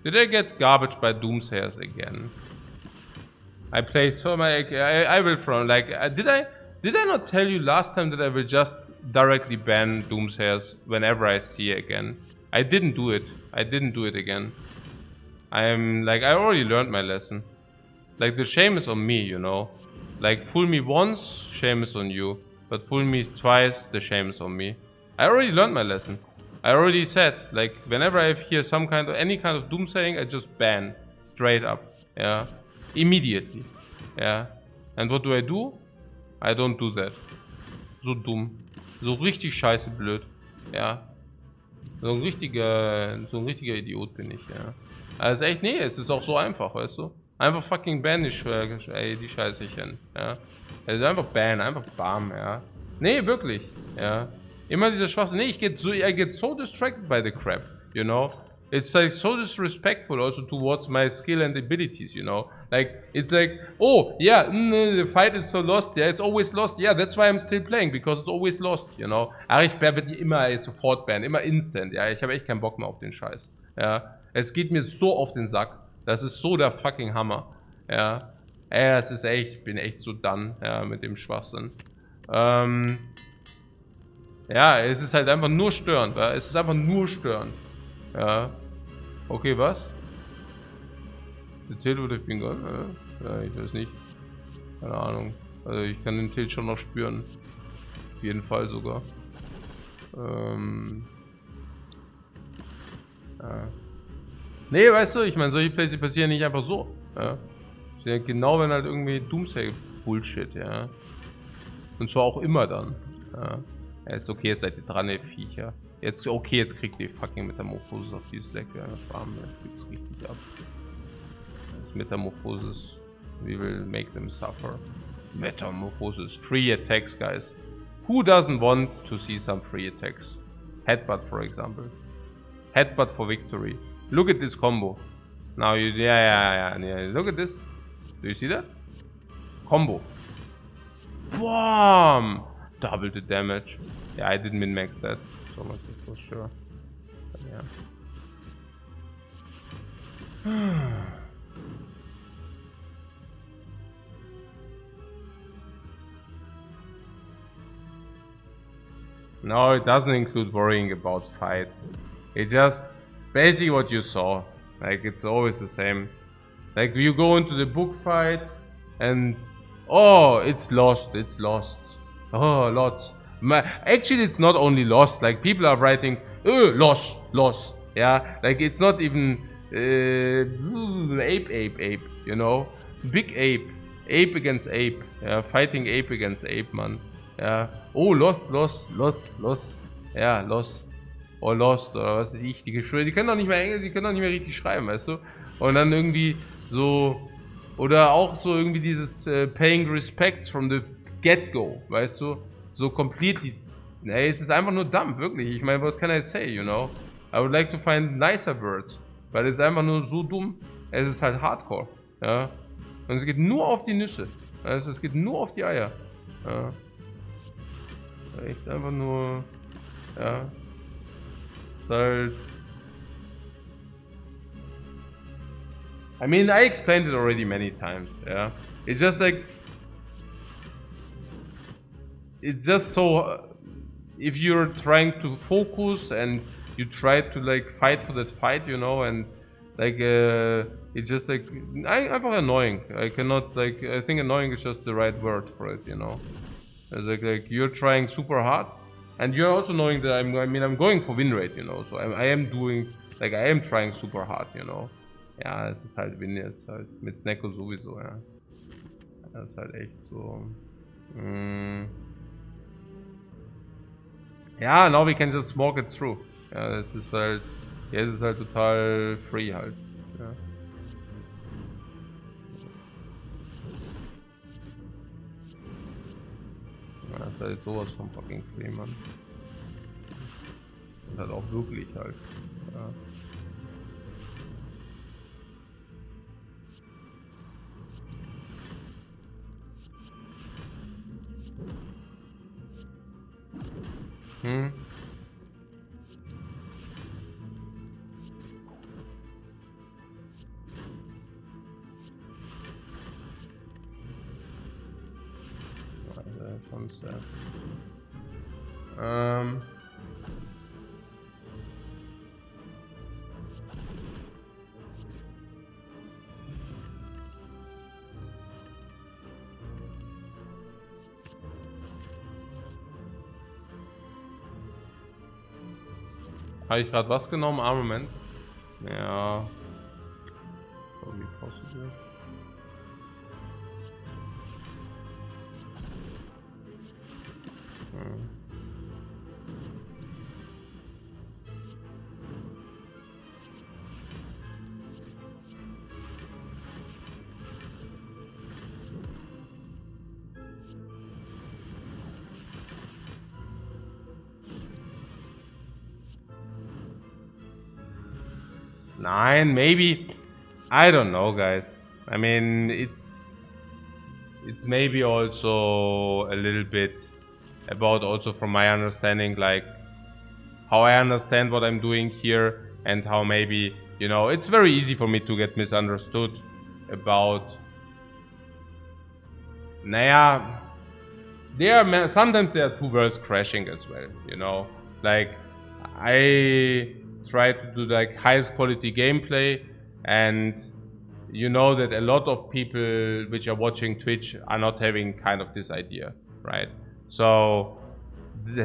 Did I get garbage by Doomsayers again? I play so many. I will from like. Did I not tell you last time that I will just directly ban Doomsayers whenever I see it again? I didn't do it. I didn't do it again. I'm like, I already learned my lesson. Like, the shame is on me, you know. Like, fool me once, shame is on you. But fool me twice, the shame is on me. I already learned my lesson. I already said, like, whenever I hear some kind of, any kind of doomsaying, I just ban. Straight up. Yeah. Immediately. Yeah. And what do? I don't do that. So dumm. So richtig scheiße blöd. Ja. So ein richtiger Idiot bin ich, ja. Also echt, nee, es ist auch so einfach, weißt du? Einfach fucking ban die Scheißchen, ja. Also einfach ban, einfach bam, ja. Nee, wirklich, ja. Immer dieser Schwachsinn. Nee, I get so distracted by the crap, you know. It's like so disrespectful also towards my skill and abilities, you know. Like, it's like, oh, yeah, the fight is so lost, yeah, it's always lost, yeah, that's why I'm still playing, because it's always lost, you know. Ach, ich werde die immer jetzt sofort bannen, immer instant, ja, ich habe echt keinen Bock mehr auf den Scheiß, ja. Es geht mir so auf den Sack, das ist so der fucking Hammer, ja. Ey, das ist echt, ich bin echt so done, ja, mit dem Schwachsinn. Ja, es ist halt einfach nur störend, ja? Es ist einfach nur störend. Ja. Okay, was? Der Tilt wurde ich bin gone? Ja, ich weiß nicht. Keine Ahnung. Also ich kann den Tilt schon noch spüren. Auf jeden Fall sogar. Nee, weißt du, ich meine, solche Plays passieren nicht einfach so. Ja? Ja, genau, wenn halt irgendwie Doomsday-Bullshit, ja. Und zwar auch immer dann. Ja. Jetzt okay, jetzt seid ihr dran, ihr Viecher. Jetzt, okay, jetzt kriegt ihr fucking Metamorphosis auf dieses Deck, ja. Farm, jetzt geht's richtig ab. Das Metamorphosis, we will make them suffer. Metamorphosis, free attacks, guys. Who doesn't want to see some free attacks? Headbutt, for example. Headbutt for victory. Look at this combo. Now you, yeah. Look at this. Do you see that? Combo. Boom! Double the damage. Yeah, I didn't min-max that so much, for sure. But yeah. No, it doesn't include worrying about fights. It just basically what you saw. Like, it's always the same. Like, you go into the book fight and oh, it's lost. Oh, lots. Actually, it's not only lost. Like, people are writing, oh, lost. Yeah, like, it's not even ape. You know, big ape against ape. Yeah, fighting ape against ape, man. Ja. Oh, lost. Ja, lost. Oh, lost, oder was weiß ich. Die können doch nicht mehr Englisch, die können doch nicht mehr richtig schreiben, weißt du? Und dann irgendwie so, oder auch so irgendwie dieses paying respects from the get-go, weißt du? So completely. Nee, es ist einfach nur dumm, wirklich. Ich meine, what can I say, you know? I would like to find nicer words. Weil es ist einfach nur so dumm. Es ist halt Hardcore, ja? Und es geht nur auf die Nüsse. Also es geht nur auf die Eier. Ja. Echt einfach nur, ja, ist halt, I mean, I explained it already many times, yeah, it's just like, it's just so, if you're trying to focus and you try to like fight for that fight, you know, and like, it's just like, einfach annoying, I cannot, like, I think annoying is just the right word for it, you know. Like you're trying super hard, and you're also knowing that I'm going for win rate, you know. So I am doing, like, I am trying super hard, you know. Ja, es ist halt Win jetzt halt mit Snacko sowieso, ja. Das ist halt echt so. Ja, now we can just smoke it through. Ja, das ist halt, jetzt ist halt total free halt. Ja. Das ist halt sowas von fucking free, Mann. Und halt auch wirklich halt. Ja. Habe ich gerade was genommen? Armament? Ja. Probably possible. Nine, maybe. I don't know, guys. I mean, it's maybe also a little bit about also from my understanding, like how I understand what I'm doing here and how maybe, you know, it's very easy for me to get misunderstood about. Naja, sometimes there are two worlds crashing as well, you know, like I try to do like highest quality gameplay, and you know that a lot of people which are watching Twitch are not having kind of this idea, right? So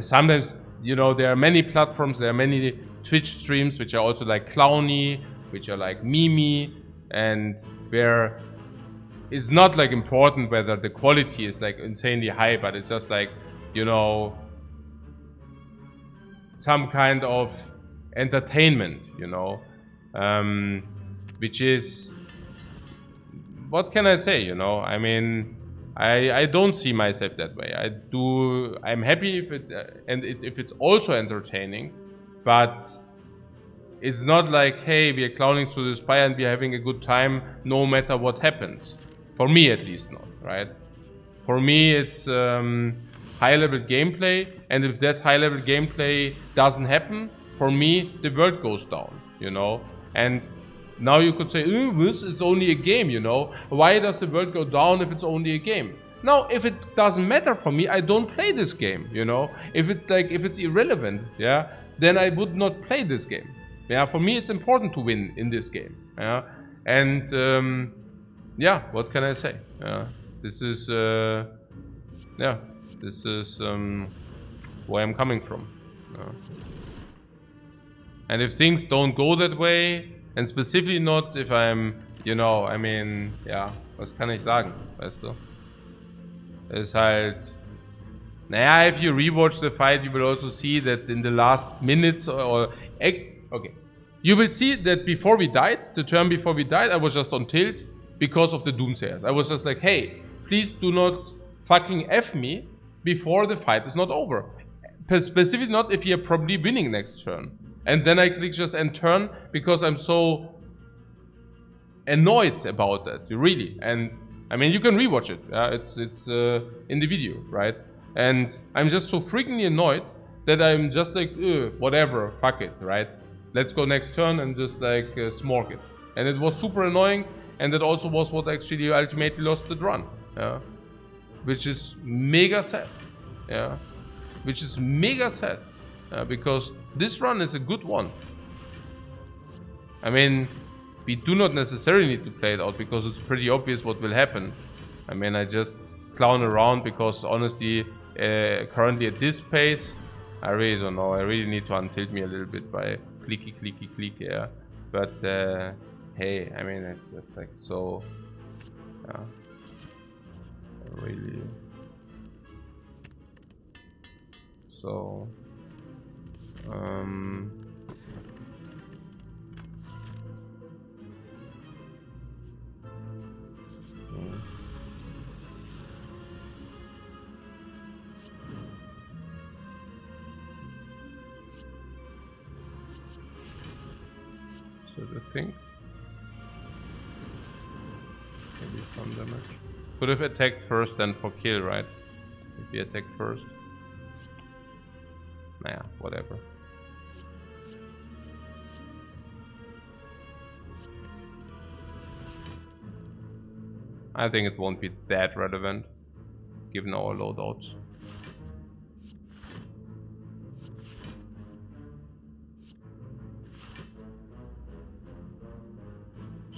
sometimes you know, there are many platforms, there are many Twitch streams which are also like clowny, which are like memey, and where it's not like important whether the quality is like insanely high, but it's just like, you know, some kind of entertainment, you know, which is, what can I say, you know? I mean, I don't see myself that way. I'm happy if if it's also entertaining, but it's not like, hey, we are clowning through the Spire and we are having a good time no matter what happens. For me, at least not, right? For me, it's high-level gameplay, and if that high-level gameplay doesn't happen, for me, the world goes down, you know? And now you could say, it's only a game, you know? Why does the world go down if it's only a game? Now, if it doesn't matter for me, I don't play this game, you know? If it's irrelevant, yeah, then I would not play this game. Yeah, for me, it's important to win in this game. Yeah, and yeah, what can I say? Yeah, this is where I'm coming from. And if things don't go that way, and specifically not if I'm, you know, I mean, ja, was kann ich sagen, weißt du? Ist halt, naja, if you rewatch the fight, you will also see that in the last minutes okay, you will see that before we died, the turn before we died, I was just on tilt because of the Doomsayers. I was just like, hey, please do not fucking F me before the fight is not over. Specifically not if you're probably winning next turn. And then I click just end turn because I'm so annoyed about that, really. And I mean, you can rewatch it. It's in the video, right? And I'm just so freaking annoyed that I'm just like, whatever, fuck it, right? Let's go next turn and just like smork it. And it was super annoying, and that also was what actually ultimately lost the run. Yeah, which is mega sad. Yeah, which is mega sad because this run is a good one. I mean, we do not necessarily need to play it out because it's pretty obvious what will happen. I mean, I just clown around because honestly, currently at this pace, I really don't know. I really need to untilt me a little bit by clicky, clicky, click, yeah. But hey, I mean, it's just like so, yeah, really, so, so the thing, maybe some damage. Could have attacked first then for kill, right? If he attacked first. Naja, whatever. I think it won't be that relevant, given our loadouts.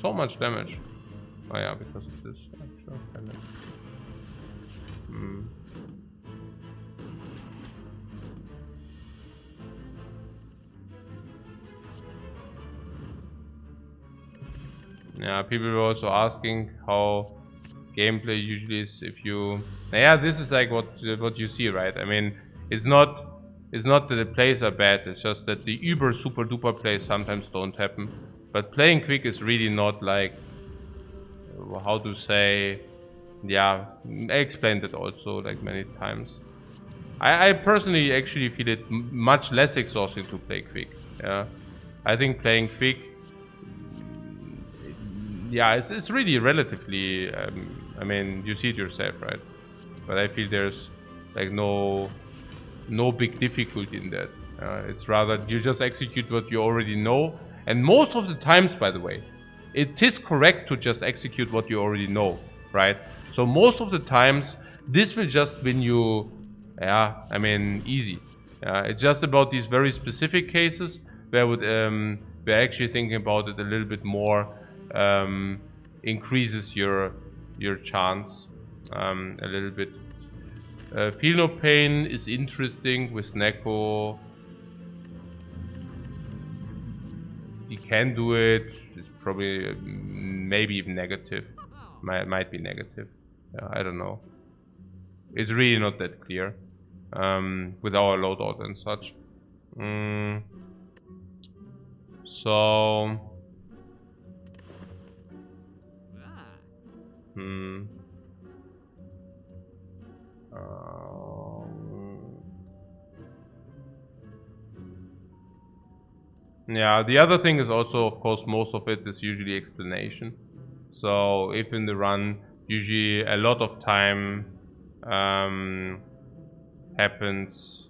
So much damage. Oh yeah, because of this. Yeah, people were also asking how gameplay usually is if you... Yeah, this is like what you see, right? I mean, it's not that the plays are bad, it's just that the uber super duper plays sometimes don't happen. But playing quick is really not like, how to say, yeah, I explained it also like many times. I personally actually feel it much less exhausting to play quick. Yeah, I think playing quick, yeah, it's really relatively, I mean, you see it yourself, right? But I feel there's like no big difficulty in that. It's rather you just execute what you already know. And most of the times, by the way, it is correct to just execute what you already know, right? So most of the times, this will just win you, yeah, I mean, easy. It's just about these very specific cases where we're actually thinking about it a little bit more, increases your chance a little bit. Feel No Pain is interesting with Neko. He can do it. It's probably maybe even negative. Might be negative. Yeah, I don't know. It's really not that clear with our loadout and such. So. Yeah, the other thing is also, of course, most of it is usually explanation. So if in the run, usually a lot of time happens,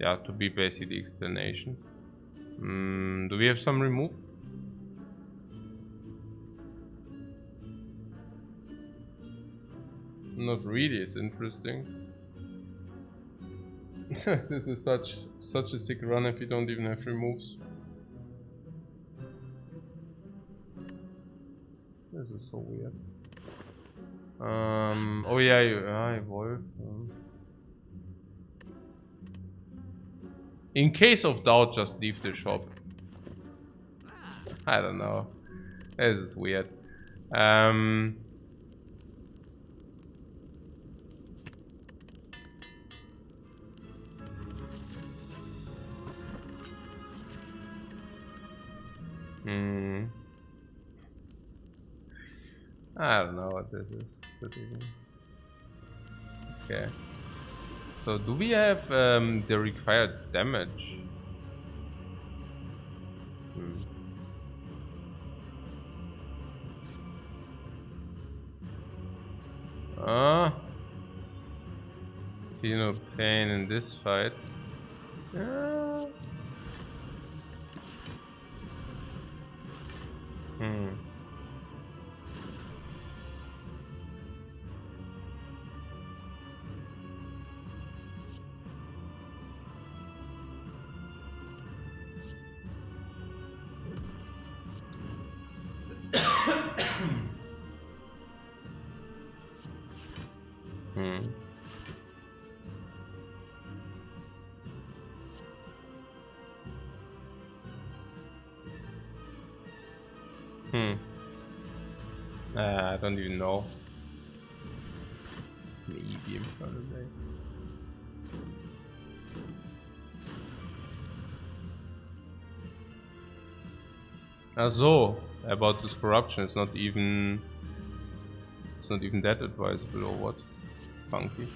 yeah, to be basically explanation. Do we have some remove? Not really. It's interesting. This is such a sick run if you don't even have removes. This is so weird. Oh yeah, evolve. In case of doubt, just leave the shop. I don't know. This is weird. I don't know what this is. Okay. So do we have the required damage? Feel no pain in this fight. I don't even know. Maybe in front of me. So about this corruption, it's not even that advisable or what? Funky.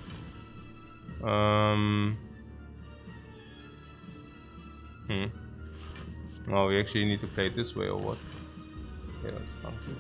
Oh, we actually need to play it this way or what? Yeah, that's funky.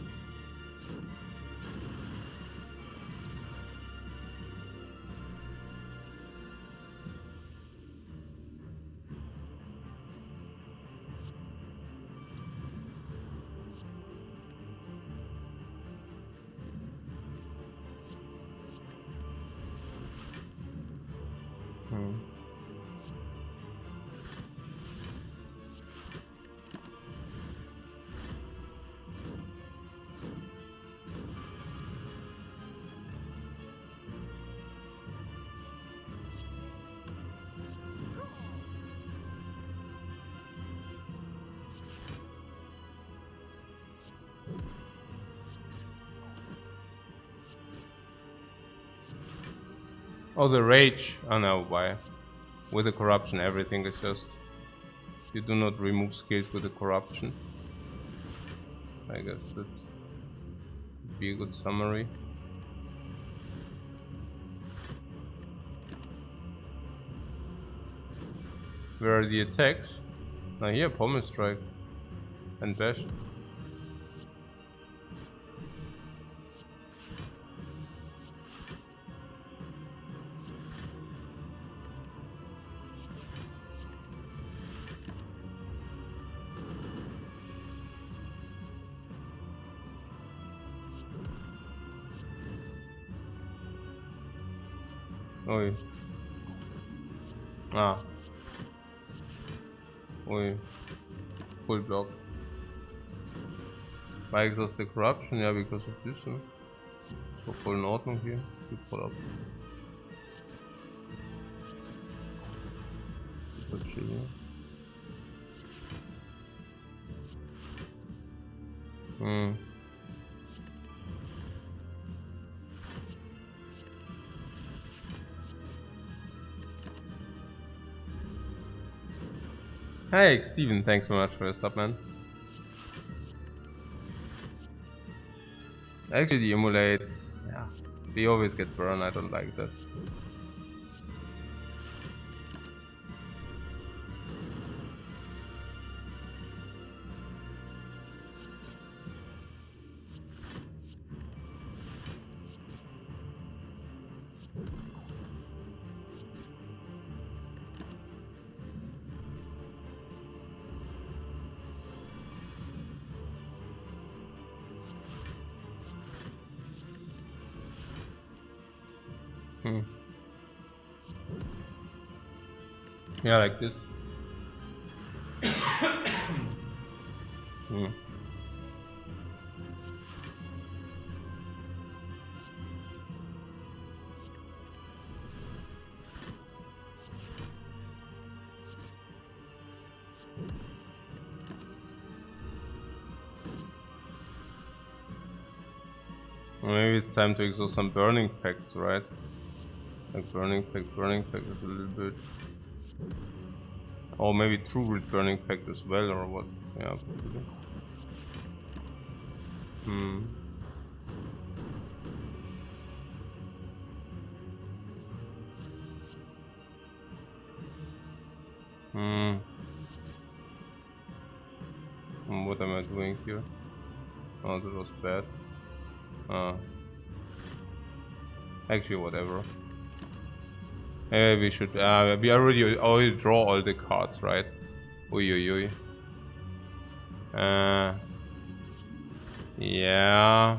Oh, the rage. Oh no, why? With the corruption, everything is just... You do not remove skills with the corruption. I guess that would be a good summary. Where are the attacks? Now here, Pommel Strike and Bash. Oi. Ah. Ui. Full block. Why exhaust the corruption? Yeah, because of this. So voll in Ordnung hier. Geht voll ab. so chilly. Hey, Steven, thanks so much for your sub, man. Actually, the emulate, yeah, we always get burned. I don't like that. Yeah, like this. Maybe it's time to exhaust some burning pacts, right? Like burning pact is a little bit. Or maybe true root burning pact as well, or what? Yeah. What am I doing here? Oh, that was bad. Actually, whatever. We should. We already draw all the cards, right? Oi. Yeah.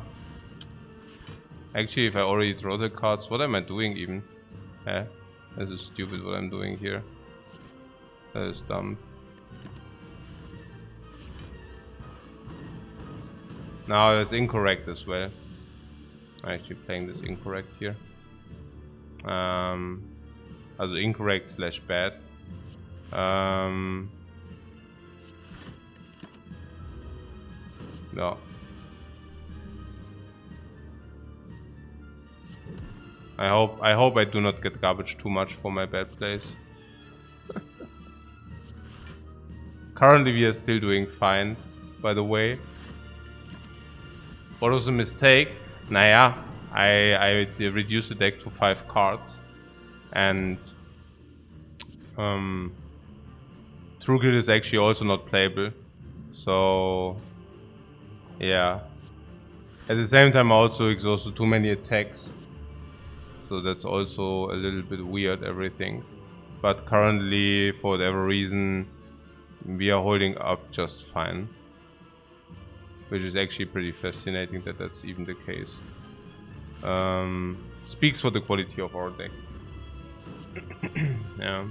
Actually, if I already draw the cards, what am I doing even? This is stupid what I'm doing here. That is dumb. No, that's incorrect as well. I'm actually playing this incorrect here. Also incorrect / bad. No. I hope I do not get garbage too much for my bad plays. Currently we are still doing fine, by the way. What was a mistake? Naja, I reduced the deck to 5 cards. And True Grit is actually also not playable. So yeah. At the same time I also exhausted too many attacks. So that's also a little bit weird, everything. But currently, for whatever reason, we are holding up just fine. Which is actually pretty fascinating that that's even the case. Speaks for the quality of our deck. Yeah.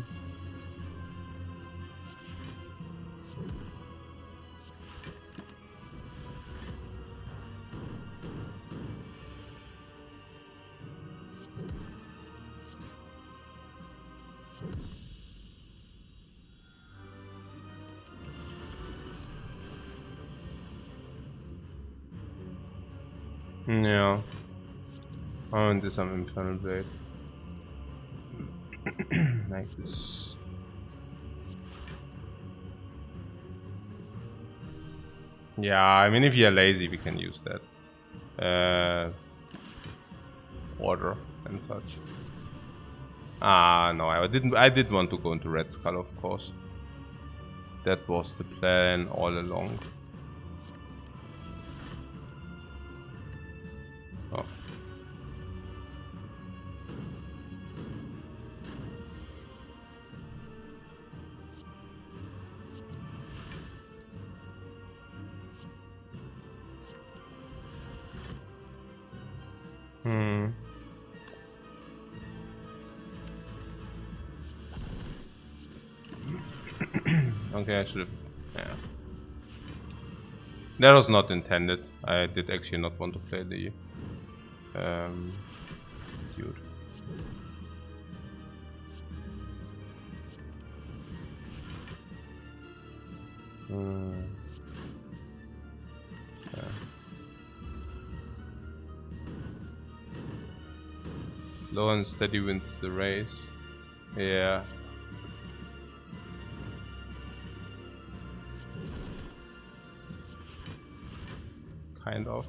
Yeah. I want to do some Infernal Blade. Like this. Yeah, I mean if you're lazy we can use that. Order and such. No, I did want to go into Red Skull, of course. That was the plan all along. Oh. Okay, I should have. Yeah. That was not intended. I did actually not want to play the dude. Slow and steady wins the race. Yeah. Kind of.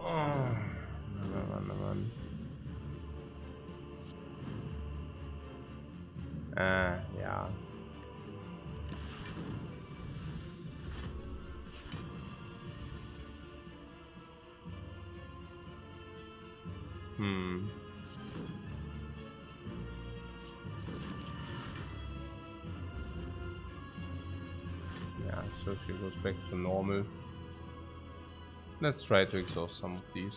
Oh. Run. Yeah. Yeah, so she goes back to normal. Let's try to exhaust some of these.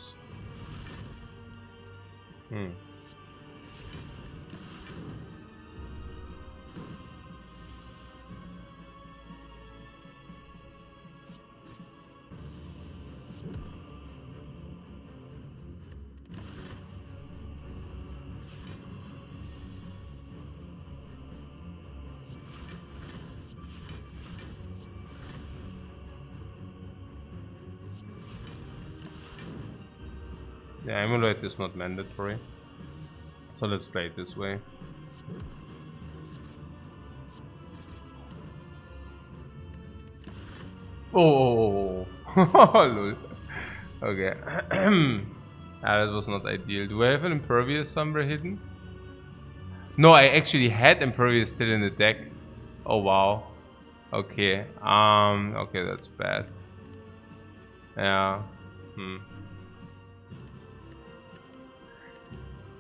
Yeah, emulate is not mandatory. So let's play it this way. Oh, lol. Okay. That was not ideal. Do I have an Impervious somewhere hidden? No, I actually had Impervious still in the deck. Oh wow. Okay. Okay, that's bad. Yeah.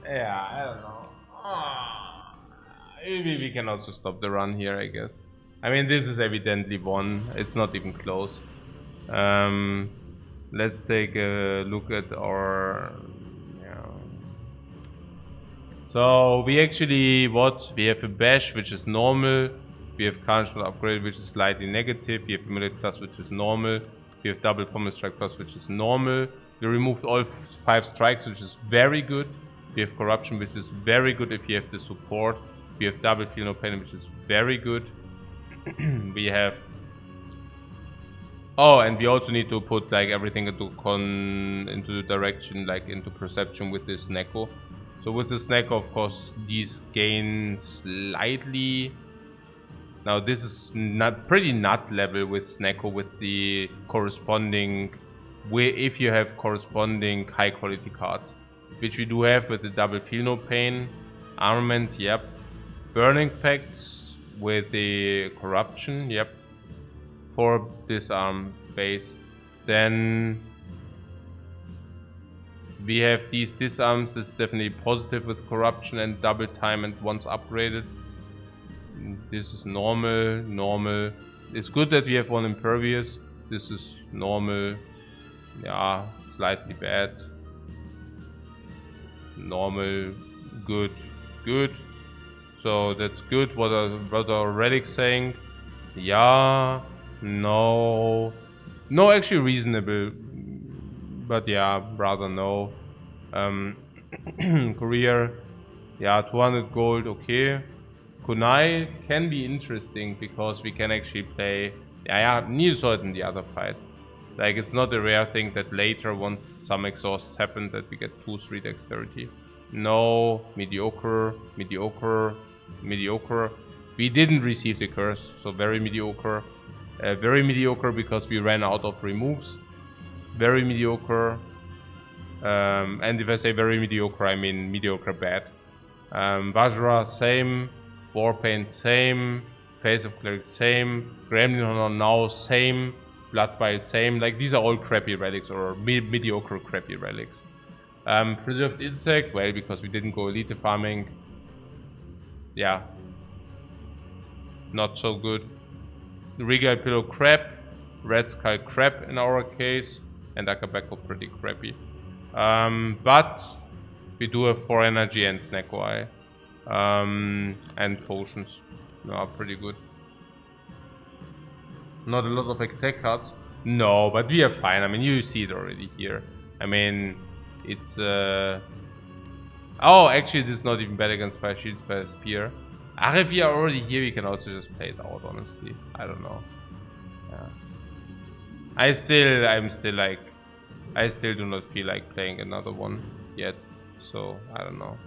Yeah, I don't know. Maybe we can also stop the run here, I guess. I mean, this is evidently won. It's not even close. Let's take a look at our... Yeah. So, we actually, we have a Bash, which is normal. We have Carnage Upgrade, which is slightly negative. We have Immolate Plus, which is normal. We have Double Pommel Strike Plus, which is normal. We removed all 5 strikes, which is very good. We have Corruption, which is very good if you have the support. We have Double Feel No Pain, which is very good. We have... Oh, and we also need to put like everything into the direction, like into Perception with this Neko. So with this Neko, of course, these gain slightly. Now this is not pretty nut level with Sneko with the corresponding, if you have corresponding high quality cards, which we do have with the Double Feel No Pain, Armament, yep, Burning Pacts with the Corruption, yep, for Disarm base. Then we have these Disarms, that's definitely positive with Corruption and Double Time and once upgraded. This is normal. It's good that we have one Impervious. This is normal. Yeah, slightly bad. Normal, good. So that's good. What are relics saying? Yeah, no, actually reasonable, but yeah, rather no. Career, yeah, 200 gold, okay. Kunai can be interesting because we can actually play, Neosword in the other fight. Like, it's not a rare thing that later, once some exhausts happen, that we get 2-3 dexterity. No, mediocre. We didn't receive the curse, so very mediocre. Very mediocre because we ran out of removes. Very mediocre. And if I say very mediocre, I mean mediocre bad. Vajra, same. Warpaint, same. Face of Cleric, same. Gremlin Honor now, same. Bloodbile, same. Like, these are all crappy relics, or mediocre crappy relics. Preserved Insect, well, because we didn't go elite farming. Yeah. Not so good. Regal Pillow, crap. Red Skull, crap in our case. And Akabeko, pretty crappy. But we do have 4 energy and Sneko Eye. And potions. No, pretty good. Not a lot of attack cards. No, but we are fine. I mean, you see it already here. I mean, it's... Oh, actually, this is not even bad against Fire Shield, Spire Spear. If we are already here, we can also just play it out, honestly. I don't know. Yeah. I'm still like, I still do not feel like playing another one yet. So, I don't know.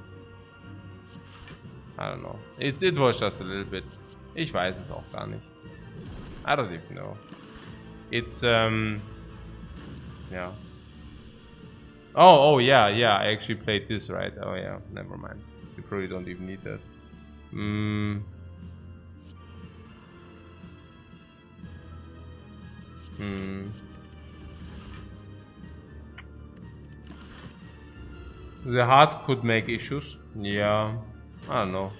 It was just a little bit. Ich weiß es auch gar nicht. I don't even know. It's, yeah. Oh, yeah, I actually played this, right? Oh, yeah, never mind. You probably don't even need that. The heart could make issues. Yeah, I don't know.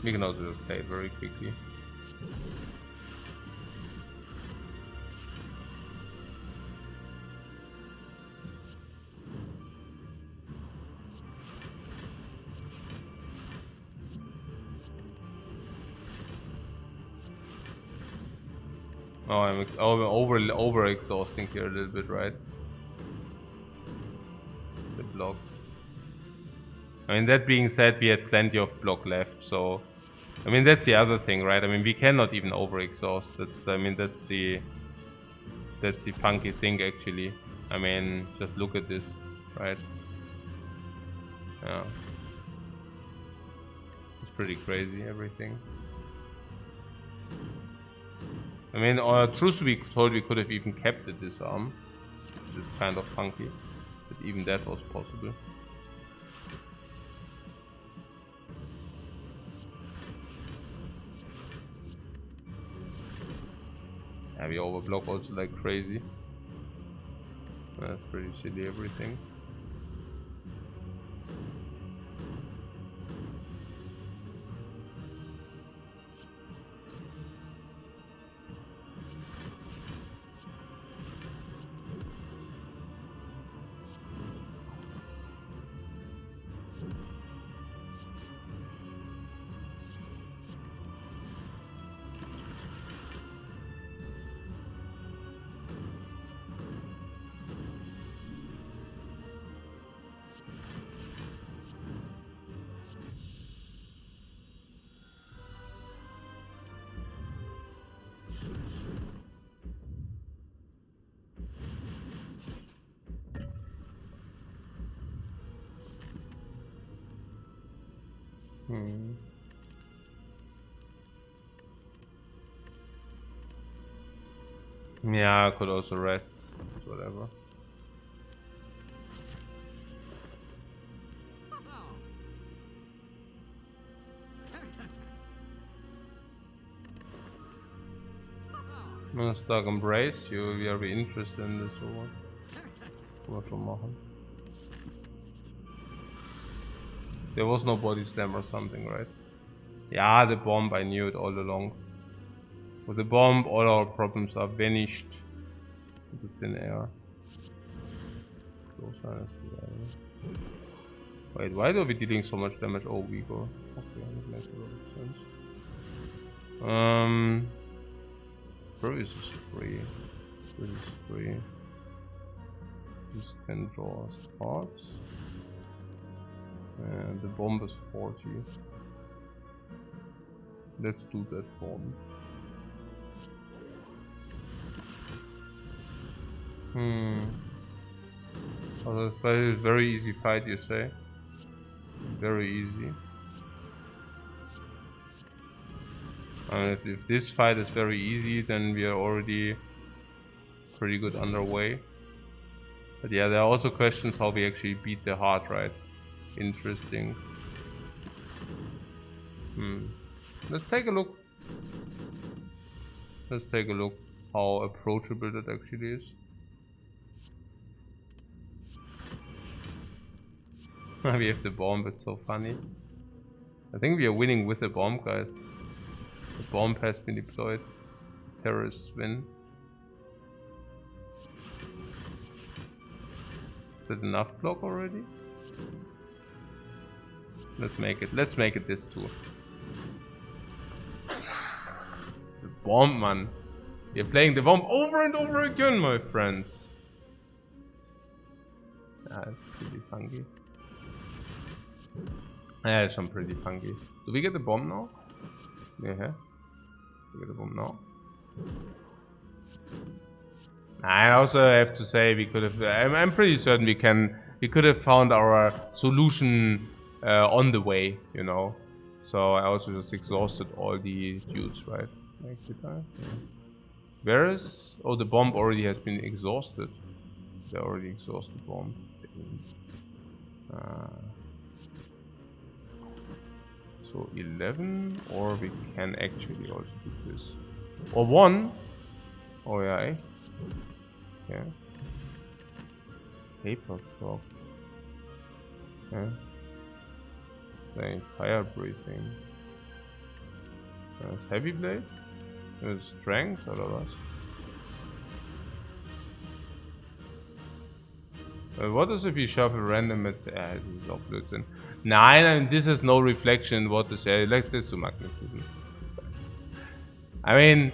We can also just play it very quickly. Oh, I'm over exhausting here a little bit, right? The block. I mean, that being said, we had plenty of block left, so I mean that's the other thing, right? I mean, we cannot even over exhaust. That's the funky thing, actually. I mean, just look at this, right? Yeah, it's pretty crazy, everything. I mean, truth be told, we could have even kept the disarm, which is kind of funky, but even that was possible. Yeah, we overblock also like crazy. That's pretty silly, everything. Yeah, I could also rest. Whatever. Stark Embrace, you are we interested in this or what? What to machen? There was no body slam or something, right? Yeah, the bomb, I knew it all along. With the bomb, all our problems are vanished into thin air. Wait, why are we dealing so much damage? Oh, we go. Okay, that makes a lot of sense. Bro, this is free. This is free. This can draw spots. And the bomb is 40. Let's do that bomb. Oh, that's a very easy fight, you say? Very easy. If this fight is very easy, then we are already pretty good underway. But yeah, there are also questions how we actually beat the heart, right? Interesting. Let's take a look. Let's take a look how approachable that actually is. We have the bomb, it's so funny. I think we are winning with the bomb, guys. The bomb has been deployed. Terrorists win. Is that enough block already? Let's make it this too. The bomb, man. We're playing the bomb over and over again, my friends. Ah, it's pretty funky. Yeah, some pretty funky. Do we get the bomb now? Yeah. We get the bomb now. I also have to say we could have. I'm pretty certain we could have found our solution on the way, you know. So I also just exhausted all the dudes, right? Like, did I? Yeah. Where is? Oh, the bomb already has been exhausted. They already exhausted bomb. So 11, or we can actually also do this. Or 1. Oh yeah, eh? Yeah. Paper frog. Yeah. Then fire breathing. Heavy blade? Strength oder was? What is if you shuffle random at... this is auch Blödsinn. Nein, this has no reflection. What is... let's just do magnetism. I mean,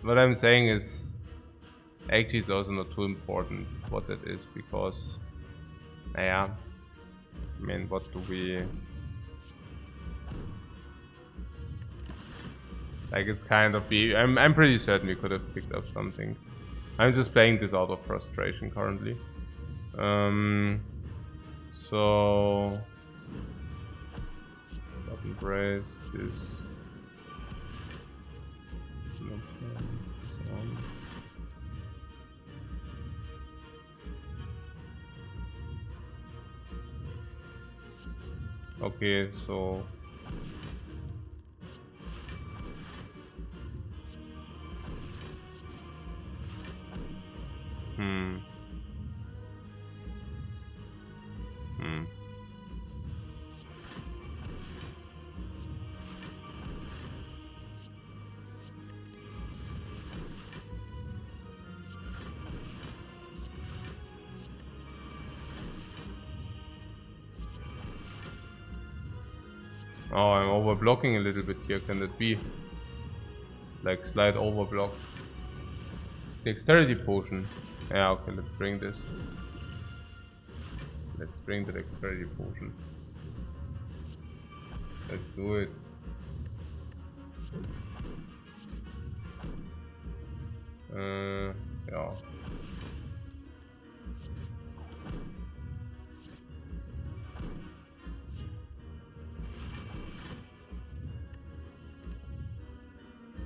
what I'm saying is... Actually, it's also not too important what that is, because... Naja... I mean, what do we... Like, it's kind of... I'm pretty certain we could have picked up something. I'm just playing this out of frustration currently. So... Button brace, this... Okay, so... Oh, I'm over blocking a little bit here. Can that be? Like slide over block. Dexterity potion. Yeah, okay, let's bring this. Let's bring the dexterity potion. Let's do it. Yeah.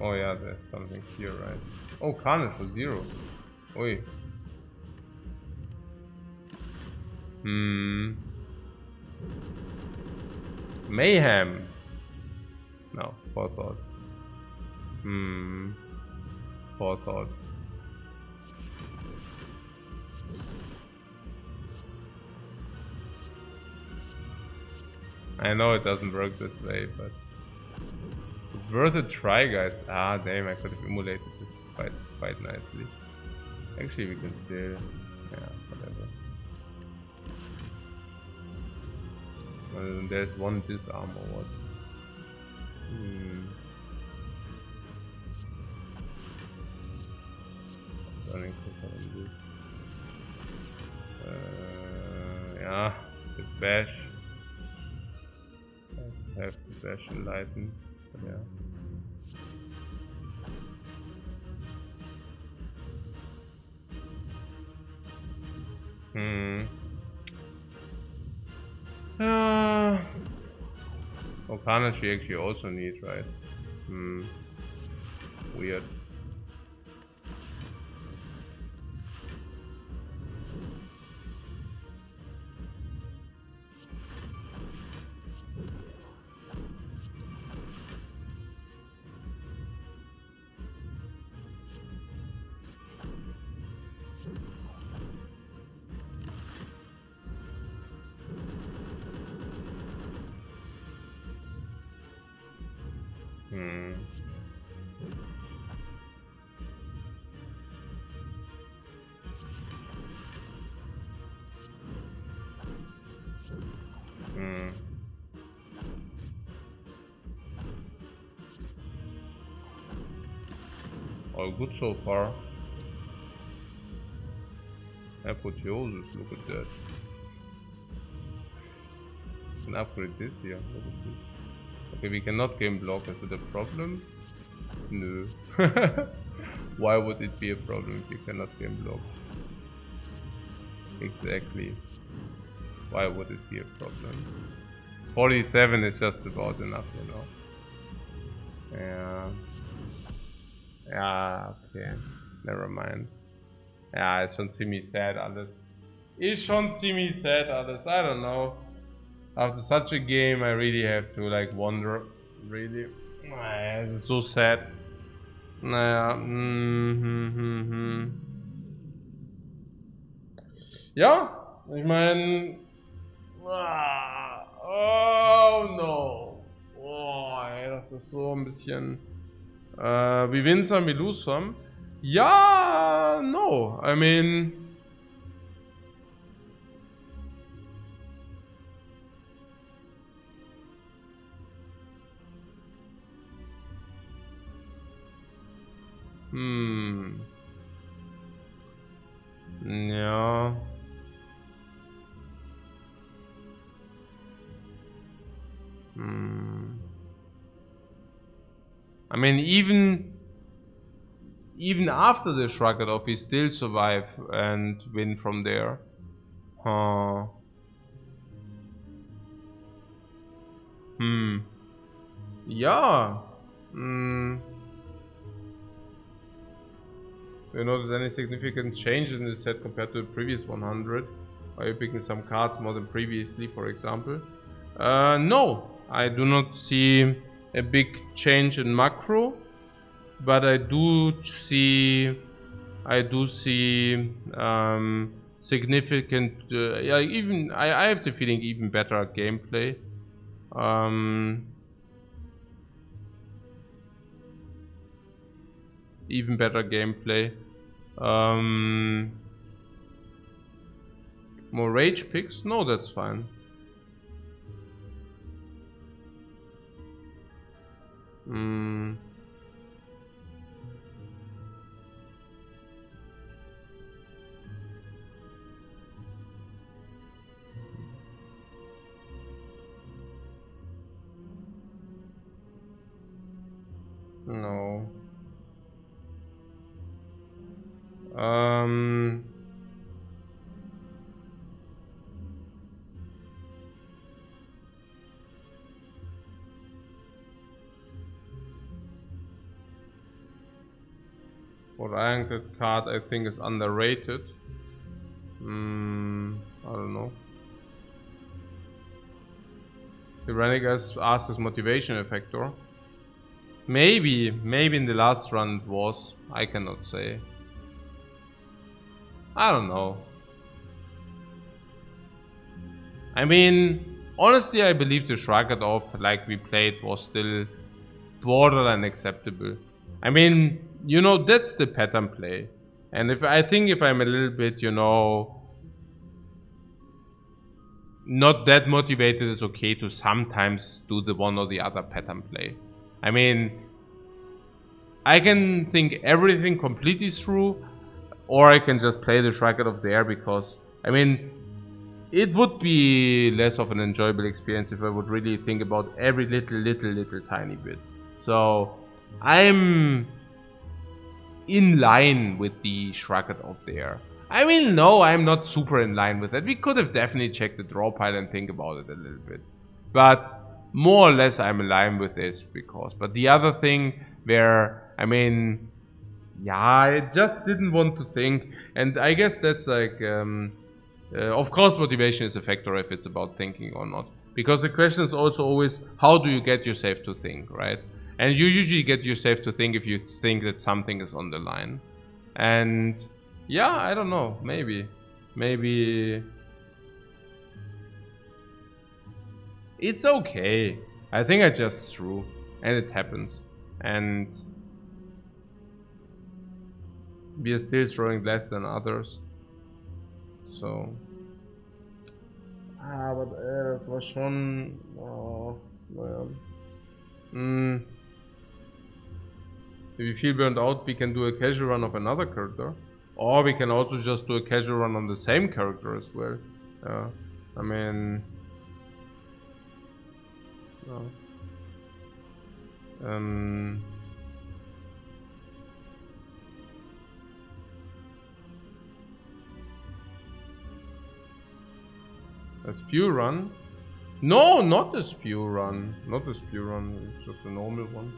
Oh yeah, there's something here, right? Oh, carnage for 0. Oi. Mayhem. No, forethought. Forethought. I know it doesn't work this way, but it's worth a try, guys. Ah, damn! I could have emulated this quite nicely. Actually, we can still, yeah, whatever. Well, there's one disarm or what? Running this. Yeah, the bash. I have the bash enlightened, but yeah. Oh, carnage we actually also need, right? Weird. All good so far. Apotheosis, look at that. can upgrade this here. What is this? Okay, we cannot game block. Is it a problem? No. Why would it be a problem if you cannot game block? Exactly. Why would it be a problem? 47 is just about enough, you know. Yeah. Ja, okay. Never mind. Ja, ist schon ziemlich sad alles. Ist schon ziemlich sad alles. I don't know. After such a game, I really have to like wonder. Really. It's so sad. Naja. Ja, ich meine. Oh no. Oh, ey, das ist so ein bisschen. We win some, we lose some. Yeah, no. I mean. Ja. I mean, even after the shrug it off, we still survive and win from there. Yeah. Do you notice any significant changes in the set compared to the previous 100? Are you picking some cards more than previously, for example? No, I do not see a big change in macro, but I do see significant. Yeah, even I have the feeling even better gameplay. Even better gameplay. More rage picks? No, that's fine. No. What Ironclad card I think is underrated. I don't know. Tyrannic asks his motivation effector. Maybe in the last run it was. I cannot say. I don't know. I mean, honestly, I believe the shrug it off like we played was still borderline acceptable. I mean, you know, that's the pattern play. And if I'm a little bit, you know, not that motivated, it's okay to sometimes do the one or the other pattern play. I mean, I can think everything completely through, or I can just play the shrug it off there because, I mean, it would be less of an enjoyable experience if I would really think about every little tiny bit. So, I'm in line with the shrug it off there. I mean, no, I'm not super in line with that. We could have definitely checked the draw pile and think about it a little bit. But more or less I'm in line with this because, but the other thing where, I mean, yeah, I just didn't want to think. And I guess that's like, of course motivation is a factor if it's about thinking or not. Because the question is also always, how do you get yourself to think, right? And you usually get yourself to think if you think that something is on the line. And yeah, I don't know, maybe it's okay. I think I just threw and it happens. And we are still throwing less than others. So but das war schon If we feel burned out, we can do a casual run of another character. Or we can also just do a casual run on the same character as well. I mean, No. A spew run? No, not a spew run. Not a spew run. It's just a normal one.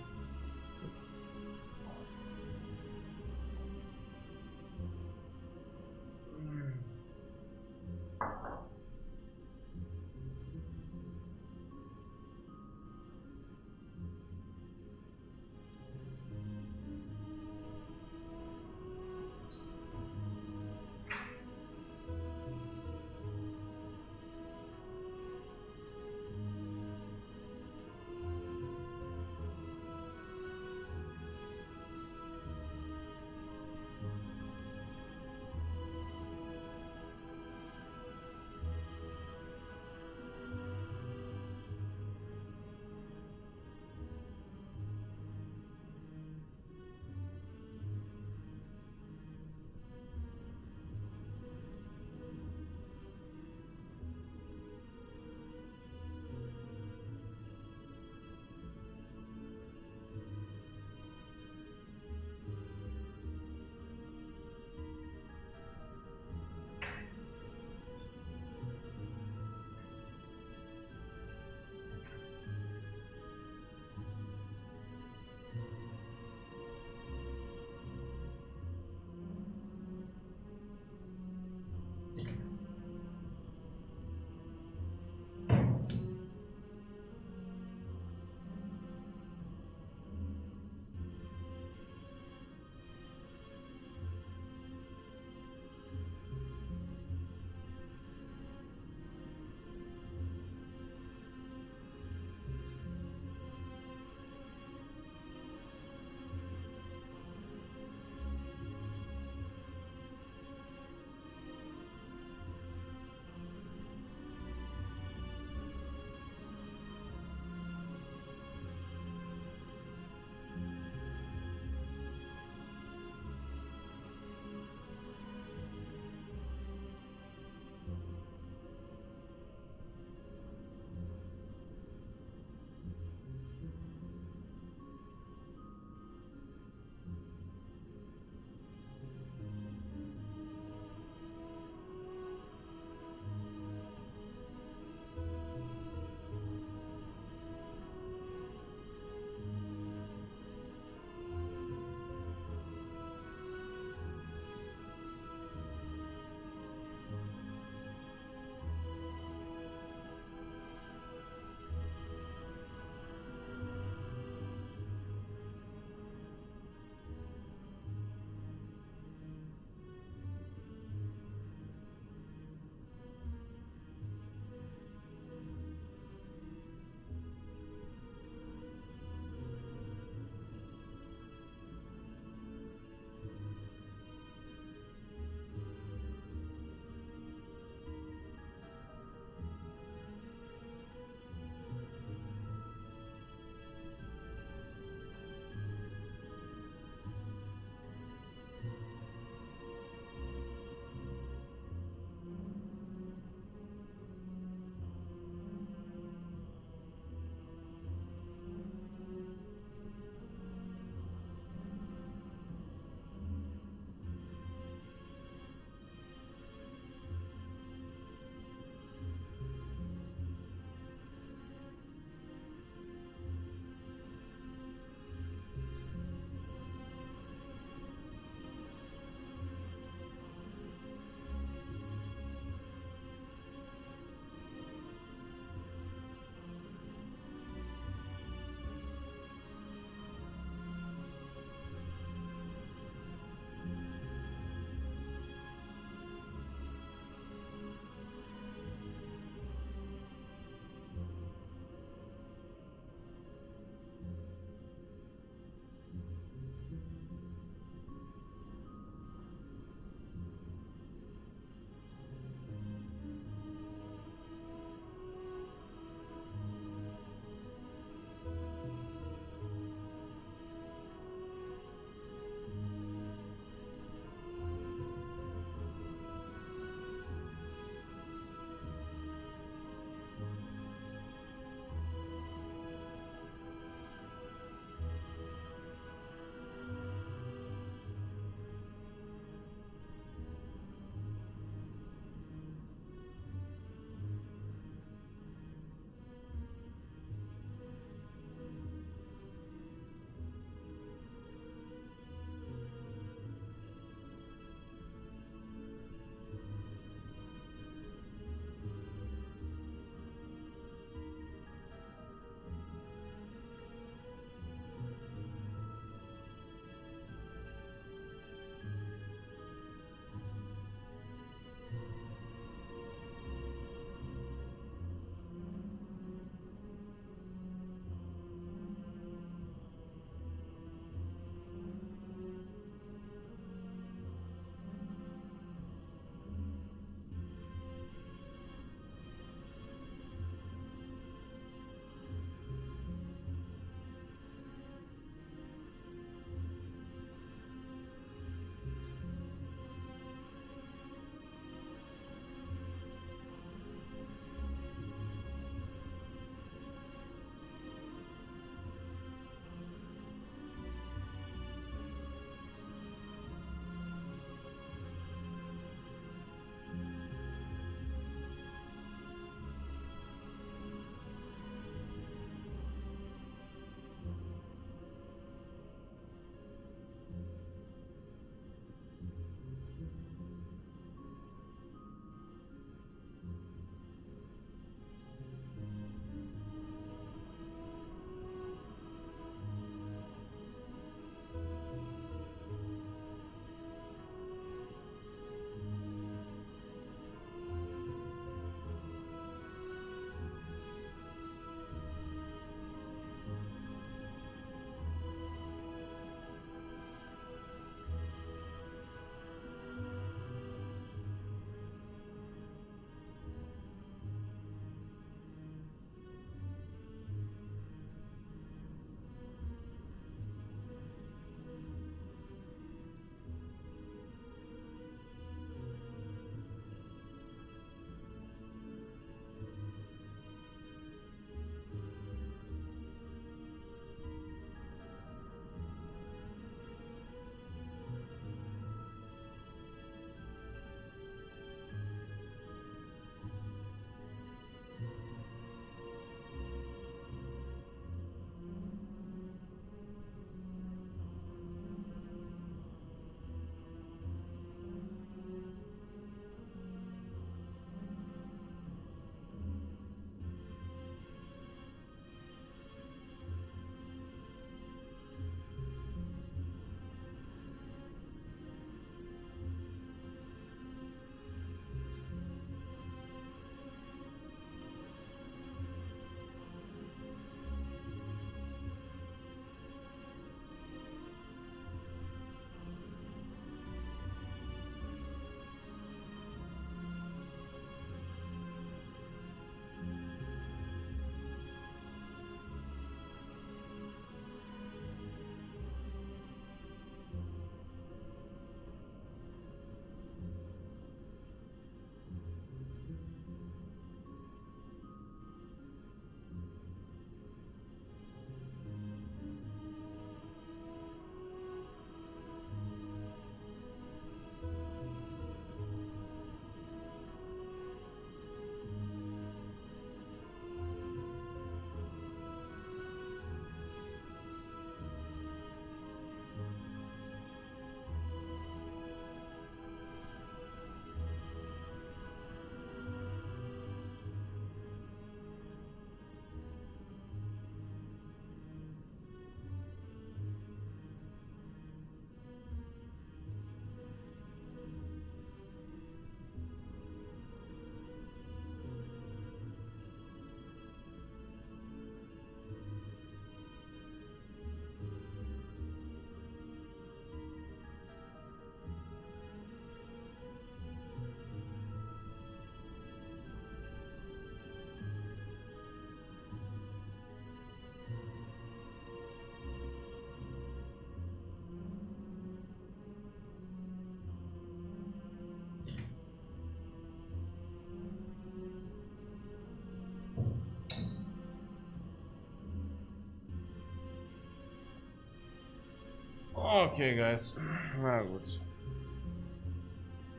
Okay, guys. Ah, good.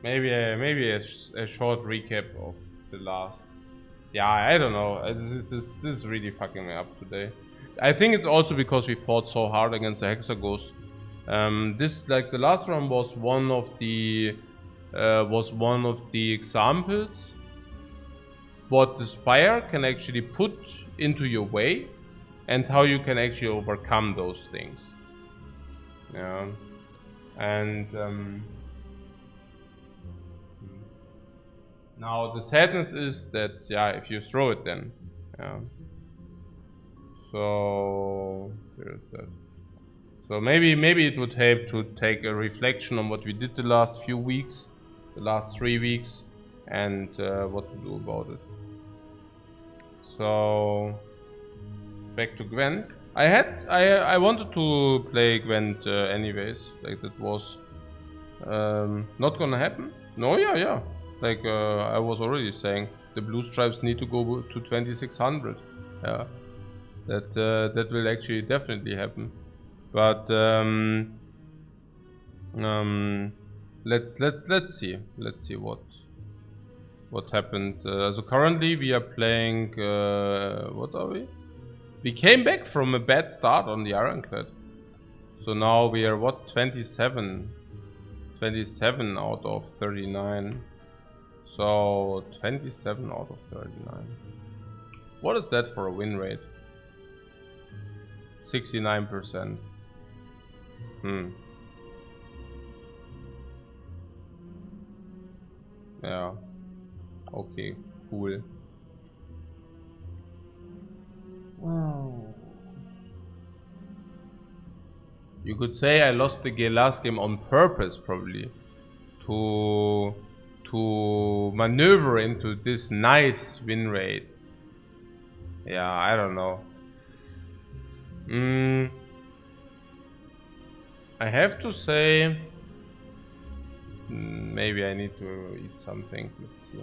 Maybe a short recap of the last. Yeah, I don't know. This is really fucking me up today. I think it's also because we fought so hard against the Hexa Ghost. This like the last round was one of the examples what the Spire can actually put into your way and how you can actually overcome those things. Yeah, and now the sadness is that yeah, if you throw it, then yeah. So there's that. So maybe it would help to take a reflection on what we did the last few weeks, the last 3 weeks, and what to do about it. So back to Gwent. I wanted to play Gwent anyways. Like that was not gonna happen. No, yeah. Like I was already saying, the blue stripes need to go to 2600. Yeah, that will actually definitely happen. But let's see what happened. So currently we are playing. What are we? We came back from a bad start on the Ironclad. So now we are what, 27 out of 39. So 27 out of 39. What is that for a win rate? 69%. Yeah. Okay, cool. Wow. You could say I lost the last game on purpose, probably, to maneuver into this nice win rate. Yeah, I don't know. I have to say, maybe I need to eat something. Let's see.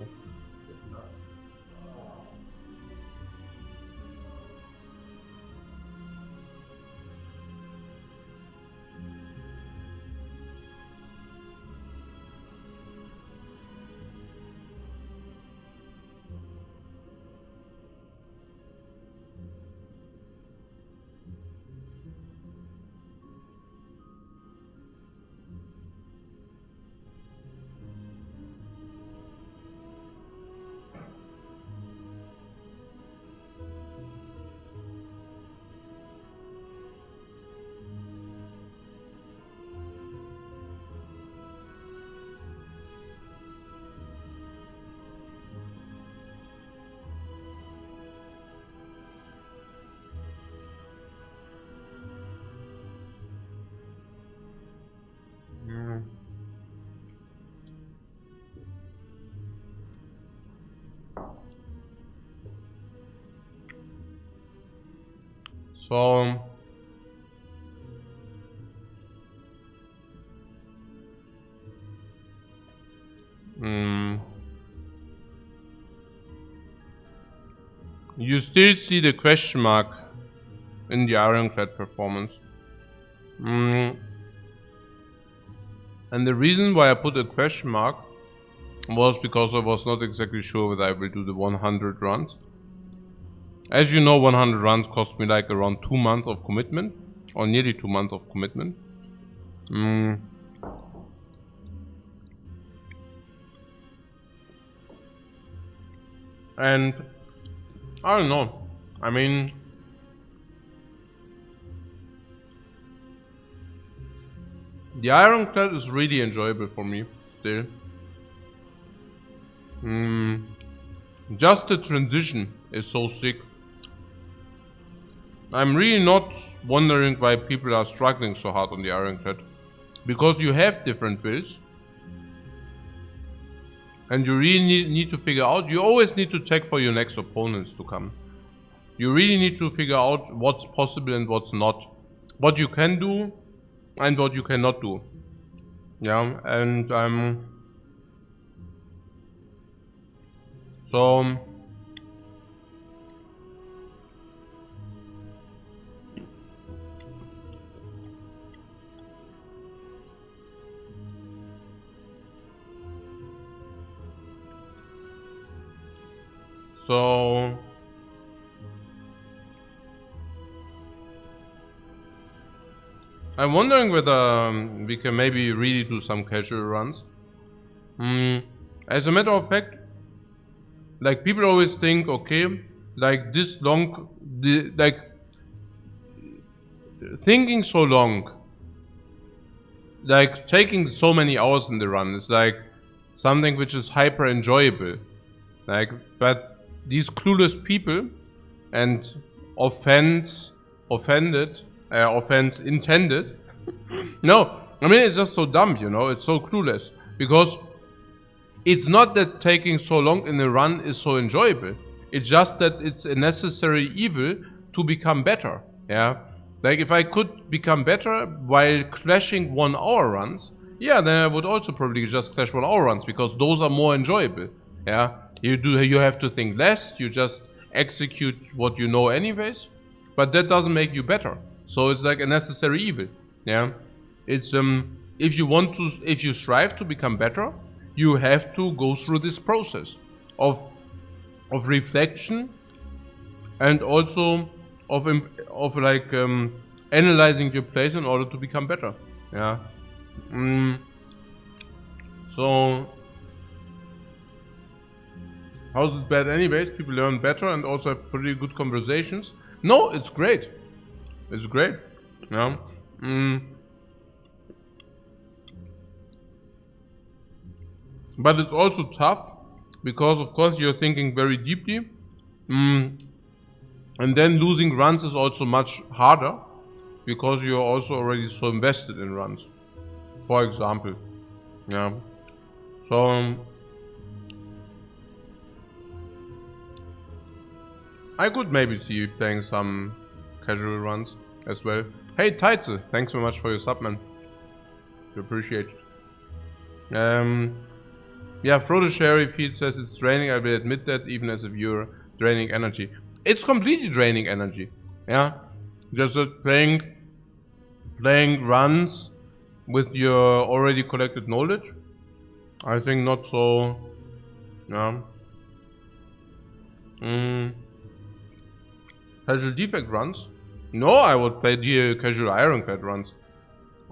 So you still see the question mark in the Ironclad performance. And the reason why I put a question mark was because I was not exactly sure whether I will do the 100 runs. As you know, 100 runs cost me like around 2 months of commitment, or nearly 2 months of commitment. And I don't know. I mean, the Ironclad is really enjoyable for me still. Just the transition is so sick. I'm really not wondering why people are struggling so hard on the Ironclad. Because you have different builds. And you really need to figure out, you always need to check for your next opponents to come. You really need to figure out what's possible and what's not. What you can do and what you cannot do. Yeah, and so So I'm wondering whether we can maybe really do some casual runs. As a matter of fact, like people always think, okay, like this long, like thinking so long, like taking so many hours in the run is like something which is hyper enjoyable. Like, but these clueless people and offense intended. No, I mean it's just so dumb, you know. It's so clueless because it's not that taking so long in a run is so enjoyable. It's just that it's a necessary evil to become better. Yeah, like if I could become better while clashing 1 hour runs, yeah, then I would also probably just clash 1 hour runs because those are more enjoyable. Yeah, you have to think less. You just execute what you know anyways, but that doesn't make you better. So it's like a necessary evil. Yeah, it's if you strive to become better, you have to go through this process of reflection and also of like analyzing your plays in order to become better. Yeah. So how's it bad anyways? People learn better and also have pretty good conversations. No, it's great. It's great. Yeah. But it's also tough because of course you're thinking very deeply. And then losing runs is also much harder because you're also already so invested in runs. For example. Yeah. So I could maybe see you playing some casual runs as well. Hey Taitze, thanks so much for your sub, man. We appreciate it. Yeah, Frodo Sherry Feed says it's draining. I will admit that, even as a viewer, draining energy. It's completely draining energy. Yeah, just playing runs with your already collected knowledge. I think not so. Yeah. Casual defect runs? No, I would play the casual Ironclad runs.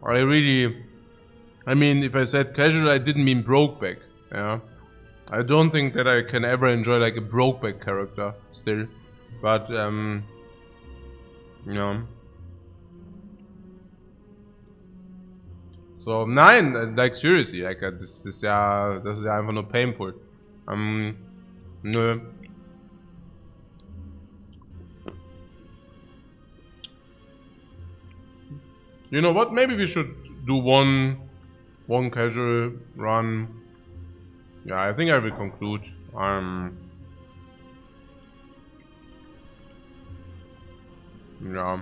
I mean, if I said casual, I didn't mean brokeback. Yeah, I don't think that I can ever enjoy like a brokeback character still, but you know. So nein, like seriously, like das ist ja einfach nur painful. Nö. You know what? Maybe we should do one casual run. Yeah, I think I will conclude. Yeah.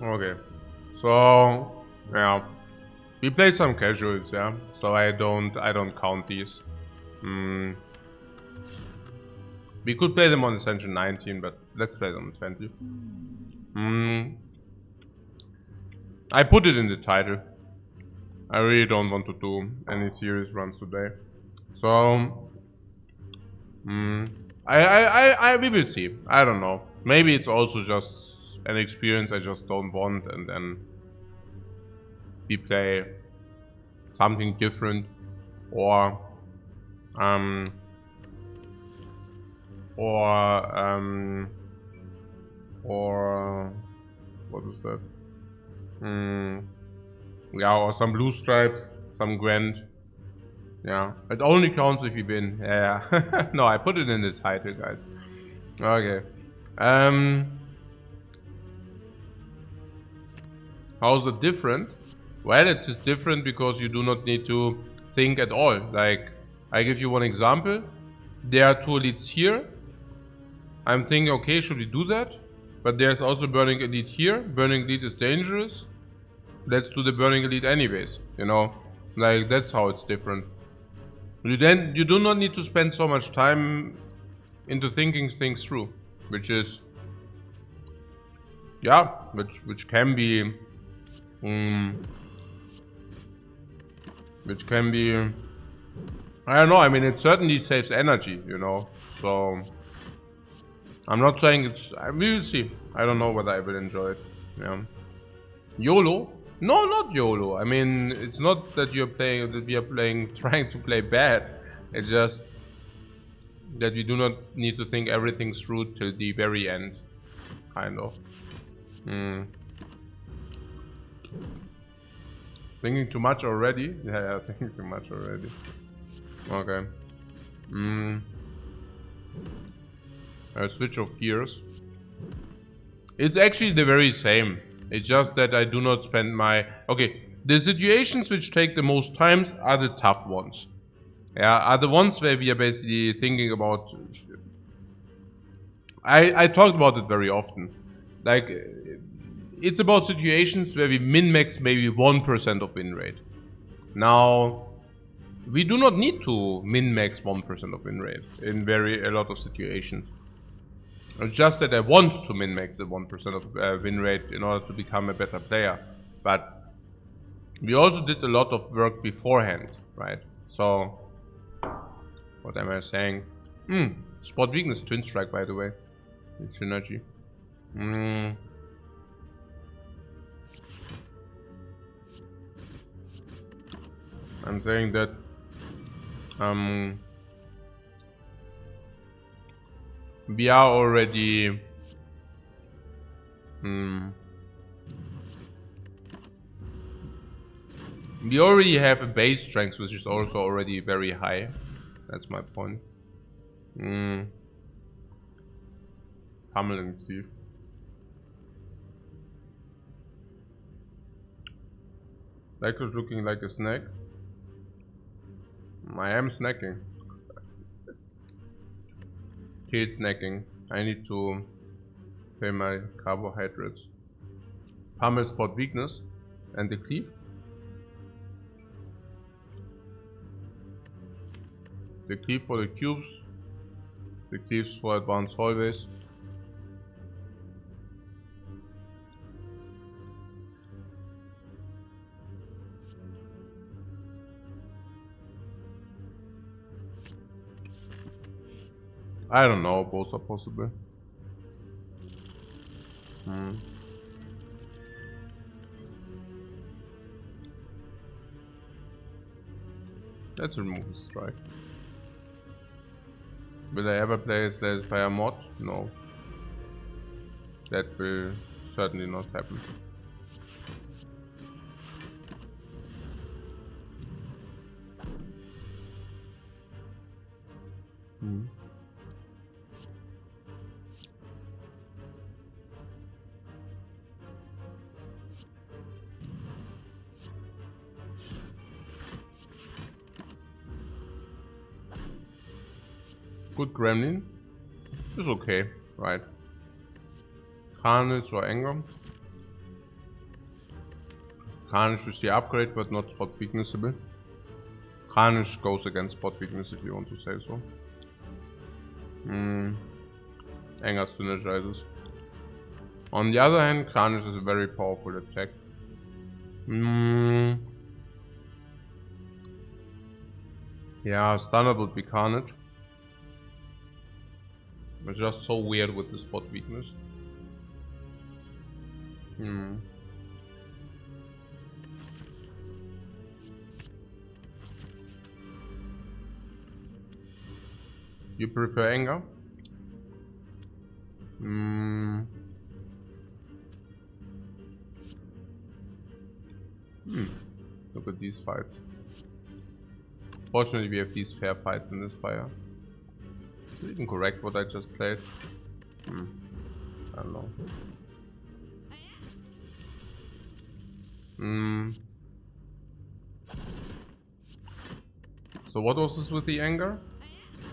Okay, so yeah, we played some casuals, yeah. So I don't count these. We could play them on Ascension 19, but let's play them on 20. I put it in the title. I really don't want to do any serious runs today, so we will see. I don't know. Maybe it's also just an experience I just don't want, and then we play something different, or what is that? Yeah, or some blue stripes, some Gwent. Yeah, it only counts if you win. Yeah. No, I put it in the title, guys. Okay. How's it different? Well, it is different because you do not need to think at all. Like, I give you one example. There are 2 elites here. I'm thinking, okay, should we do that? But there's also Burning Elite here. Burning Elite is dangerous. Let's do the Burning Elite anyways, you know? Like, that's how it's different. You do not need to spend so much time into thinking things through, which is, yeah, which can be, I don't know. I mean, it certainly saves energy, you know. So I'm not saying it's. We will see. I don't know whether I will enjoy it. Yeah. YOLO? No, not YOLO. I mean, it's not that we are playing, trying to play bad. It's just that we do not need to think everything through till the very end, kind of. Thinking too much already? Yeah, thinking too much already. Okay. A switch of gears. It's actually the very same. It's just that I do not spend my... Okay, the situations which take the most times are the tough ones. Yeah, are the ones where we are basically thinking about... I talked about it very often. Like, it's about situations where we min-max maybe 1% of win rate. Now, we do not need to min-max 1% of win rate in a lot of situations. It's just that I want to min-max the 1% of win rate in order to become a better player. But we also did a lot of work beforehand, right? So, what am I saying? Spot weakness, twin strike, by the way. It's synergy. I'm saying that we are already we already have a base strength which is also already very high. That's my point. Pummeling thief. Like was looking like a snack. I am snacking. Kill snacking. I need to pay my carbohydrates. Pummel spot weakness and the cleave. The cleave for the cubes. The cleaves for advanced hallways. I don't know, both are possible. Let's remove the strike. Will I ever play a Slay Fire mod? No. That will certainly not happen. Good Gremlin is okay, right? Carnage or Anger. Carnage is the upgrade, but not spot weaknessable. Carnage goes against spot weakness if you want to say so. Anger synergizes. On the other hand, Carnage is a very powerful attack. Yeah, Stunner would be Carnage. It's just so weird with the spot weakness. You prefer Anger? Look at these fights. Fortunately, we have these fair fights in this Spire. Is it even correct what I just played? I don't know. So what was this with the anger?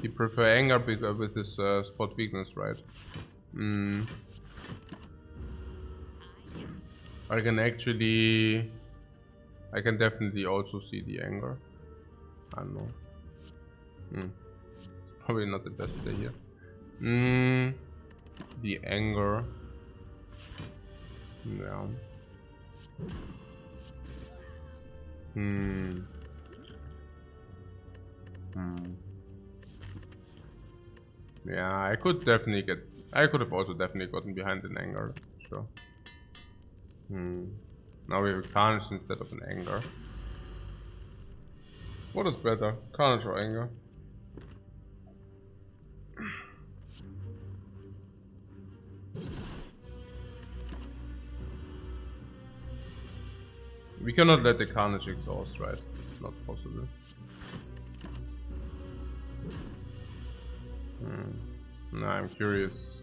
You prefer anger with this spot weakness, right? I can definitely also see the anger. I don't know. Probably not the best play here. The anger. Yeah. Yeah, I could have also definitely gotten behind an anger. Sure. Now we have a Carnage instead of an anger. What is better, Carnage or anger? We cannot let the Carnage exhaust, right? It's not possible. No, I'm curious.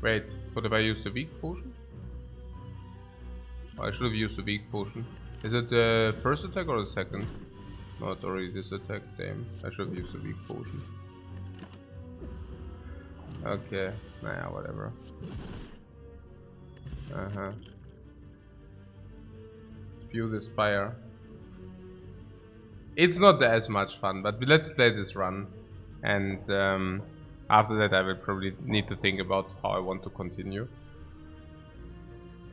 Wait, what if I use the weak potion? Oh, I should have used the weak potion. Is it the first attack or the second? No, it's already this attack. Damn, I should have used the weak potion. Okay, nah, whatever. Spew the Spire. It's not as much fun, but let's play this run. And after that I will probably need to think about how I want to continue.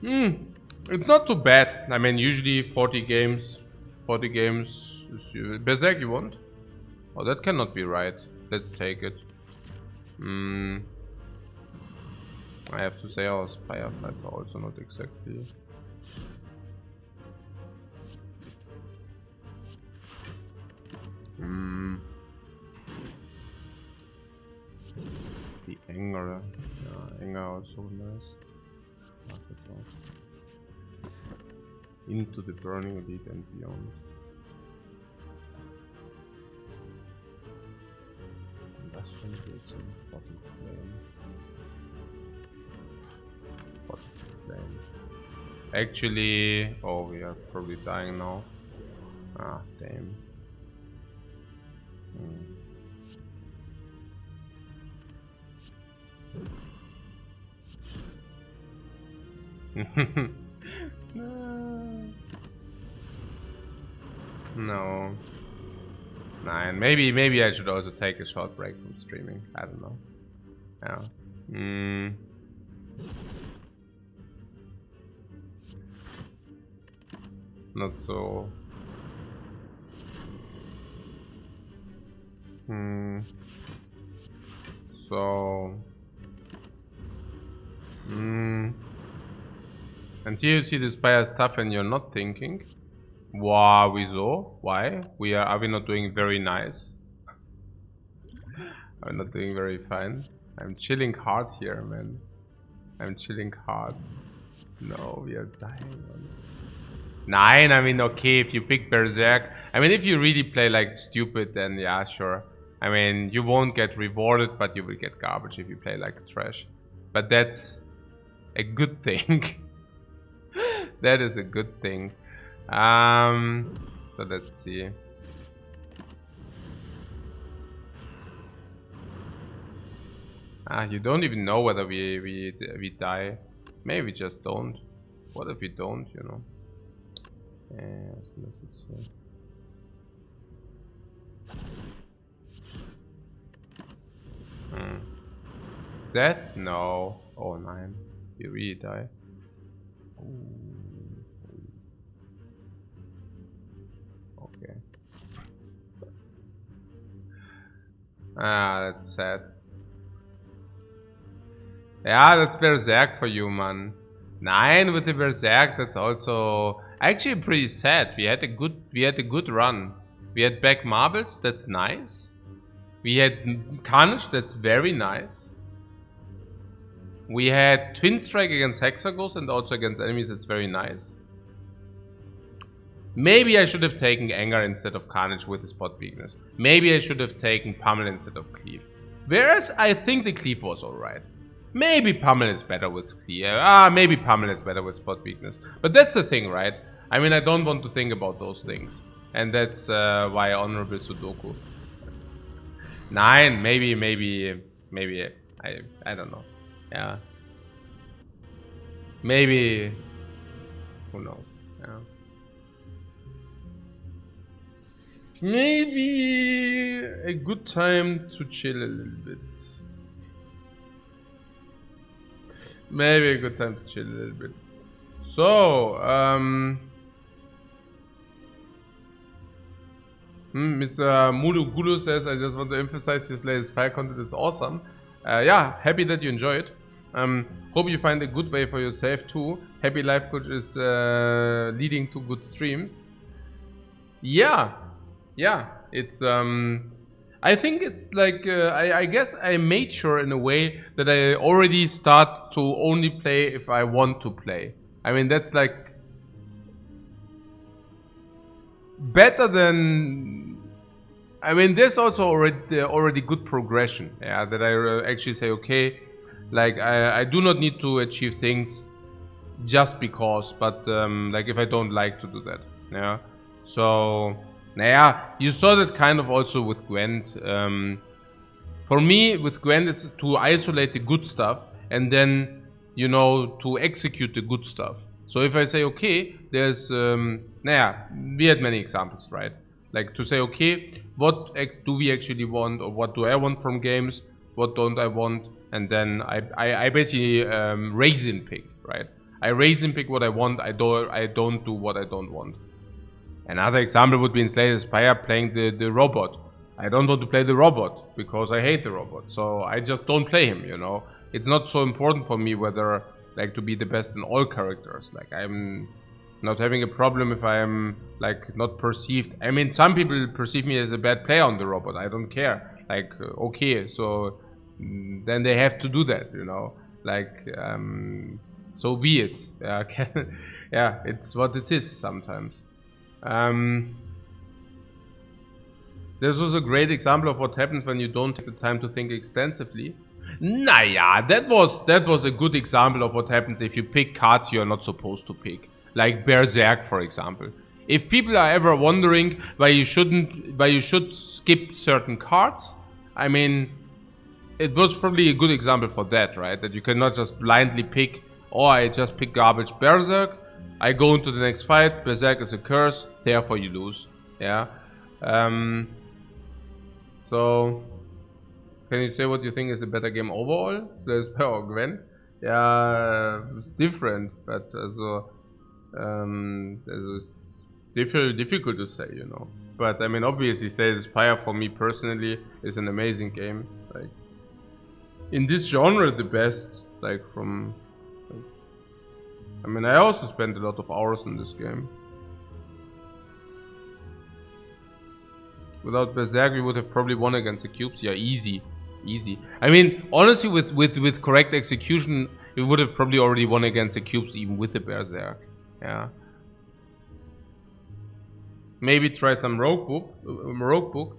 It's not too bad. I mean, usually 40 games. Berserk you want? Oh, that cannot be right. Let's take it. I have to say our Spire fights are also not exactly. The anger. Yeah, anger also nice. Into the burning elite and beyond. And that's when it's an important flame. Actually, oh, we are probably dying now. Ah, damn. No. Nah, and maybe I should also take a short break from streaming. I don't know. Yeah. Not so. So. And here you see the Spire stuff and you're not thinking. Wow, why? Are we not doing very nice? Are we not doing very fine? I'm chilling hard here, man. I'm chilling hard. No, we are dying. Nine, I mean, okay, if you pick Berserk. I mean, if you really play like stupid, then yeah, sure. I mean, you won't get rewarded, but you will get garbage if you play like trash. But that's a good thing. That is a good thing. So let's see. You don't even know whether we die. Maybe we just don't. What if we don't, you know? Yes, Death? No. Oh, 9. We really die. Okay. That's sad. Yeah, that's Berserk for you, man. 9 with the Berserk, that's also actually pretty sad. We had a good run. We had back marbles, that's nice. We had Carnage, that's very nice. We had Twin Strike against Hexagons and also against enemies, that's very nice. Maybe I should have taken Anger instead of Carnage with the spot weakness. Maybe I should have taken Pummel instead of Cleave. Whereas I think the Cleave was alright. Maybe Pummel is better with Cleave. Maybe Pummel is better with spot weakness. But that's the thing, right? I mean, I don't want to think about those things. And that's why Honorable Sudoku. 9, maybe, I don't know. Yeah. Maybe, who knows? Yeah. Maybe a good time to chill a little bit. Maybe a good time to chill a little bit. So, Mr. Mulu says, I just want to emphasize your latest Spire content is awesome. Yeah, happy that you enjoy it. Hope you find a good way for yourself too. Happy Lifecoach is leading to good streams. Yeah, it's I think it's like I guess I made sure in a way that I already start to only play if I want to play. I mean, that's like better than, I mean, there's also already good progression. Yeah, that I actually say, okay, like I do not need to achieve things just because, but like if I don't like to do that. Yeah, so you saw that kind of also with Gwent. For me, with Gwent, it's to isolate the good stuff and then, you know, to execute the good stuff. So if I say, okay, there's, we had many examples, right? Like to say, okay, what do we actually want, or what do I want from games? What don't I want? And then I basically raise and pick, right? I raise and pick what I want. I don't do what I don't want. Another example would be in Slay the Spire playing the robot. I don't want to play the robot because I hate the robot. So I just don't play him, you know. It's not so important for me whether like to be the best in all characters. Like I'm not having a problem if I'm like not perceived. I mean, some people perceive me as a bad player on the robot. I don't care. Like, okay, so then they have to do that, you know. Like, so be it. Yeah, it's what it is sometimes. There's also a great example of what happens when you don't take the time to think extensively. That was a good example of what happens if you pick cards you're not supposed to pick. Like Berserk, for example. If people are ever wondering why you should skip certain cards, I mean, it was probably a good example for that, right? That you cannot just blindly pick, oh, I just pick garbage Berserk, I go into the next fight, Berserk is a curse, therefore you lose. Yeah. So, can you say what you think is a better game overall? Slay the Spire or Gwent? Yeah, it's different, but also, it's difficult to say, you know. But I mean, obviously, Slay the Spire for me personally is an amazing game. Like, in this genre, the best. Like from, like, I mean, I also spent a lot of hours in this game. Without Berserk, we would have probably won against the cubes. Yeah, easy. I mean, honestly, with correct execution, we would have probably already won against the cubes even with the Berserk. Yeah. Maybe try some Rogue Book.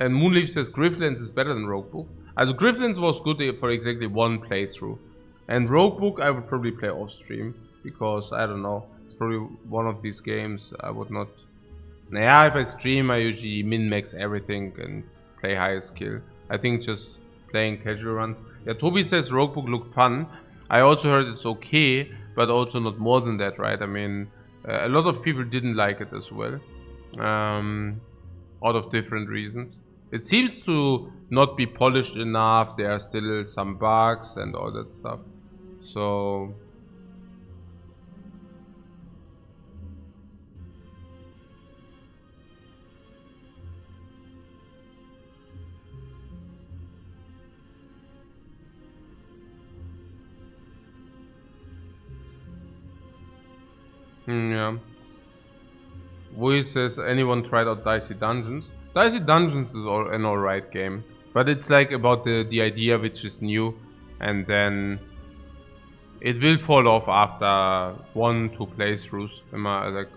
And Moonleaf says Grifflands is better than Rogue Book. Also Grifflands was good for exactly one playthrough. And Rogue Book I would probably play off stream. Because, I don't know, it's probably one of these games I would not... if I stream, I usually min-max everything and play higher skill. I think just playing casual runs. Yeah, Toby says Rogue Book looked fun. I also heard it's okay, but also not more than that, right? I mean, a lot of people didn't like it as well. Out of different reasons. It seems to not be polished enough. There are still some bugs and all that stuff. So... yeah. Wui says, anyone tried out Dicey Dungeons? Dicey Dungeons is an alright game. But it's like about the idea which is new. And then it will fall off after 1-2 playthroughs. Like,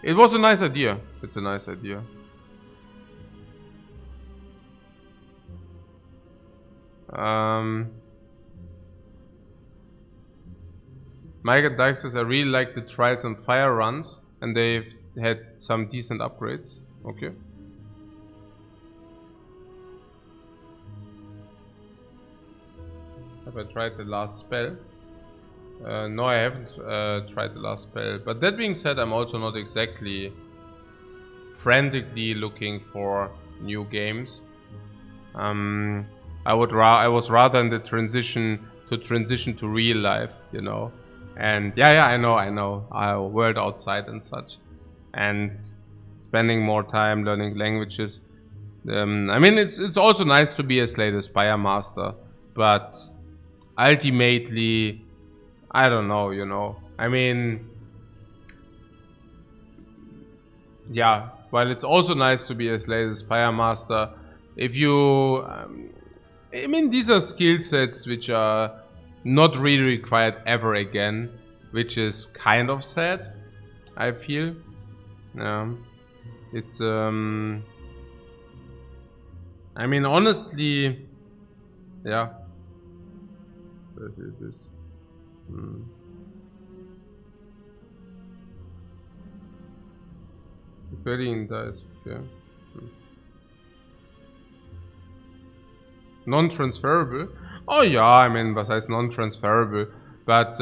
it was a nice idea. It's a nice idea. Micah Dyke says, I really like the Trials on Fire runs, and they've had some decent upgrades. Okay. Have I tried the last spell? No, I haven't tried the last spell. But that being said, I'm also not exactly frantically looking for new games. I was rather in the transition to real life, you know. And yeah, I know, our world outside and such, and spending more time learning languages. I mean, it's also nice to be a Slay the Spire master, but ultimately, I don't know, you know. I mean, yeah, while it's also nice to be a Slay the Spire master, if you, I mean, these are skill sets which are not really required ever again, which is kind of sad, I feel. It's I mean, honestly, yeah. What is this? Trading dice, okay. Non-transferable? Oh yeah, I mean, besides non-transferable, but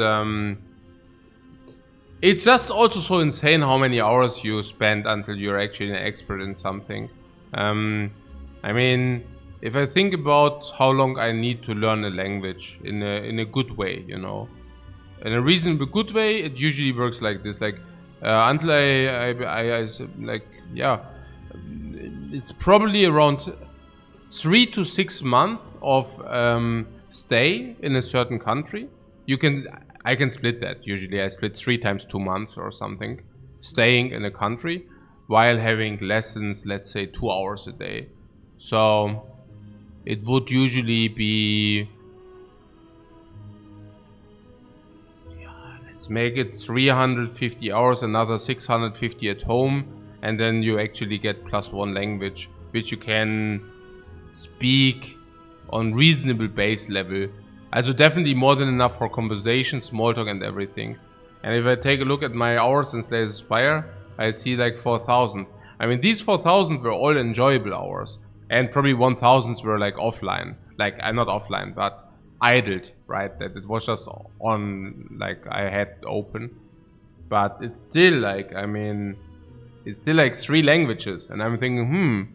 it's just also so insane how many hours you spend until you're actually an expert in something. I mean, if I think about how long I need to learn a language in a good way, you know, in a reasonably good way, it usually works like this. Like until I like, yeah, it's probably around 3 to 6 months of stay in a certain country. I can split that. Usually I split 3 times 2 months or something, staying in a country while having lessons, let's say 2 hours a day. So it would usually be, yeah, let's make it 350 hours, another 650 at home, and then you actually get +1 language, which you can speak on reasonable base level. Also definitely more than enough for conversation, small talk and everything. And if I take a look at my hours in Slay the Spire, I see like 4,000. I mean, these 4,000 were all enjoyable hours. And probably 1,000 were like offline. Like, not offline, but idled, right? That it was just on, like, I had open. But it's still like, I mean, it's still like 3 languages. And I'm thinking,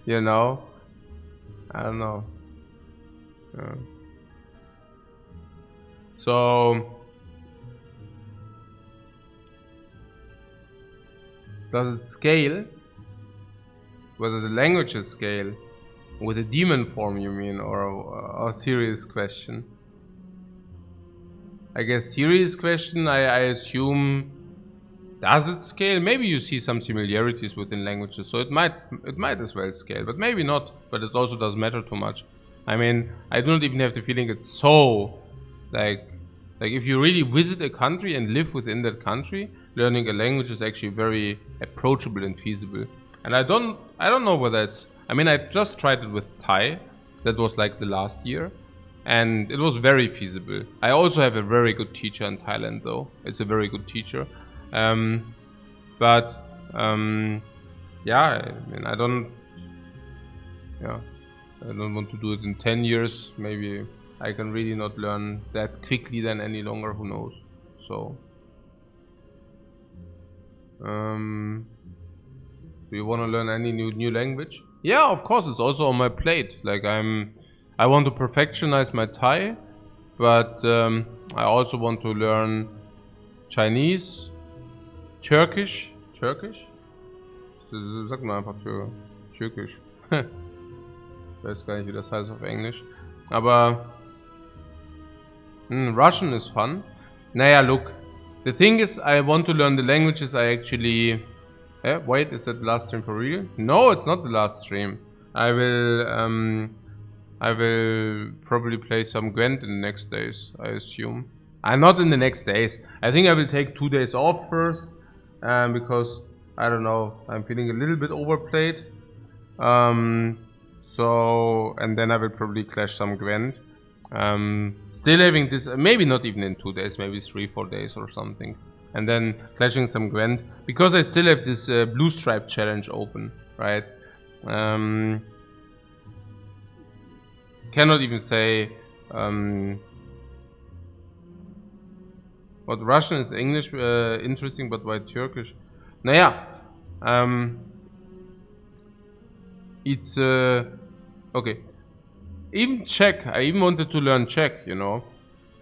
you know, I don't know. So, does it scale? Whether the languages scale with a demon form, you mean, or a serious question? I guess serious question, I assume, does it scale? Maybe you see some similarities within languages, so it might as well scale, but maybe not. But it also doesn't matter too much. I mean, I do not even have the feeling it's so, like if you really visit a country and live within that country, learning a language is actually very approachable and feasible. And I don't know whether it's, I mean, I just tried it with Thai. That was like the last year, and it was very feasible. I also have a very good teacher in Thailand, though. It's a very good teacher. Yeah, I mean, I don't want to do it in 10 years. Maybe I can really not learn that quickly then any longer, who knows. So, do you want to learn any new language? Yeah, of course, it's also on my plate. Like, I want to perfectionize my Thai, but I also want to learn Chinese, Turkish? Sag mal einfach Türkisch. Ich weiß gar nicht, wie das heißt auf Englisch. Aber Russian is fun. Naja, look. The thing is, I want to learn the languages I actually... wait, is that the last stream for real? No, it's not the last stream. I will I will probably play some Gwent in the next days, I assume. Not in the next days. I think I will take 2 days off first, because I don't know, I'm feeling a little bit overplayed. So, and then I will probably clash some Gwent. Still having this, maybe not even in 2 days, maybe 3-4 days or something. And then clashing some Gwent, because I still have this Blue Stripe challenge open, right? Cannot even say what Russian is English interesting, but why Turkish? Naja, it's okay. Even Czech, I even wanted to learn Czech, you know.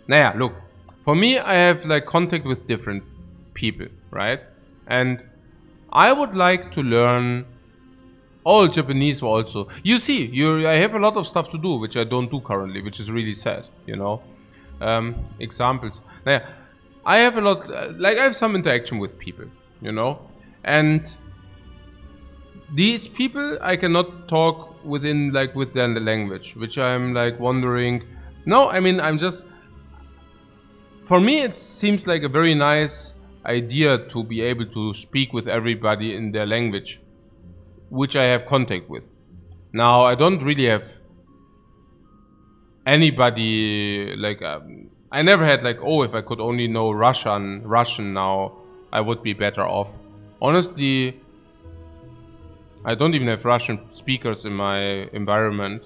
Naja, look, for me, I have like contact with different people, right? And I would like to learn all Japanese also. You see, I have a lot of stuff to do, which I don't do currently, which is really sad, you know. Examples. Naja, I have a lot, like I have some interaction with people, you know. And these people I cannot talk within like with their language, which I'm like wondering. No, I mean I'm just. For me, it seems like a very nice idea to be able to speak with everybody in their language, which I have contact with. Now I don't really have anybody like. I never had like, oh, if I could only know Russian now, I would be better off. Honestly, I don't even have Russian speakers in my environment,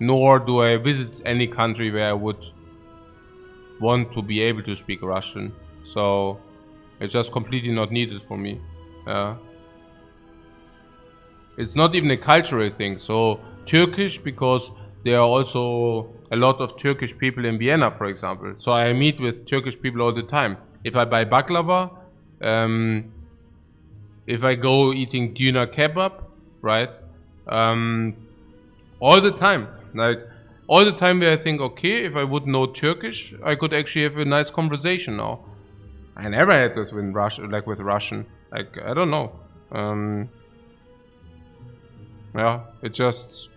nor do I visit any country where I would want to be able to speak Russian. So it's just completely not needed for me. It's not even a cultural thing. So Turkish, because there are also a lot of Turkish people in Vienna, for example. So I meet with Turkish people all the time. If I buy baklava, if I go eating doner kebab, right? All the time, like all the time where I think, okay, if I would know Turkish, I could actually have a nice conversation now. I never had this with Russian, like I don't know. Yeah, it just,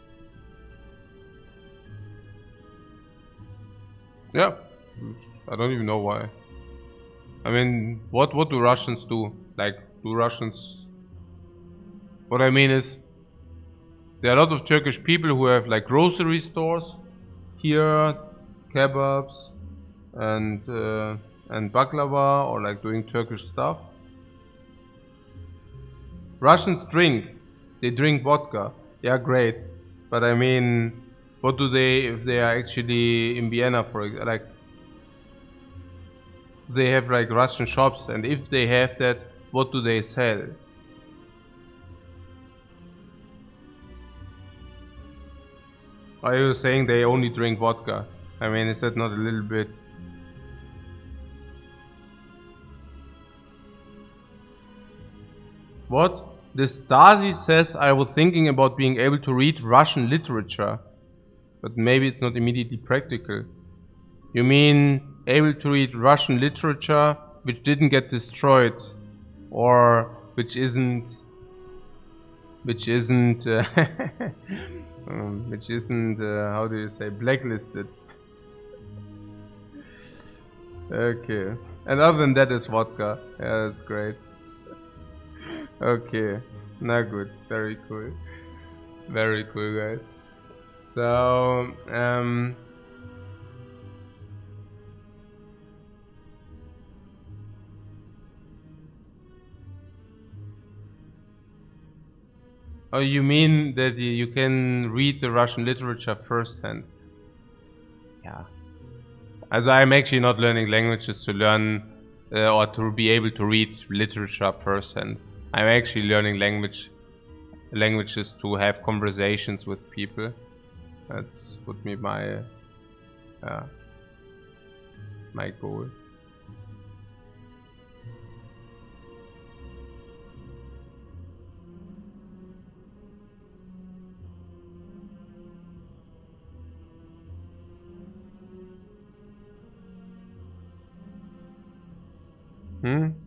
yeah, I don't even know why. I mean, what do Russians do? Like, do Russians? What I mean is, there are a lot of Turkish people who have like grocery stores here, kebabs, and baklava, or like doing Turkish stuff. Russians drink. They drink vodka. Yeah, great. But I mean, what do they, if they are actually in Vienna, for like, they have like Russian shops, and if they have that, what do they sell? Are you saying they only drink vodka? I mean, is that not a little bit? What? The Stasi says I was thinking about being able to read Russian literature, but maybe it's not immediately practical. You mean able to read Russian literature which didn't get destroyed, or which isn't how do you say, blacklisted? Okay. And other than that is vodka. Yeah, that's great. Okay. Now good. Very cool. Very cool, guys. So, oh, you mean that you can read the Russian literature firsthand? Yeah. As I'm actually not learning languages to learn or to be able to read literature firsthand. I'm actually learning languages to have conversations with people. That would be my goal.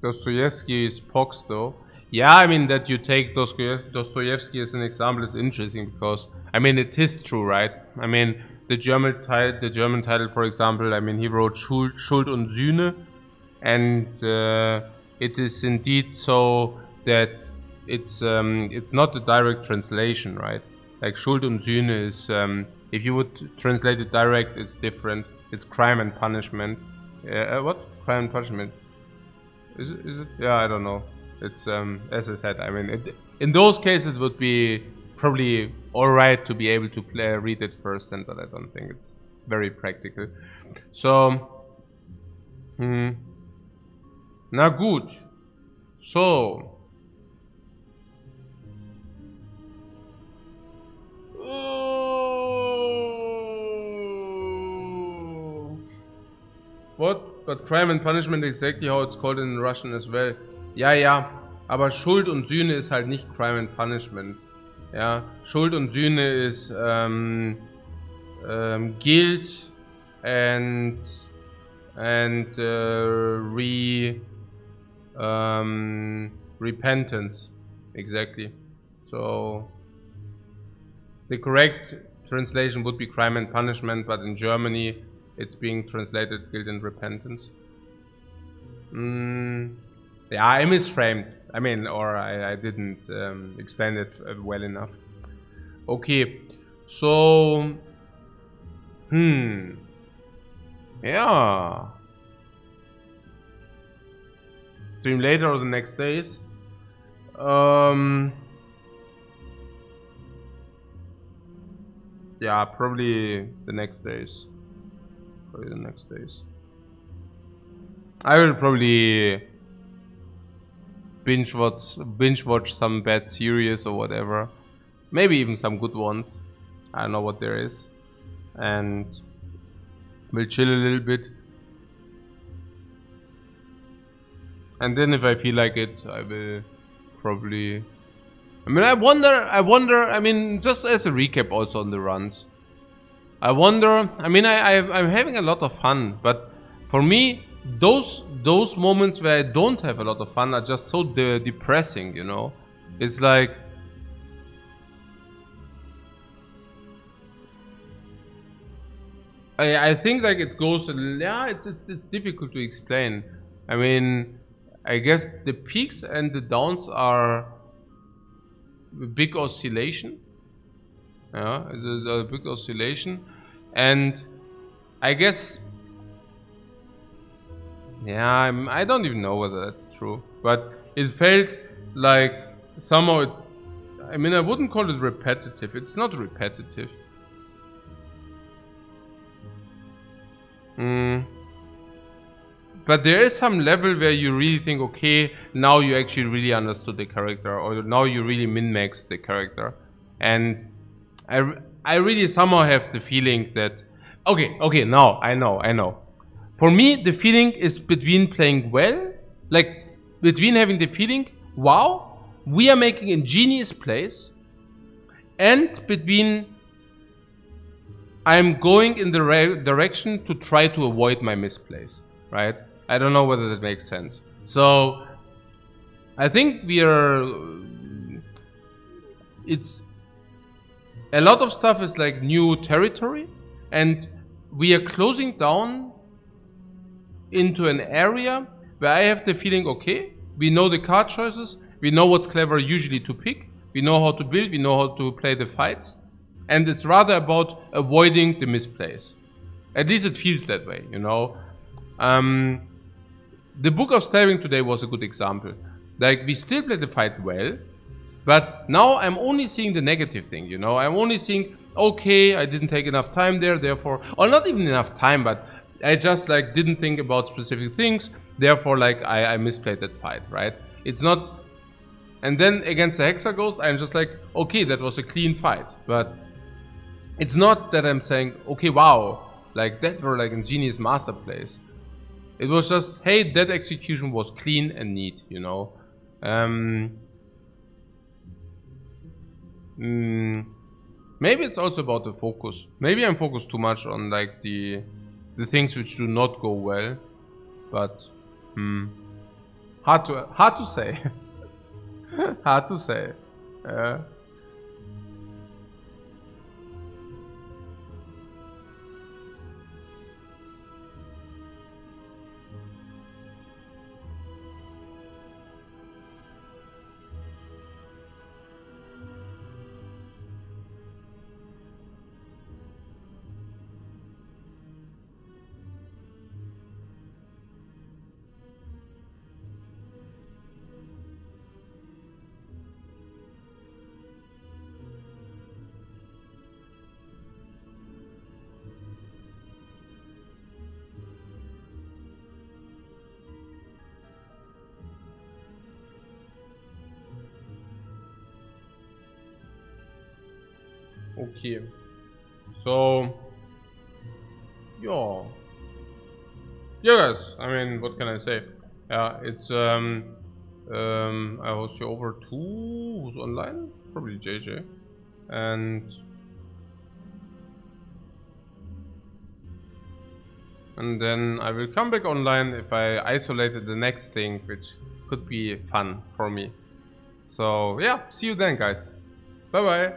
Dostoevsky is Pox though. Yeah, I mean, that you take Dostoevsky as an example is interesting because, I mean, it is true, right? I mean, the German title, for example, I mean, he wrote Schuld und Sühne, and it is indeed so that it's not a direct translation, right? Like Schuld und Sühne is, if you would translate it direct, it's different. It's crime and punishment. What? Crime and punishment? Is it? Yeah, I don't know. It's as I said. I mean, in those cases, it would be probably all right to be able to read it first, but I don't think it's very practical. So, na gut. So. What? But crime and punishment is exactly how it's called in Russian as well. Ja, aber Schuld und Sühne ist halt nicht crime and punishment. Ja, Schuld und Sühne ist guilt and repentance. Exactly. So the correct translation would be crime and punishment, but in Germany it's being translated guilt and repentance. Yeah, I misframed. I mean, or I didn't explain it well enough. Okay, so yeah. Stream later or the next days. Yeah, probably the next days. I will probably binge watch some bad series or whatever. Maybe even some good ones. I don't know what there is. And we'll chill a little bit. And then if I feel like it, I will probably... I mean, I wonder, I mean, just as a recap also on the runs. I wonder, I mean, I'm having a lot of fun, but for me, those moments where I don't have a lot of fun are just so depressing, you know? It's like... I think like it goes, yeah, it's difficult to explain. I mean, I guess the peaks and the downs are a big oscillation. Yeah, it's a big oscillation. And I guess, yeah, I don't even know whether that's true, but it felt like somehow I mean, I wouldn't call it repetitive. It's not repetitive. But there is some level where you really think, okay, now you actually really understood the character, or now you really min-maxed the character. And I really somehow have the feeling that, okay, now I know. For me, the feeling is between playing well, like between having the feeling, wow, we are making ingenious plays, and between I'm going in the direction to try to avoid my misplays, right? I don't know whether that makes sense. So I think it's a lot of stuff is like new territory, and we are closing down into an area where I have the feeling, okay, we know the card choices, we know what's clever usually to pick, we know how to build, we know how to play the fights, and it's rather about avoiding the misplays. At least it feels that way, you know. The Book of Stabbing today was a good example. Like, we still play the fight well, but now I'm only seeing the negative thing, you know. I'm only seeing, okay, I didn't take enough time there, therefore, or not even enough time, but I just like didn't think about specific things, therefore like I misplayed that fight, right? It's not, and then against the Hexa Ghost, I'm just like, okay, that was a clean fight, but it's not that I'm saying, okay, wow, like that were like ingenious master plays. It was just, hey, that execution was clean and neat, you know. Maybe it's also about the focus. Maybe I'm focused too much on like the things which do not go well, but hard to say. Hard to say. Okay. So, yeah. Yeah, guys. I mean, what can I say? Yeah, it's I host you over to who's online? Probably JJ, and then I will come back online if I isolated the next thing, which could be fun for me. So yeah, see you then, guys. Bye bye.